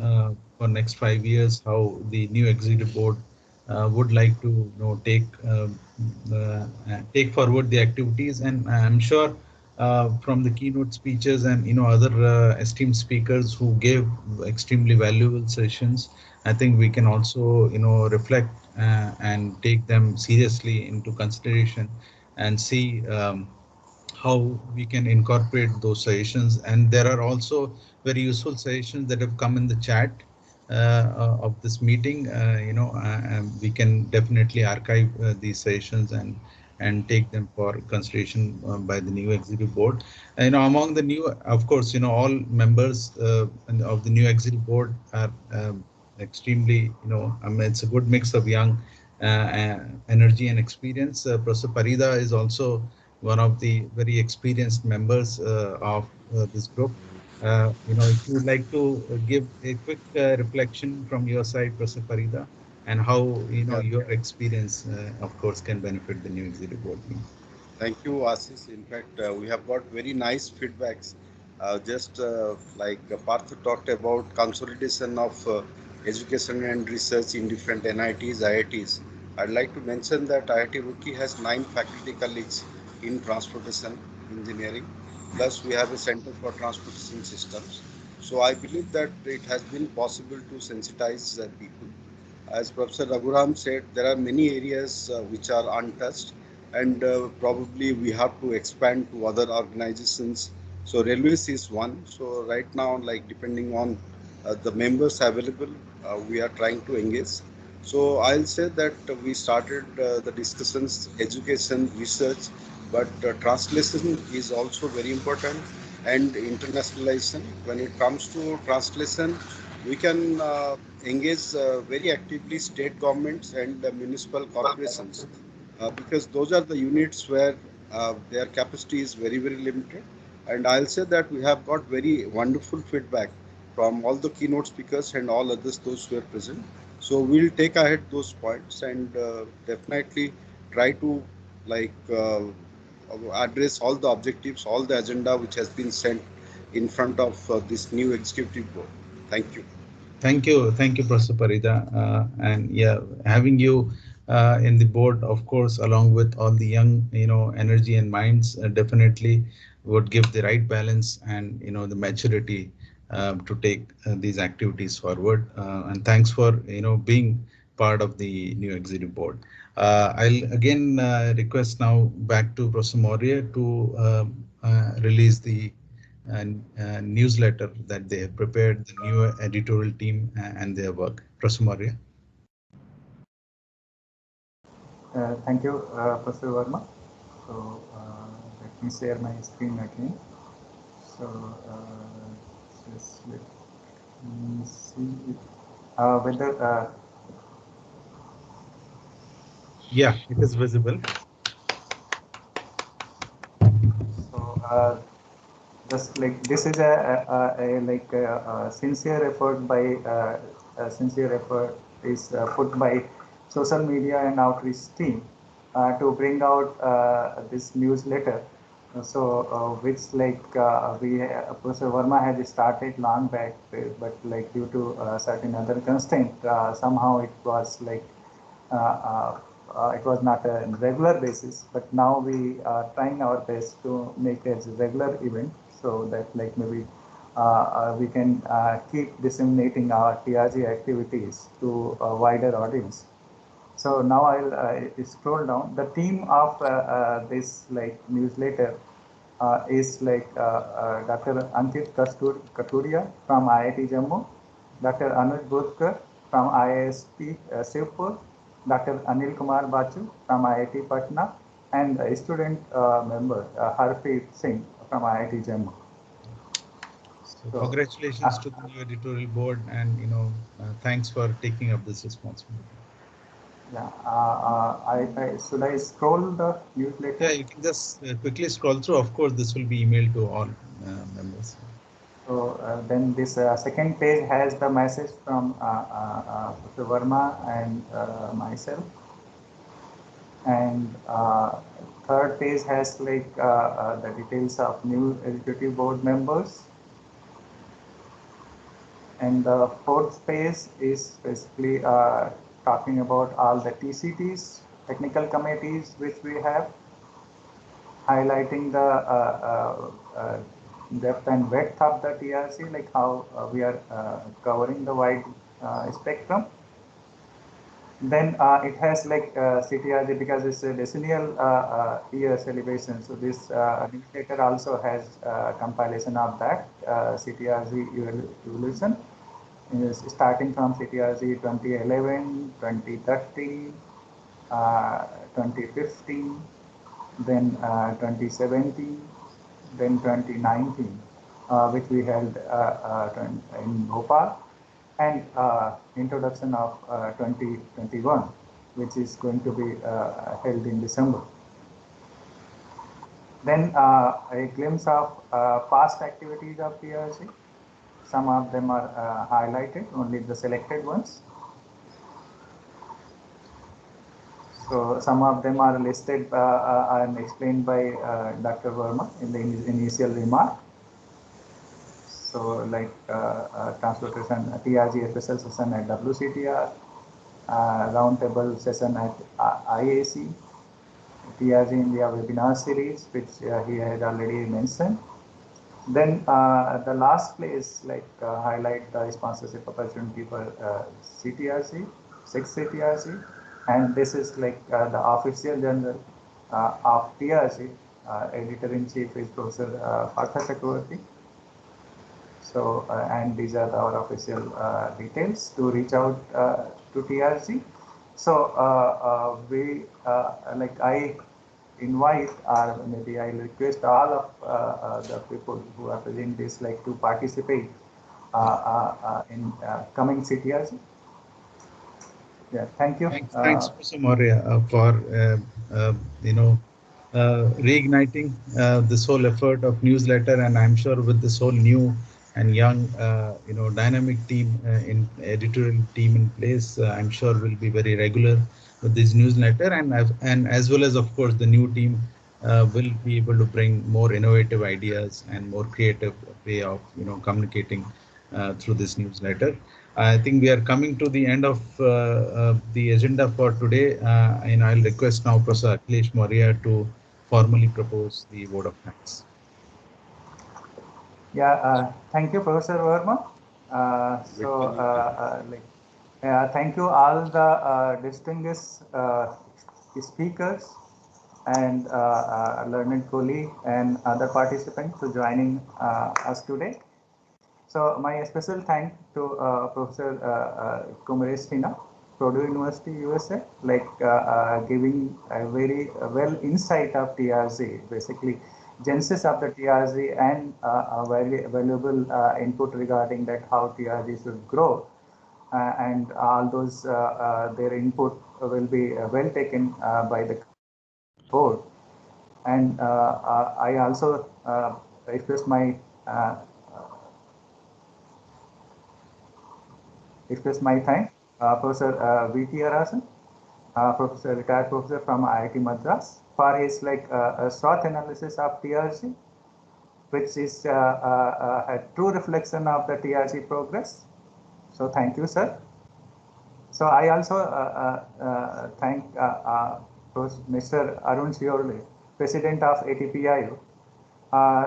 S1: for next 5 years, how the new executive board would like to take forward the activities. And I'm sure from the keynote speeches and other esteemed speakers who gave extremely valuable sessions, I think we can also reflect and take them seriously into consideration and see how we can incorporate those suggestions. And there are also very useful suggestions that have come in the chat of this meeting. We can definitely archive these sessions and take them for consideration by the new executive board. Among the new, of course, all members of the new executive board are extremely, it's a good mix of young energy and experience. Professor Parida is also one of the very experienced members of this group. If you would like to give a quick reflection from your side, Professor Parida, and how your experience, of course, can benefit the new executive board team.
S14: Thank you, Ashish. In fact, we have got very nice feedbacks. Just like Partha talked about consolidation of education and research in different NITs, IITs. I'd like to mention that IIT Roorkee has 9 faculty colleagues in transportation engineering. Plus, we have a center for transportation systems. So I believe that it has been possible to sensitize people. As Professor Raghuram said, there are many areas which are untouched, and probably we have to expand to other organizations. So railways is one. So right now, like depending on the members available, we are trying to engage. So I'll say that we started the discussions, education, research, but translation is also very important, and internationalization. When it comes to translation, we can engage very actively state governments and municipal corporations, because those are the units where their capacity is very, very limited. And I'll say that we have got very wonderful feedback from all the keynote speakers and all others, those who are present. So we'll take ahead those points and definitely try to like address all the objectives, all the agenda which has been sent in front of this new executive board. Thank you.
S1: Thank you, Professor Parida. And yeah, having you in the board, of course, along with all the young, energy and minds, definitely would give the right balance and the maturity to take these activities forward. And thanks for being part of the new executive board. I'll again request now back to Professor Maurya to release the newsletter that they have prepared, the new editorial team and their work. Professor Maurya.
S13: Thank you, Professor Verma. So let me share my screen again. So just let me see whether.
S1: Yeah, it is visible.
S13: So just like this is a sincere effort by sincere effort is put by social media and outreach team to bring out this newsletter. Which Professor Verma had started long back, but like due to certain other constraint, somehow it was not a regular basis, but now we are trying our best to make it a regular event so that like maybe we can keep disseminating our TRG activities to a wider audience. So now I'll scroll down. The theme of this like newsletter is Dr. Ankit Katuria from IIT Jammu, Dr. Anuj Bodkar from IISP Shivpur, Dr. Anil Kumar Bachu from IIT Patna, and a student member Harpreet Singh from IIT Jammu.
S1: So congratulations to the new editorial board, and thanks for taking up this responsibility.
S13: Yeah, should I scroll the newsletter?
S1: Yeah, you can just quickly scroll through. Of course, this will be emailed to all members.
S13: So then this second page has the message from Professor Verma and myself, and third page has the details of new executive board members, and the fourth page is basically talking about all the TCTs, technical committees which we have, highlighting the depth and width of the TRC, like how we are covering the wide spectrum. Then it has CTRG, because it's a decennial year celebration. So this newsletter also has compilation of that CTRG evolution, starting from CTRG 2011, 2013, 2015, then 2017, then 2019, which we held in Bhopal, and introduction of 2021, which is going to be held in December. Then a glimpse of past activities of TRC. Some of them are highlighted, only the selected ones. So some of them are listed and explained by Dr. Verma in the initial remark. So like transportation TRG FSL session at WCTR, roundtable session at IAC, TRG India webinar series, which he had already mentioned. Then the last place, like highlight the sponsorship opportunity for CTRC, 6 CTRC, and this is like the official journal of TRC. Editor-in-chief is Professor Partha Chakravarti. So, and these are our official details to reach out to TRC. So, like I invite, or maybe I request all of the people who are present this, like to participate in coming CTRC. Yeah, thank you.
S1: Thanks, Professor Maurya, for reigniting this whole effort of newsletter, and I'm sure with this whole new and young, dynamic team in editorial team in place, I'm sure we'll be very regular with this newsletter, and as well as, of course, the new team will be able to bring more innovative ideas and more creative way of communicating through this newsletter. I think we are coming to the end of the agenda for today, and I'll request now Professor Akhilesh Maurya to formally propose the vote of thanks.
S13: Yeah, thank you, Professor Verma. Thank you all the distinguished speakers and learned colleague and other participants to joining us today. So my special thank to Professor Kumaresh Tina, Purdue University, USA, like giving a very well insight of TRZ, basically genesis of the TRZ and a very valuable input regarding that how TRZ should grow. And all those their input will be well taken by the board. And I also express my thanks, Professor V.T. Arasan, retired professor from IIT Madras, for his a SWOT analysis of TRG, which is a true reflection of the TRG progress. So thank you, sir. So I also thank Mr. Arun Shiorle, President of ATPIO.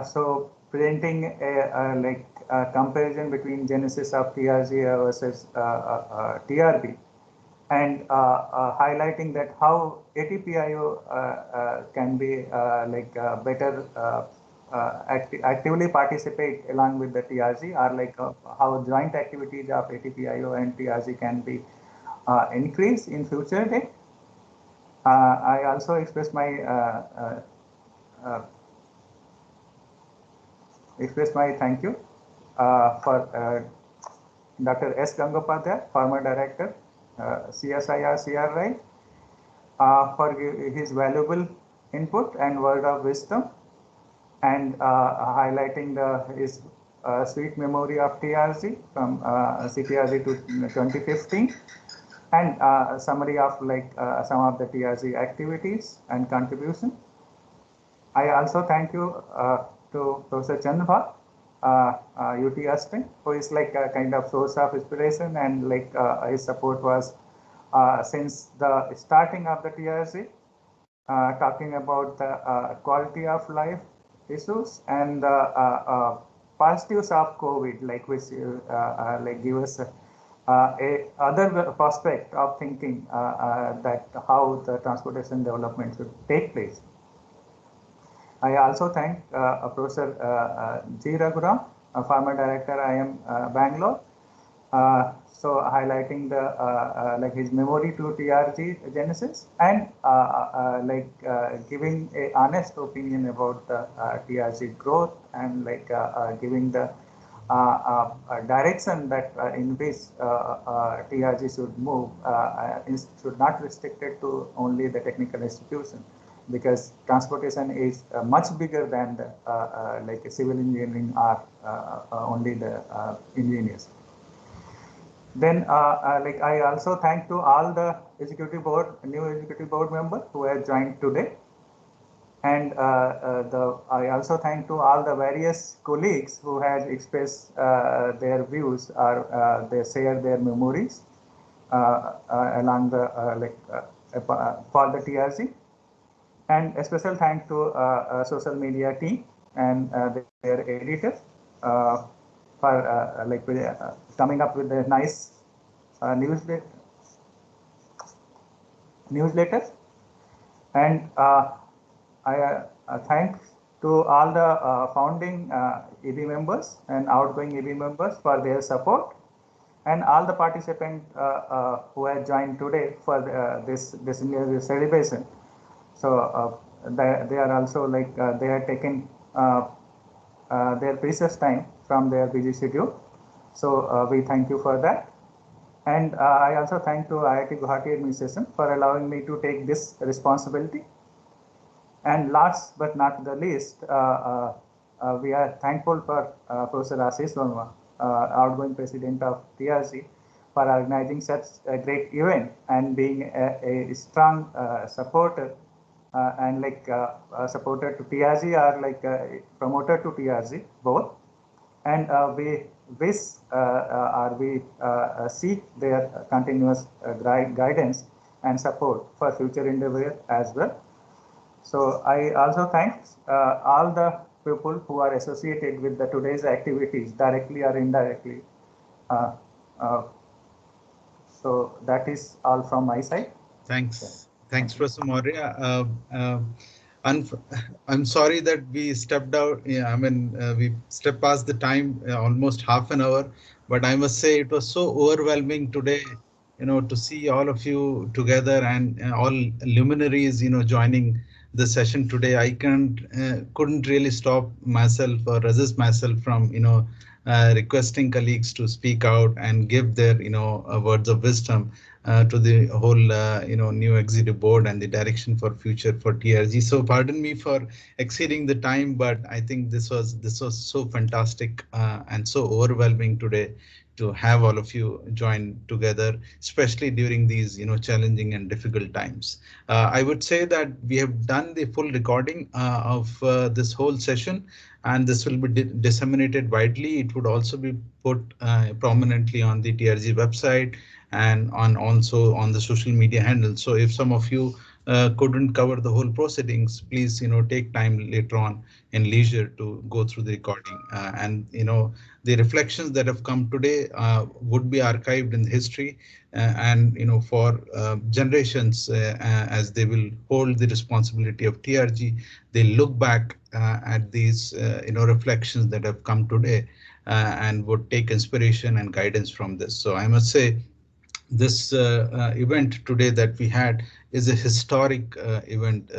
S13: So presenting a comparison between genesis of TRG versus TRB, and highlighting that how ATPIO can be better actively participate along with the TRG, or how joint activities of ATPIO and TRG can be increased in future day. I also express my thank you for Dr. S. Gangopadhyay, former director, CSIR CRI, for his valuable input and word of wisdom, and highlighting his sweet memory of TRG from CTRG to 2015, and summary of some of the TRG activities and contribution. I also thank you to Professor Chandra, UT Austin, who is like a kind of source of inspiration, and his support was since the starting of the TRC, talking about the quality of life issues and the positives of COVID, which give us a other prospect of thinking that how the transportation development should take place. I also thank Professor G. Raghuram, former director IIM Bangalore, so highlighting the his memory to TRG genesis, and giving a honest opinion about the TRG growth, and giving the direction that in which TRG should move, should not restricted to only the technical institution, because transportation is much bigger than the civil engineering or only the engineers. Then I also thank to all the executive board, new executive board members who have joined today, And I also thank to all the various colleagues who had expressed their views or they share their memories along the for the TRG. And a special thank to social media team and their editors for coming up with a nice newsletter. And I thank to all the founding EB members and outgoing EB members for their support, and all the participants who have joined today for this decennial celebration. So they are also they have taken their precious time from their busy schedule. So we thank you for that. And I also thank to IIT Guwahati administration for allowing me to take this responsibility. And last but not the least, we are thankful for Professor Ashish Verma, outgoing president of TRG, for organizing such a great event and being a strong supporter and supporter to TRG or promoter to TRG both. And we wish or we seek their continuous guidance and support for future endeavor as well. So I also thank all the people who are associated with the today's activities directly or indirectly. Uh, uh, so that is all from my side.
S1: Thanks. Thanks, Professor Maurya. I'm sorry that we stepped out. Yeah, I mean, we stepped past the time almost half an hour, but I must say it was so overwhelming today, to see all of you together and all luminaries, joining the session today. I couldn't really stop myself or resist myself from, requesting colleagues to speak out and give their, words of wisdom to the whole, new executive board and the direction for future for TRG. So pardon me for exceeding the time, but I think this was so fantastic and so overwhelming today to have all of you join together, especially during these challenging and difficult times. I would say that we have done the full recording of this whole session, and this will be disseminated widely. It would also be put prominently on the TRG website and also on the social media handles. So if some of you couldn't cover the whole proceedings, please take time later on in leisure to go through the recording, and the reflections that have come today would be archived in history, and for generations, as they will hold the responsibility of TRG, they look back at these reflections that have come today and would take inspiration and guidance from this. So I must say, this event today that we had is a historic event,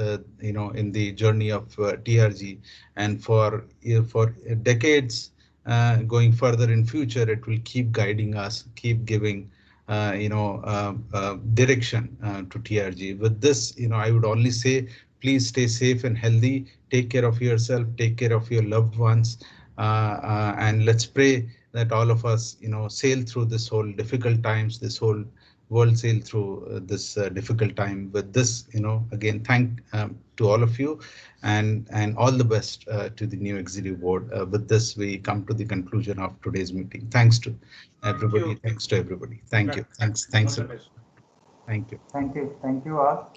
S1: in the journey of TRG, and for decades going further in future, it will keep guiding us, keep giving direction to TRG. With this, I would only say, please stay safe and healthy. Take care of yourself. Take care of your loved ones, and let's pray that all of us, sail through this whole difficult times, this whole world sail through this difficult time. With this, again, thank to all of you, and all the best to the new executive board. With this, we come to the conclusion of today's meeting. Thanks to everybody. Thanks to everybody. Thank you. Thanks. Thanks. Thank you.
S13: Thank you. Thank you all.